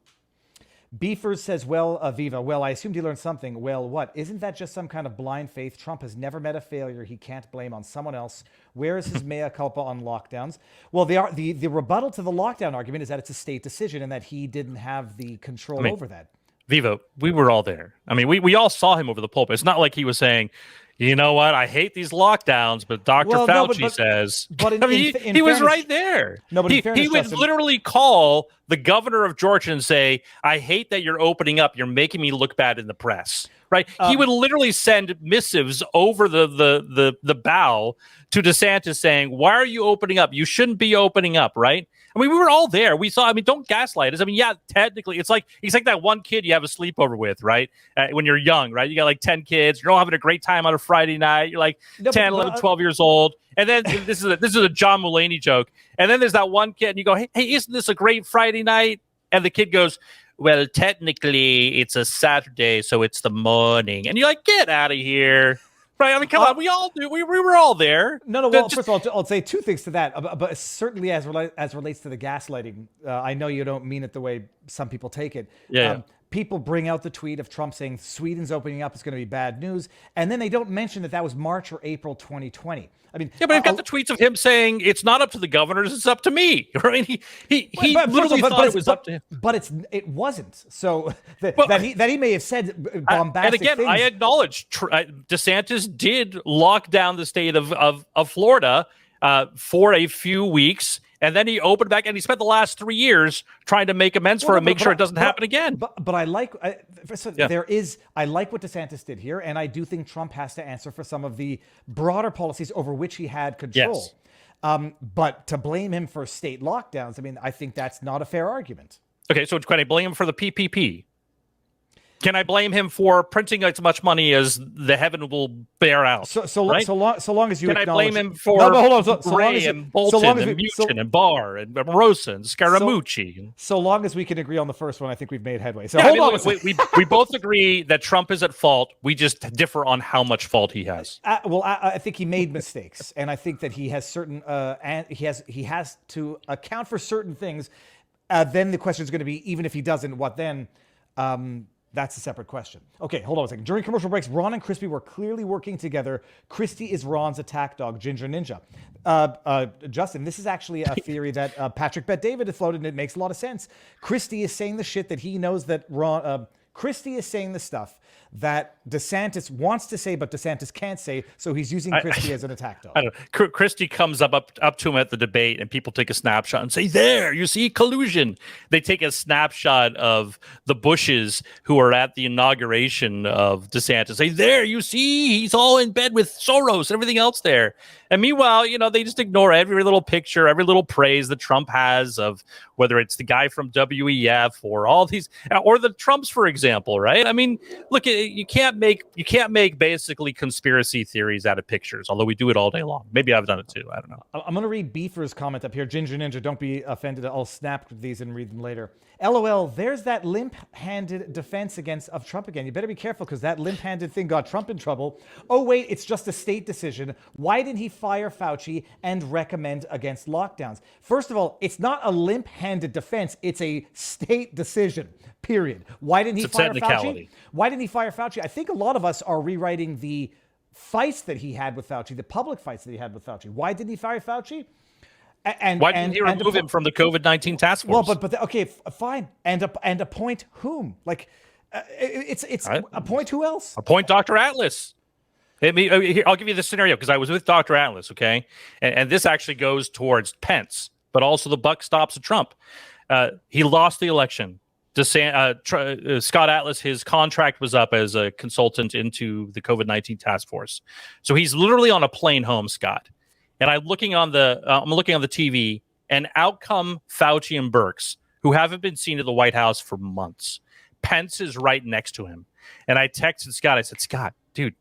S1: Beefers says, Viva, I assumed he learned something. Well, what? Isn't that just some kind of blind faith? Trump has never met a failure he can't blame on someone else. Where is his mea culpa on lockdowns? Well, the rebuttal to the lockdown argument is that it's a state decision and that he didn't have the control over that.
S5: Viva, we were all there. I mean, we all saw him over the pulpit. It's not like he was saying, you know what? I hate these lockdowns, but Dr. Fauci says. But he was right there. No, but he would literally call the governor of Georgia and say, "I hate that you're opening up. You're making me look bad in the press." Right? He would literally send missives over the bow to DeSantis saying, "Why are you opening up? You shouldn't be opening up." Right? I mean, we were all there. We saw. I mean, don't gaslight us. I mean, yeah, technically, it's like that one kid you have a sleepover with, right? When you're young, right? You got like 10 kids. You're all having a great time on a Friday night. You're like 10, 11, 12 years old. And then this is a John Mulaney joke. And then there's that one kid, and you go, hey, isn't this a great Friday night? And the kid goes, well, technically, it's a Saturday, so it's the morning. And you're like, get out of here. Right, I mean, come on, we all do. We were all there.
S1: No. Well, first of all, I'll say 2 things to that. But certainly, as relates to the gaslighting, I know you don't mean it the way some people take it.
S5: Yeah.
S1: people bring out the tweet of Trump saying Sweden's opening up is going to be bad news, and then they don't mention that was March or April 2020. I mean,
S5: yeah, but I've got the tweets of him saying it's not up to the governors, it's up to me. Right? He literally thought it was up to him.
S1: But it wasn't. So that he may have said bombastic
S5: and again,
S1: things.
S5: I acknowledge DeSantis did lock down the state of Florida for a few weeks. And then he opened back, and he spent the last 3 years trying to make amends for it, make sure it doesn't happen again.
S1: But I like I like what DeSantis did here, and I do think Trump has to answer for some of the broader policies over which he had control.
S5: Yes.
S1: But to blame him for state lockdowns, I mean, I think that's not a fair argument.
S5: Okay, so can I blame him for the PPP? Can I blame him for printing as much money as the heaven will bear out?
S1: So
S5: right?
S1: long as you
S5: can
S1: acknowledge...
S5: I blame him for Frei and Bolton and Muchin and Barr and Rosa and Scaramucci? So long as
S1: we can agree on the first one, I think we've made headway. So hold on.
S5: We both agree that Trump is at fault. We just differ on how much fault he has.
S1: I think he made mistakes, and I think that he has certain and he has to account for certain things. Then the question is going to be, even if he doesn't, what then? That's a separate question. Okay, hold on a second. During commercial breaks, Ron and Crispy were clearly working together. Christy is Ron's attack dog, Ginger Ninja. Justin, this is actually a theory that Patrick Bet-David has floated, and it makes a lot of sense. Christy is saying the shit that he knows that Ron... Christy is saying the stuff that DeSantis wants to say, but DeSantis can't say, so he's using Christy as an attack dog.
S5: I don't know. Christy comes up to him at the debate, and people take a snapshot and say, there, you see collusion. They take a snapshot of the Bushes who are at the inauguration of DeSantis. Say, there, you see, he's all in bed with Soros and everything else there. And meanwhile, they just ignore every little picture, every little praise that Trump has of whether it's the guy from WEF or all these, or the Trumps, for example, right? I mean, look, you can't make basically conspiracy theories out of pictures, although we do it all day long. Maybe I've done it too. I don't know.
S1: I'm going to read Beefer's comment up here. Ginger Ninja, don't be offended. I'll snap these and read them later. LOL, there's that limp-handed defense of Trump again. You better be careful, because that limp-handed thing got Trump in trouble. Oh, wait, it's just a state decision. Why didn't he fire Fauci and recommend against lockdowns? First of all, it's not a limp-handed defense. It's a state decision, period. Why didn't he fire Fauci? Why didn't he fire Fauci? I think a lot of us are rewriting the fights that he had with Fauci, the public fights that he had with Fauci. Why didn't he fire Fauci? And
S5: why didn't he remove him from the COVID-19 task force?
S1: Well, but okay, fine. And appoint whom? Like, it's appoint who else?
S5: Appoint Dr. Atlas. Here, I'll give you the scenario, because I was with Dr. Atlas, okay? And this actually goes towards Pence, but also the buck stops at Trump. He lost the election. Scott Atlas, his contract was up as a consultant into the COVID-19 task force. So he's literally on a plane home, Scott. And I'm looking on the TV, and out come Fauci and Birx, who haven't been seen at the White House for months. Pence is right next to him. And I texted Scott. I said, Scott, dude,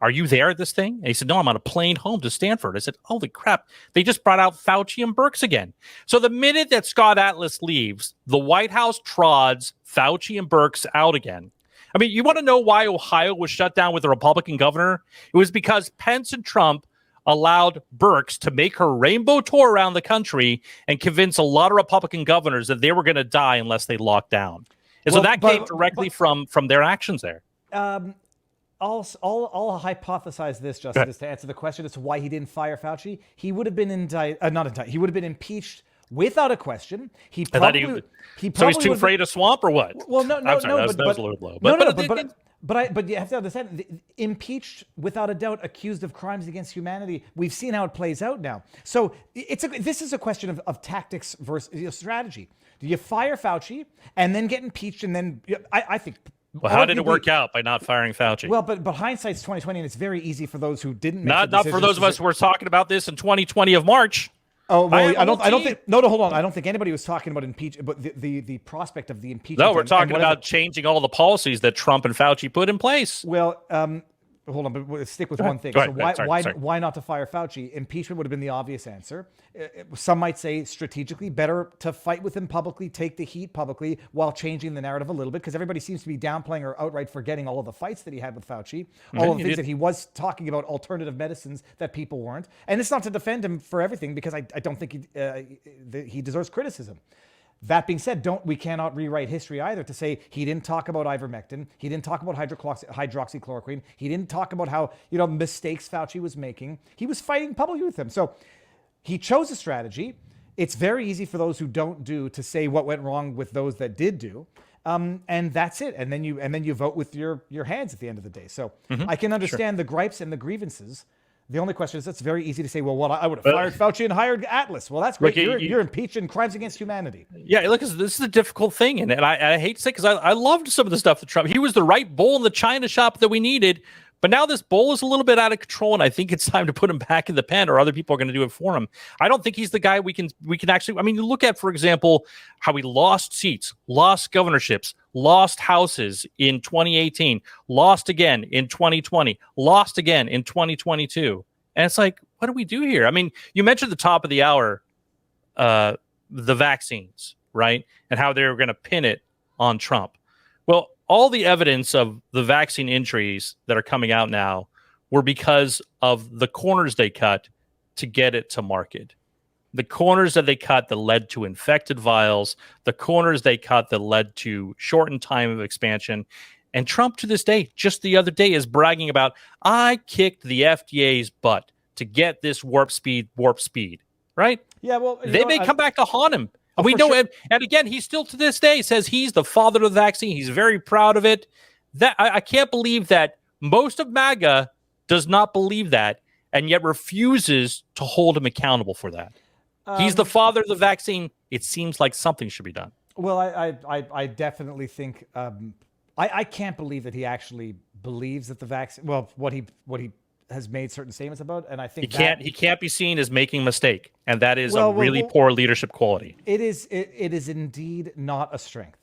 S5: are you there at this thing? And he said, no, I'm on a plane home to Stanford. I said, holy crap. They just brought out Fauci and Birx again. So the minute that Scott Atlas leaves, the White House trods Fauci and Birx out again. I mean, you want to know why Ohio was shut down with a Republican governor? It was because Pence and Trump allowed Birx to make her rainbow tour around the country and convince a lot of Republican governors that they were going to die unless they locked down. And so that came directly from their actions there.
S1: I'll hypothesize this, Justice, to answer the question as to why he didn't fire Fauci. He would have been he would have been impeached without a question. So
S5: he's too afraid of swamp, or what?
S1: Well, no,
S5: I'm sorry, that was a little low.
S1: But you have to understand, impeached without a doubt, accused of crimes against humanity. We've seen how it plays out now. So this is a question of tactics versus strategy. Do you fire Fauci and then get impeached, and then I think.
S5: Well, how did it work out by not firing Fauci?
S1: Well, but hindsight's 2020, and it's very easy for those who didn't make
S5: not for those of us who were talking about this in 2020 of March.
S1: Oh, well, I don't think. No, hold on. I don't think anybody was talking about impeachment, but the prospect of the impeachment.
S5: No, we're talking about changing all the policies that Trump and Fauci put in place.
S1: Well, hold on, but stick with one thing. Why not to fire Fauci? Impeachment would have been the obvious answer. Some might say strategically better to fight with him publicly, take the heat publicly, while changing the narrative a little bit, because everybody seems to be downplaying or outright forgetting all of the fights that he had with Fauci, all of the things that he was talking about, alternative medicines that people weren't. And it's not to defend him for everything, because I don't think he deserves criticism. That being said, we cannot rewrite history either to say he didn't talk about ivermectin, he didn't talk about hydroxychloroquine, he didn't talk about how, mistakes Fauci was making. He was fighting publicly with them. So he chose a strategy. It's very easy for those who don't do to say what went wrong with those that did do. And that's it. And then you vote with your hands at the end of the day. So I can understand the gripes and the grievances. The only question is, it's very easy to say, well, I would have fired Fauci and hired Atlas. Well, that's great. You're impeaching crimes against humanity.
S5: Yeah, look, this is a difficult thing. And I hate to say, because I loved some of the stuff that Trump, he was the right bull in the China shop that we needed. But now this bull is a little bit out of control, and I think it's time to put him back in the pen, or other people are going to do it for him. I don't think he's the guy we can actually. I mean, you look at, for example, how he lost seats, lost governorships, lost houses in 2018, lost again in 2020, lost again in 2022, and it's like, what do we do here? I mean, you mentioned at the top of the hour the vaccines, right, and how they were going to pin it on Trump. Well, all the evidence of the vaccine injuries that are coming out now were because of the corners they cut to get it to market. The corners that they cut that led to infected vials, the corners they cut that led to shortened time of expansion. And Trump, to this day, just the other day, is bragging about, I kicked the FDA's butt to get this warp speed, right? Yeah, well, they may come back to haunt him. We know, sure. And again, he still to this day says he's the father of the vaccine. He's very proud of it. That I can't believe that most of MAGA does not believe that, and yet refuses to hold him accountable for that. He's the father of the vaccine. It seems like something should be done.
S1: Well, I definitely think I can't believe that he actually believes that the vaccine. Well, what he has made certain statements about, and I think
S5: he can't be seen as making a mistake, and that is a really poor leadership quality.
S1: It is indeed not a strength.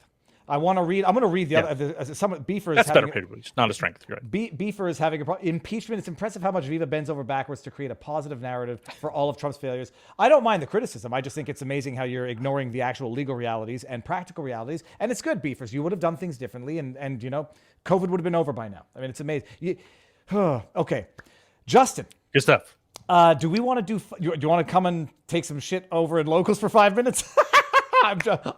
S1: I'm going to read the other. Some Beefer is
S5: that's
S1: having
S5: better. It's not a strength. You're right.
S1: Beefer is having a problem. Impeachment. It's impressive how much Viva bends over backwards to create a positive narrative for all of Trump's failures. I don't mind the criticism. I just think it's amazing how you're ignoring the actual legal realities and practical realities. And it's good, Beefers. You would have done things differently, and COVID would have been over by now. I mean, it's amazing. Okay. Justin.
S5: Good stuff.
S1: Do we want to do you want to come and take some shit over in locals for 5 minutes? I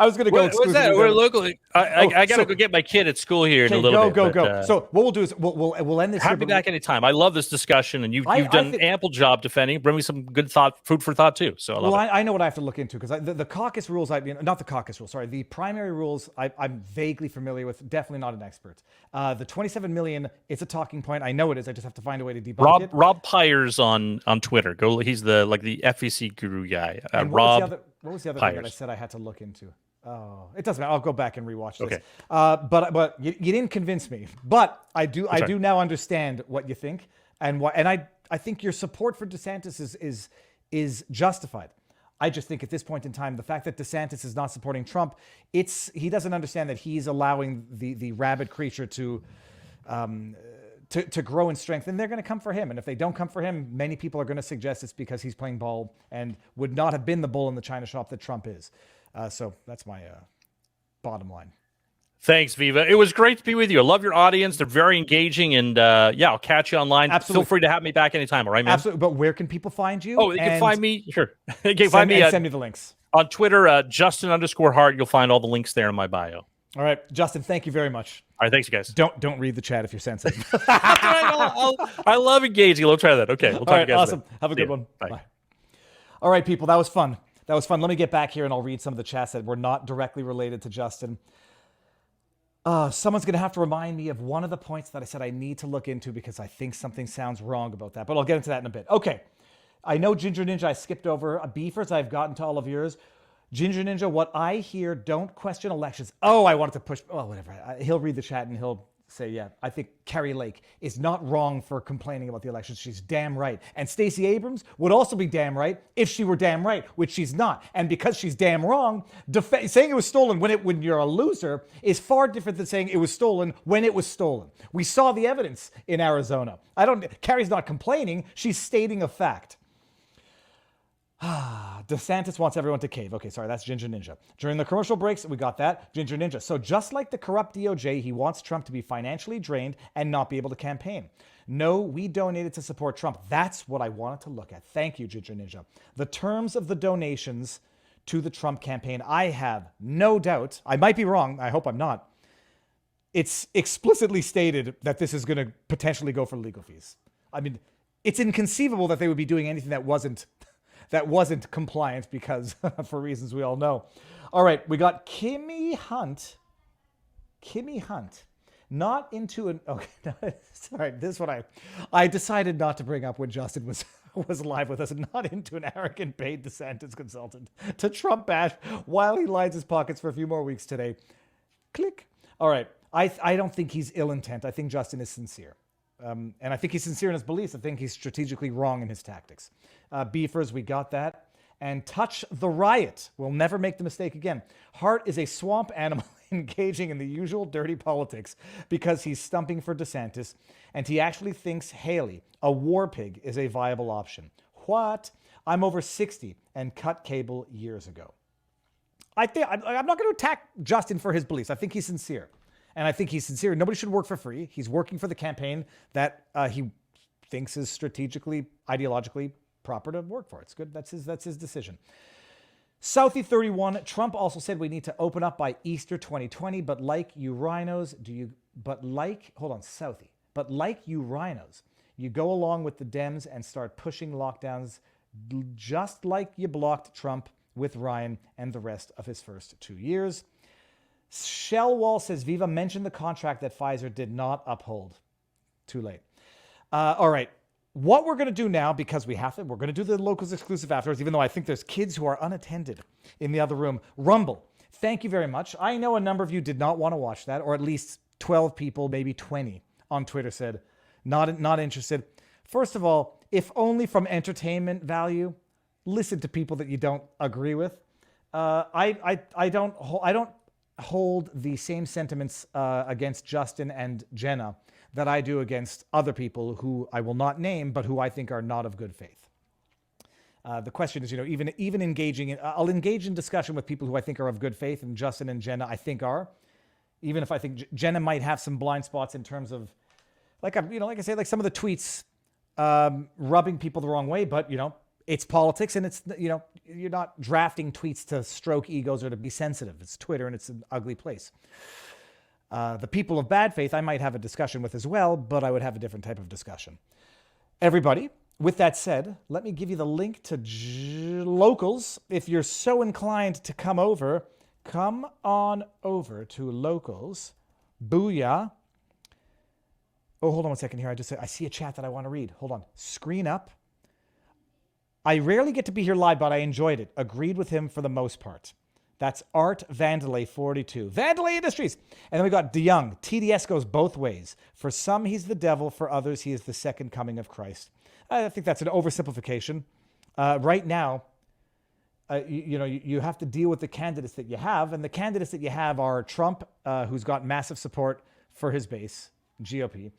S1: was going to go.
S5: What's that? We're locally. I got to go get my kid at school here in a little bit.
S1: Go. So what we'll do is we'll end this.
S5: Have me back anytime. I love this discussion, and you've done an ample job defending. Bring me some good food for thought too. So
S1: I know what I have to look into, because the caucus rules. Not the caucus rules. Sorry, the primary rules. I'm vaguely familiar with. Definitely not an expert. The 27 million. It's a talking point. I know it is. I just have to find a way to debunk it.
S5: Rob Pyers on Twitter. Go. He's the FEC guru guy. Rob.
S1: What was the other thing that I said I had to look into? Oh, it doesn't matter. I'll go back and rewatch this.
S5: Okay.
S1: But you didn't convince me. But I do now understand what you think, and I think your support for DeSantis is justified. I just think at this point in time, the fact that DeSantis is not supporting Trump, he doesn't understand that he's allowing the rabid creature to grow in strength, and they're going to come for him. And if they don't come for him, many people are going to suggest it's because he's playing ball and would not have been the bull in the China shop that Trump is. So that's my bottom line.
S5: Thanks, Viva. It was great to be with you. I love your audience. They're very engaging. And I'll catch you online.
S1: Absolutely.
S5: Feel free to have me back anytime. All right, man?
S1: Absolutely. But where can people find you?
S5: Oh, they can find me. Sure. They can find me.
S1: Send me the links.
S5: On Twitter, Justin_Hart. You'll find all the links there in my bio.
S1: All right, Justin, thank you very much.
S5: All right, thanks, you guys.
S1: Don't read the chat if you're sensitive.
S5: I love engaging. We'll try that. Okay, we'll talk to you guys.
S1: Awesome.
S5: Later.
S1: Have a good one. Bye. All right, people, that was fun. Let me get back here and I'll read some of the chats that were not directly related to Justin. Someone's going to have to remind me of one of the points that I said I need to look into, because I think something sounds wrong about that, but I'll get into that in a bit. Okay, I know Ginger Ninja I skipped over. Beefers, I've gotten to all of yours. Ginger Ninja, what I hear, don't question elections. Oh, I wanted to push. Oh, whatever. He'll read the chat and he'll say, yeah, I think Carrie Lake is not wrong for complaining about the elections. She's damn right. And Stacey Abrams would also be damn right if she were damn right, which she's not. And because she's damn wrong, saying it was stolen when you're a loser is far different than saying it was stolen when it was stolen. We saw the evidence in Arizona. Carrie's not complaining. She's stating a fact. DeSantis wants everyone to cave. Okay, sorry, that's Ginger Ninja. During the commercial breaks, we got that. Ginger Ninja. So just like the corrupt DOJ, he wants Trump to be financially drained and not be able to campaign. No, we donated to support Trump. That's what I wanted to look at. Thank you, Ginger Ninja. The terms of the donations to the Trump campaign. I have no doubt, I might be wrong, I hope I'm not, it's explicitly stated that this is going to potentially go for legal fees. I mean, it's inconceivable that they would be doing anything that wasn't compliant because for reasons we all know. All right, we got Kimmy Hunt. Not into an... Okay, no, sorry, this one I decided not to bring up when Justin was live with us. Not into an arrogant paid Desantis consultant to Trump bash while he lines his pockets for a few more weeks today. Click. All right, I don't think he's ill intent. I think Justin is sincere. And I think he's sincere in his beliefs. I think he's strategically wrong in his tactics. Beefers, we got that. And touch the riot. We'll never make the mistake again. Hart is a swamp animal engaging in the usual dirty politics because he's stumping for DeSantis, and he actually thinks Haley, a war pig, is a viable option. What? I'm over 60 and cut cable years ago. I'm not going to attack Justin for his beliefs. I think he's sincere. And I think he's sincere. Nobody should work for free. He's working for the campaign that he thinks is strategically, ideologically proper to work for. It's good. That's his decision. Southie 31, Trump also said we need to open up by Easter 2020, but like you rhinos, Southie, but like you rhinos, you go along with the Dems and start pushing lockdowns just like you blocked Trump with Ryan and the rest of his first 2 years. Shellwall says Viva mentioned the contract that Pfizer did not uphold. Too late. All right. What we're going to do now, because we have to, we're going to do the locals exclusive afterwards, even though I think there's kids who are unattended in the other room. Rumble, thank you very much. I know a number of you did not want to watch that, or at least 12 people, maybe 20 on Twitter said, not interested. First of all, if only from entertainment value, listen to people that you don't agree with. I don't hold the same sentiments against Justin and Jenna that I do against other people who I will not name, but who I think are not of good faith. The question is, even engaging in, I'll engage in discussion with people who I think are of good faith, and Justin and Jenna I think are, even if I think Jenna might have some blind spots in terms of, like I say, like some of the tweets rubbing people the wrong way, but it's politics, and it's, you're not drafting tweets to stroke egos or to be sensitive. It's Twitter, and it's an ugly place. The people of bad faith I might have a discussion with as well, but I would have a different type of discussion. Everybody, with that said, let me give you the link to Locals. If you're so inclined to come on over to Locals. Booyah. Oh, hold on one second here. I see a chat that I want to read. Hold on. Screen up. I rarely get to be here live, but I enjoyed it. Agreed with him for the most part. That's Art Vandelay 42. Vandelay Industries. And then we got DeYoung. TDS goes both ways. For some, he's the devil. For others, he is the second coming of Christ. I think that's an oversimplification. Right now, you have to deal with the candidates that you have. And the candidates that you have are Trump, who's got massive support for his base, GOP.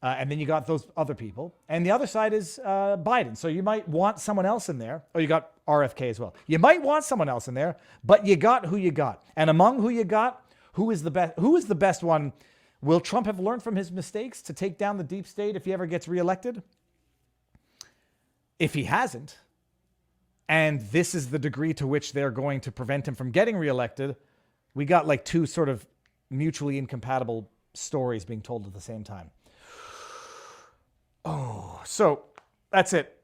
S1: And then you got those other people. And the other side is Biden. So you might want someone else in there. Oh, you got RFK as well. You might want someone else in there, but you got who you got. And among who you got, who is the best? Who is the best one? Will Trump have learned from his mistakes to take down the deep state if he ever gets reelected? If he hasn't, and this is the degree to which they're going to prevent him from getting reelected, we got like two sort of mutually incompatible stories being told at the same time. Oh, so that's it.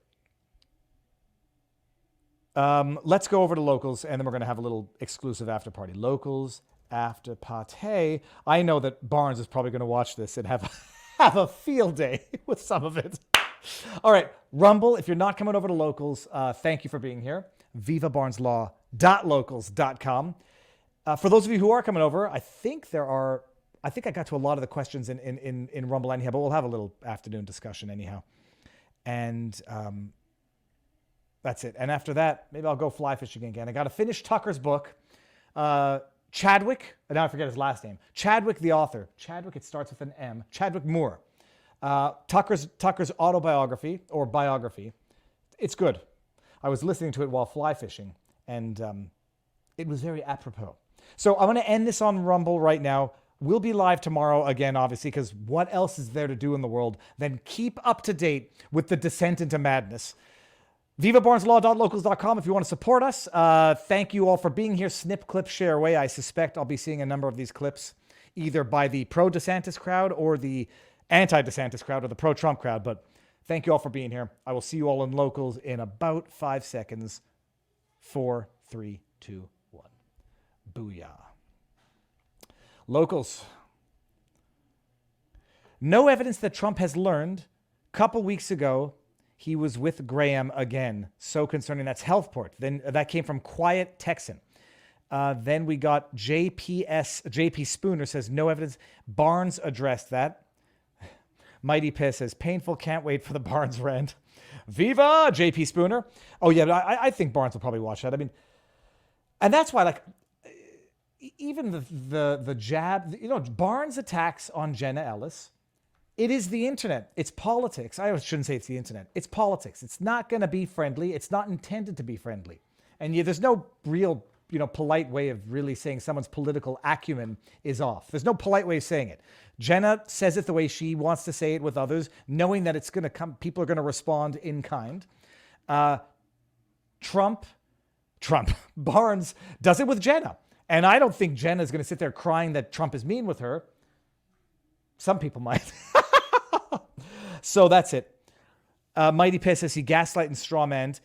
S1: Let's go over to Locals, and then we're going to have a little exclusive after party. Locals after party. I know that Barnes is probably going to watch this and have a field day with some of it. All right, Rumble, if you're not coming over to Locals, thank you for being here. vivabarneslaw.locals.com. For those of you who are coming over, I think I got to a lot of the questions in Rumble anyhow, but we'll have a little afternoon discussion anyhow. And that's it. And after that, maybe I'll go fly fishing again. I got to finish Tucker's book. Chadwick, now I forget his last name. Chadwick, the author. Chadwick, it starts with an M. Chadwick Moore. Tucker's autobiography or biography. It's good. I was listening to it while fly fishing, and it was very apropos. So I'm going to end this on Rumble right now. We'll be live tomorrow again, obviously, because what else is there to do in the world than keep up to date with the descent into madness? VivaBarnesLaw.locals.com if you want to support us. Thank you all for being here. Snip, clip, share away. I suspect I'll be seeing a number of these clips either by the pro-DeSantis crowd or the anti-DeSantis crowd or the pro-Trump crowd. But thank you all for being here. I will see you all in Locals in about 5 seconds. 4, 3, 2, 1. Booyah. Locals. No evidence that Trump has learned. Couple weeks ago, he was with Graham again. So concerning. That's Healthport. Then that came from Quiet Texan. Then we got JP Spooner says no evidence. Barnes addressed that. Mighty Piss says painful. Can't wait for the Barnes rant. Viva JP Spooner. Oh yeah, but I think Barnes will probably watch that. I mean, and that's why like even the jab. You know, Barnes attacks on Jenna Ellis. It is the internet. It's politics. I shouldn't say it's the internet. It's politics. It's not going to be friendly. It's not intended to be friendly. And there's no real, polite way of really saying someone's political acumen is off. There's no polite way of saying it. Jenna says it the way she wants to say it with others, knowing that it's going to come. People are going to respond in kind. Barnes does it with Jenna. And I don't think Jenna is going to sit there crying that Trump is mean with her. Some people might. So that's it. Mighty Piss says he gaslight and strawmanned.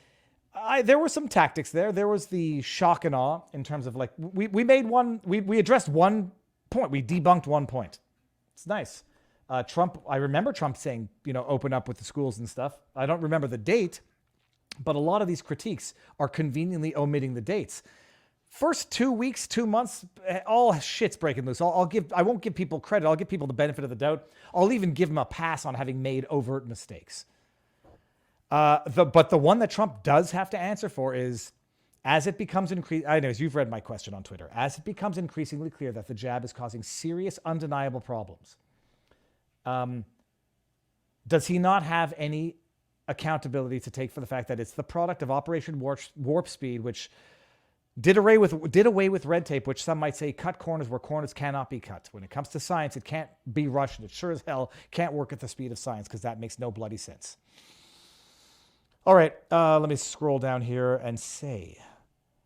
S1: There were some tactics there. There was the shock and awe in terms of like, we made one, we addressed one point. We debunked one point. It's nice. I remember Trump saying, open up with the schools and stuff. I don't remember the date, but a lot of these critiques are conveniently omitting the dates. First 2 weeks, 2 months, all shit's breaking loose. I won't give people credit. I'll give people the benefit of the doubt. I'll even give them a pass on having made overt mistakes. But the one that Trump does have to answer for is, as it becomes I know you've read my question on Twitter. As it becomes increasingly clear that the jab is causing serious, undeniable problems, does he not have any accountability to take for the fact that it's the product of Operation Warp Speed, which did away with red tape, which some might say cut corners where corners cannot be cut. When it comes to science, it can't be rushed, and it sure as hell can't work at the speed of science because that makes no bloody sense. All right, let me scroll down here and say,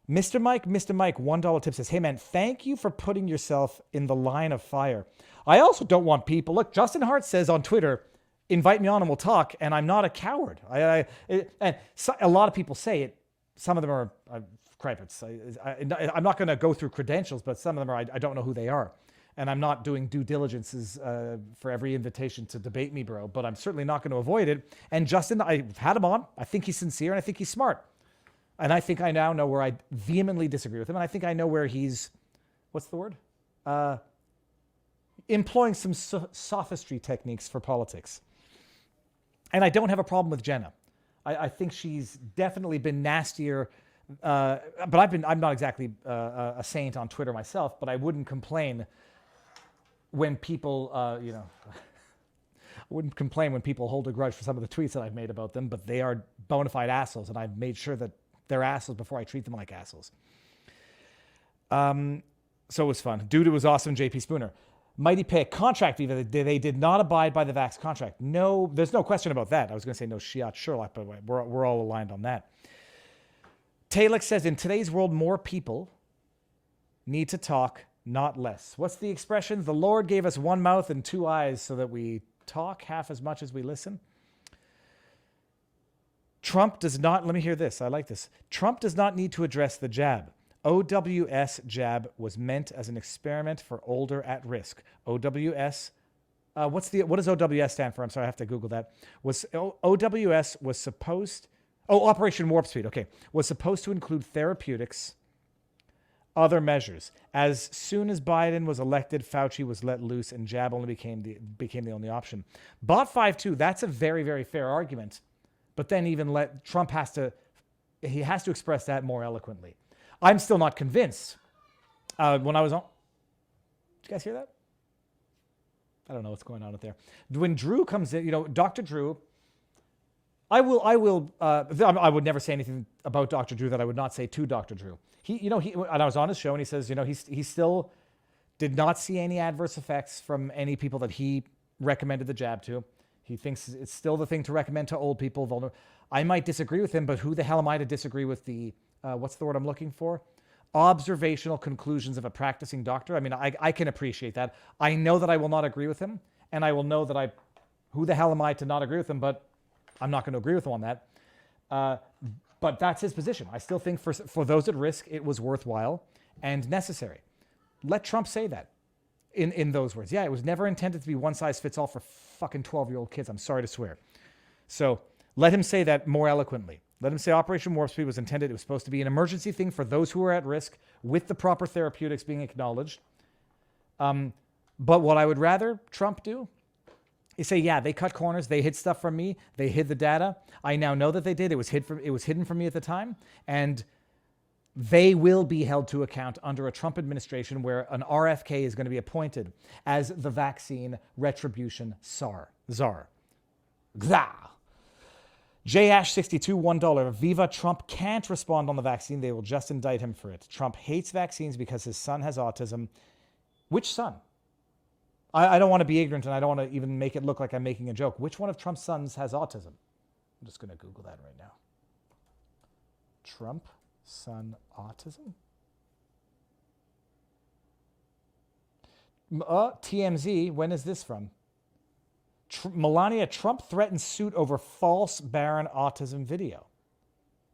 S1: Mr. Mike, $1 tip says, hey man, thank you for putting yourself in the line of fire. I also don't want people. Look, Justin Hart says on Twitter, invite me on and we'll talk, and I'm not a coward. And a lot of people say it. Some of them are cripets. I'm not going to go through credentials, but some of them are, I don't know who they are. And I'm not doing due diligences for every invitation to debate me, bro. But I'm certainly not going to avoid it. And Justin, I've had him on. I think he's sincere and I think he's smart. And I think I now know where I vehemently disagree with him. And I think I know where he's, what's the word? Employing some sophistry techniques for politics. And I don't have a problem with Jenna. I think she's definitely been nastier. But I'm not exactly a saint on Twitter myself, but I wouldn't complain when people, I wouldn't complain when people hold a grudge for some of the tweets that I've made about them, but they are bona fide assholes, and I've made sure that they're assholes before I treat them like assholes. So it was fun. Dude, it was awesome, JP Spooner. Mighty Pick, contract Viva, they did not abide by the Vax contract. No, there's no question about that. I was going to say no Shiat Sherlock, but we're all aligned on that. Talek says, in today's world, more people need to talk, not less. What's the expression? The Lord gave us one mouth and two eyes so that we talk half as much as we listen. Trump does not, let me hear this. I like this. Trump does not need to address the jab. OWS jab was meant as an experiment for older at risk. OWS, what does OWS stand for? I'm sorry, I have to Google that. OWS was supposed, Operation Warp Speed, okay, was supposed to include therapeutics, other measures. As soon as Biden was elected, Fauci was let loose and jab only became the only option. Bot 5.2, that's a very, very fair argument. But then even Trump has to express that more eloquently. I'm still not convinced. When I was on, did you guys hear that? I don't know what's going on out there. When Drew comes in, Dr. Drew, I would never say anything about Dr. Drew that I would not say to Dr. Drew. And I was on his show and he says, he still did not see any adverse effects from any people that he recommended the jab to. He thinks it's still the thing to recommend to old people. I might disagree with him, but who the hell am I to disagree with the, what's the word I'm looking for? Observational conclusions of a practicing doctor. I mean, I can appreciate that. I know that I will not agree with him, and I will know that who the hell am I to not agree with him, but I'm not going to agree with him on that. But that's his position. I still think for those at risk, it was worthwhile and necessary. Let Trump say that in those words. Yeah, it was never intended to be one size fits all for fucking 12-year-old kids. I'm sorry to swear. So let him say that more eloquently. Let him say Operation Warp Speed was intended. It was supposed to be an emergency thing for those who are at risk with the proper therapeutics being acknowledged. But what I would rather Trump do is say, yeah, they cut corners. They hid stuff from me. They hid the data. I now know that they did. It was hidden from me at the time. And they will be held to account under a Trump administration where an RFK is going to be appointed as the vaccine retribution czar. Gza. JAsh62, $1. Viva Trump can't respond on the vaccine. They will just indict him for it. Trump hates vaccines because his son has autism. Which son? I don't want to be ignorant, and I don't want to even make it look like I'm making a joke. Which one of Trump's sons has autism? I'm just going to Google that right now. Trump son autism? TMZ, when is this from? Melania Trump threatens suit over false Barron autism video.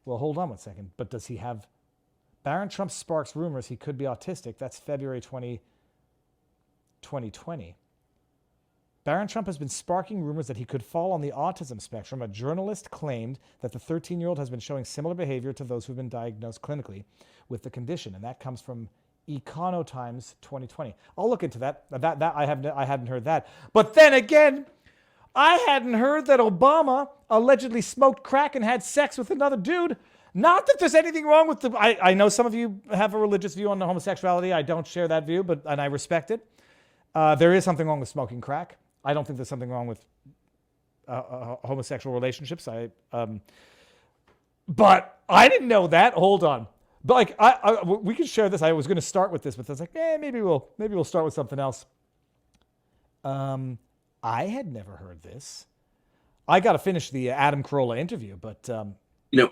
S1: Well, hold on one second. But does he have... Barron Trump sparks rumors he could be autistic. That's February 2020. Barron Trump has been sparking rumors that he could fall on the autism spectrum. A journalist claimed that the 13-year-old has been showing similar behavior to those who've been diagnosed clinically with the condition. And that comes from Econotimes 2020. I'll look into that. I hadn't heard that. But then again... I hadn't heard that Obama allegedly smoked crack and had sex with another dude. Not that there's anything wrong with the... I know some of you have a religious view on the homosexuality. I don't share that view, and I respect it. There is something wrong with smoking crack. I don't think there's something wrong with homosexual relationships. But I didn't know that. Hold on. But we can share this. I was going to start with this, but I was like, maybe we'll start with something else. I had never heard this. I got to finish the Adam Carolla interview, but...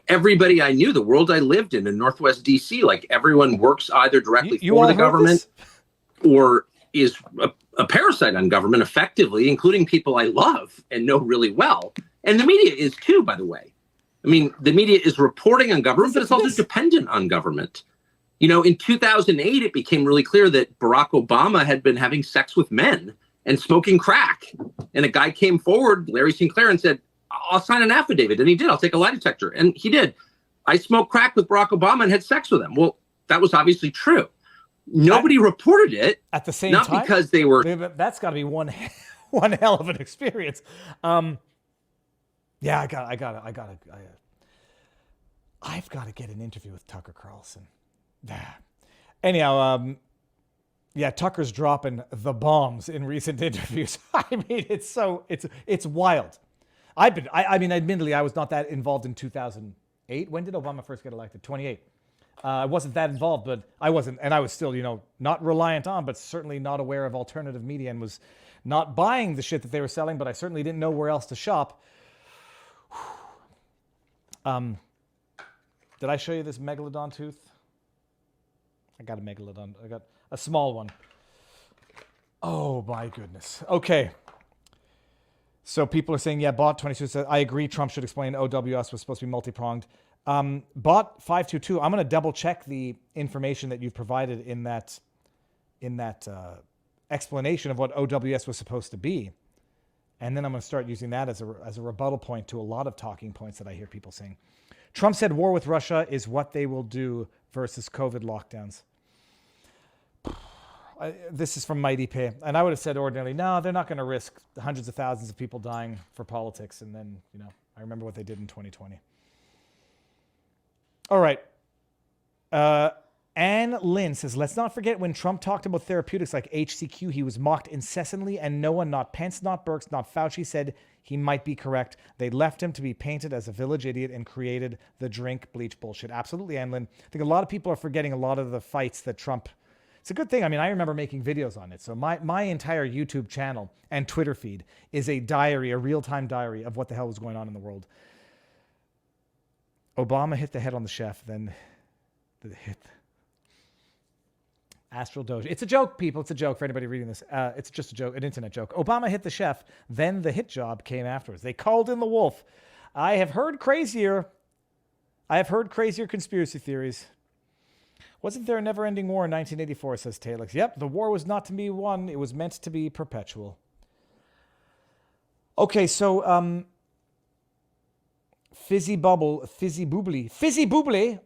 S6: everybody I knew, the world I lived in Northwest D.C., like everyone works either directly for the government or is a parasite on government effectively, including people I love and know really well. And the media is too, by the way. I mean, the media is reporting on government, but it's also dependent on government. In 2008, it became really clear that Barack Obama had been having sex with men and smoking crack. And a guy came forward, Larry Sinclair, and said, I'll sign an affidavit. And he did. I'll take a lie detector. And he did. I smoked crack with Barack Obama and had sex with him. Well, that was obviously true. Nobody reported it.
S1: At the same time?
S6: Not because they were...
S1: That's got to be one hell of an experience. I've got to get an interview with Tucker Carlson. Anyhow, Tucker's dropping the bombs in recent interviews. I mean, it's wild. Admittedly, I was not that involved in 2008. When did Obama first get elected? 28. I wasn't that involved, but I wasn't, and I was still, not reliant on, but certainly not aware of alternative media and was not buying the shit that they were selling, but I certainly didn't know where else to shop. Did I show you this megalodon tooth? I got a megalodon. I got a small one. Oh my goodness. Okay. So people are saying, Bot22 says, I agree Trump should explain OWS was supposed to be multi-pronged. Bot522, I'm going to double check the information that you've provided in that explanation of what OWS was supposed to be. And then I'm going to start using that as a rebuttal point to a lot of talking points that I hear people saying. Trump said war with Russia is what they will do versus COVID lockdowns. This is from Mighty Pay. And I would have said ordinarily, no, they're not going to risk hundreds of thousands of people dying for politics. And then, I remember what they did in 2020. All right. Anne Lynn says, let's not forget when Trump talked about therapeutics like HCQ, he was mocked incessantly and no one, not Pence, not Birx, not Fauci, said he might be correct. They left him to be painted as a village idiot and created the drink bleach bullshit. Absolutely, Anne Lynn. I think a lot of people are forgetting a lot of the fights that Trump It's a good thing. I mean, I remember making videos on it. So my entire YouTube channel and Twitter feed is a diary, a real-time diary of what the hell was going on in the world. Obama hit the head on the chef, then the hit. Astral Doge. It's a joke, people. It's a joke for anybody reading this. It's just a joke, an internet joke. Obama hit the chef, then the hit job came afterwards. They called in the wolf. I have heard crazier conspiracy theories. Wasn't there a never-ending war in 1984, says Talix. Yep, the war was not to be won. It was meant to be perpetual. Okay, so, Fizzy Boobly.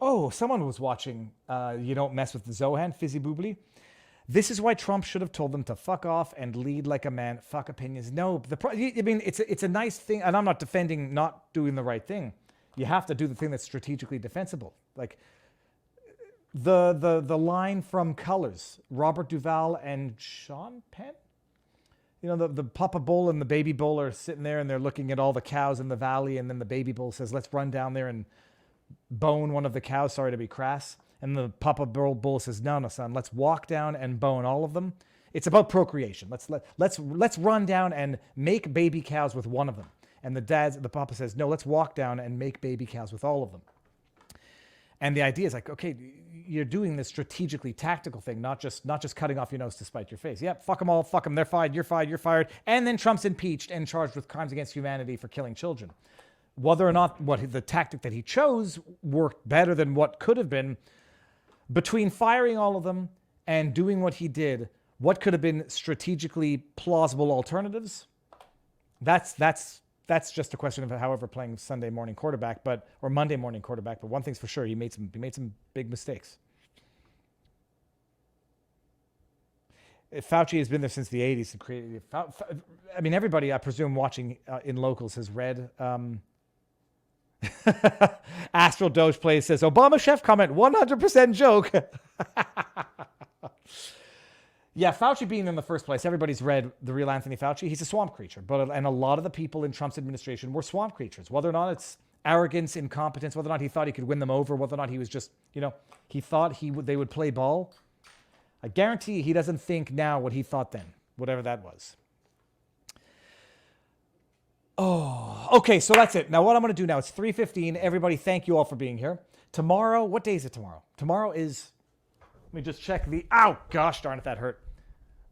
S1: Oh, someone was watching You Don't Mess with the Zohan, Fizzy Boobly. This is why Trump should have told them to fuck off and lead like a man. Fuck opinions. No, I mean, it's a nice thing, and I'm not defending not doing the right thing. You have to do the thing that's strategically defensible. Like, the line from Colors, Robert Duvall and Sean Penn. You know, the Papa Bull and the Baby Bull are sitting there and they're looking at all the cows in the valley, and then the Baby Bull says, let's run down there and bone one of the cows. Sorry to be crass. And the Papa Bull says, no, son, let's walk down and bone all of them. It's about procreation. Let's run down and make baby cows with one of them. And the Papa says, no, let's walk down and make baby cows with all of them. And the idea is like, okay, you're doing this strategically tactical thing, not just cutting off your nose to spite your face. Yep, fuck them all, fuck them, they're fired, you're fired. And then Trump's impeached and charged with crimes against humanity for killing children. Whether or not the tactic that he chose worked better than what could have been, between firing all of them and doing what he did, what could have been strategically plausible alternatives? That's just a question of, however, playing Sunday morning quarterback, or Monday morning quarterback. But one thing's for sure, he made some big mistakes. Fauci has been there since the 80s and created. I mean, everybody, I presume, watching in locals has read. Astral Doge Plays says, Obama chef comment, 100% joke. Yeah, Fauci being in the first place, everybody's read The Real Anthony Fauci. He's a swamp creature. And a lot of the people in Trump's administration were swamp creatures. Whether or not it's arrogance, incompetence, whether or not he thought he could win them over, whether or not he was just, he thought they would play ball. I guarantee he doesn't think now what he thought then, whatever that was. Oh, okay, so that's it. Now what I'm going to do now, it's 3:15. Everybody, thank you all for being here. Tomorrow, what day is it tomorrow? Tomorrow is, let me just check ow, gosh darn it, that hurt.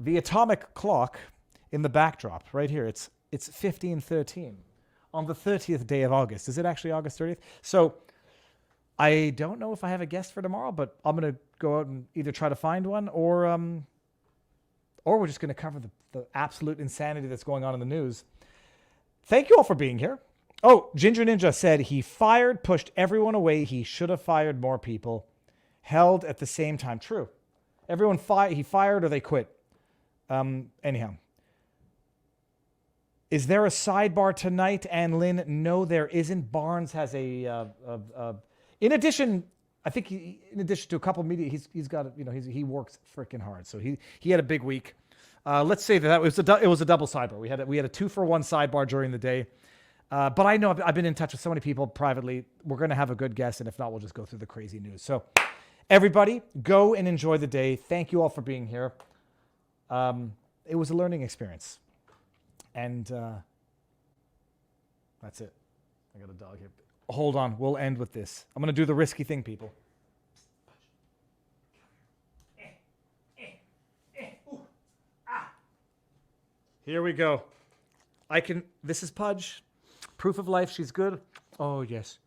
S1: The atomic clock in the backdrop right here. It's 15:13 on the 30th day of August. Is it actually August 30th? So I don't know if I have a guest for tomorrow, but I'm going to go out and either try to find one or we're just going to cover the absolute insanity that's going on in the news. Thank you all for being here. Oh, Ginger Ninja said he pushed everyone away. He should have fired more people. Held at the same time. True. Everyone he fired or they quit. Anyhow. Is there a sidebar tonight, Ann Lynn? No, there isn't. Barnes has in addition, I think in addition to a couple of media, he's got, he works freaking hard. So he had a big week. Let's say that it was a double sidebar. We had a 2-for-1 sidebar during the day. But I know I've been in touch with so many people privately. We're going to have a good guest, and if not, we'll just go through the crazy news. So everybody, go and enjoy the day. Thank you all for being here. It was a learning experience. And that's it. I got a dog here. Hold on. We'll end with this. I'm going to do the risky thing, people. Here we go. This is Pudge. Proof of life. She's good. Oh, yes.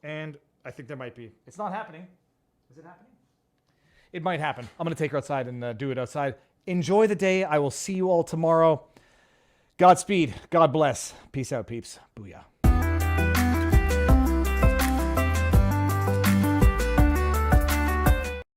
S1: And I think there might be. It's not happening. Is it happening? It might happen. I'm going to take her outside and do it outside. Enjoy the day. I will see you all tomorrow. Godspeed. God bless. Peace out, peeps. Booyah.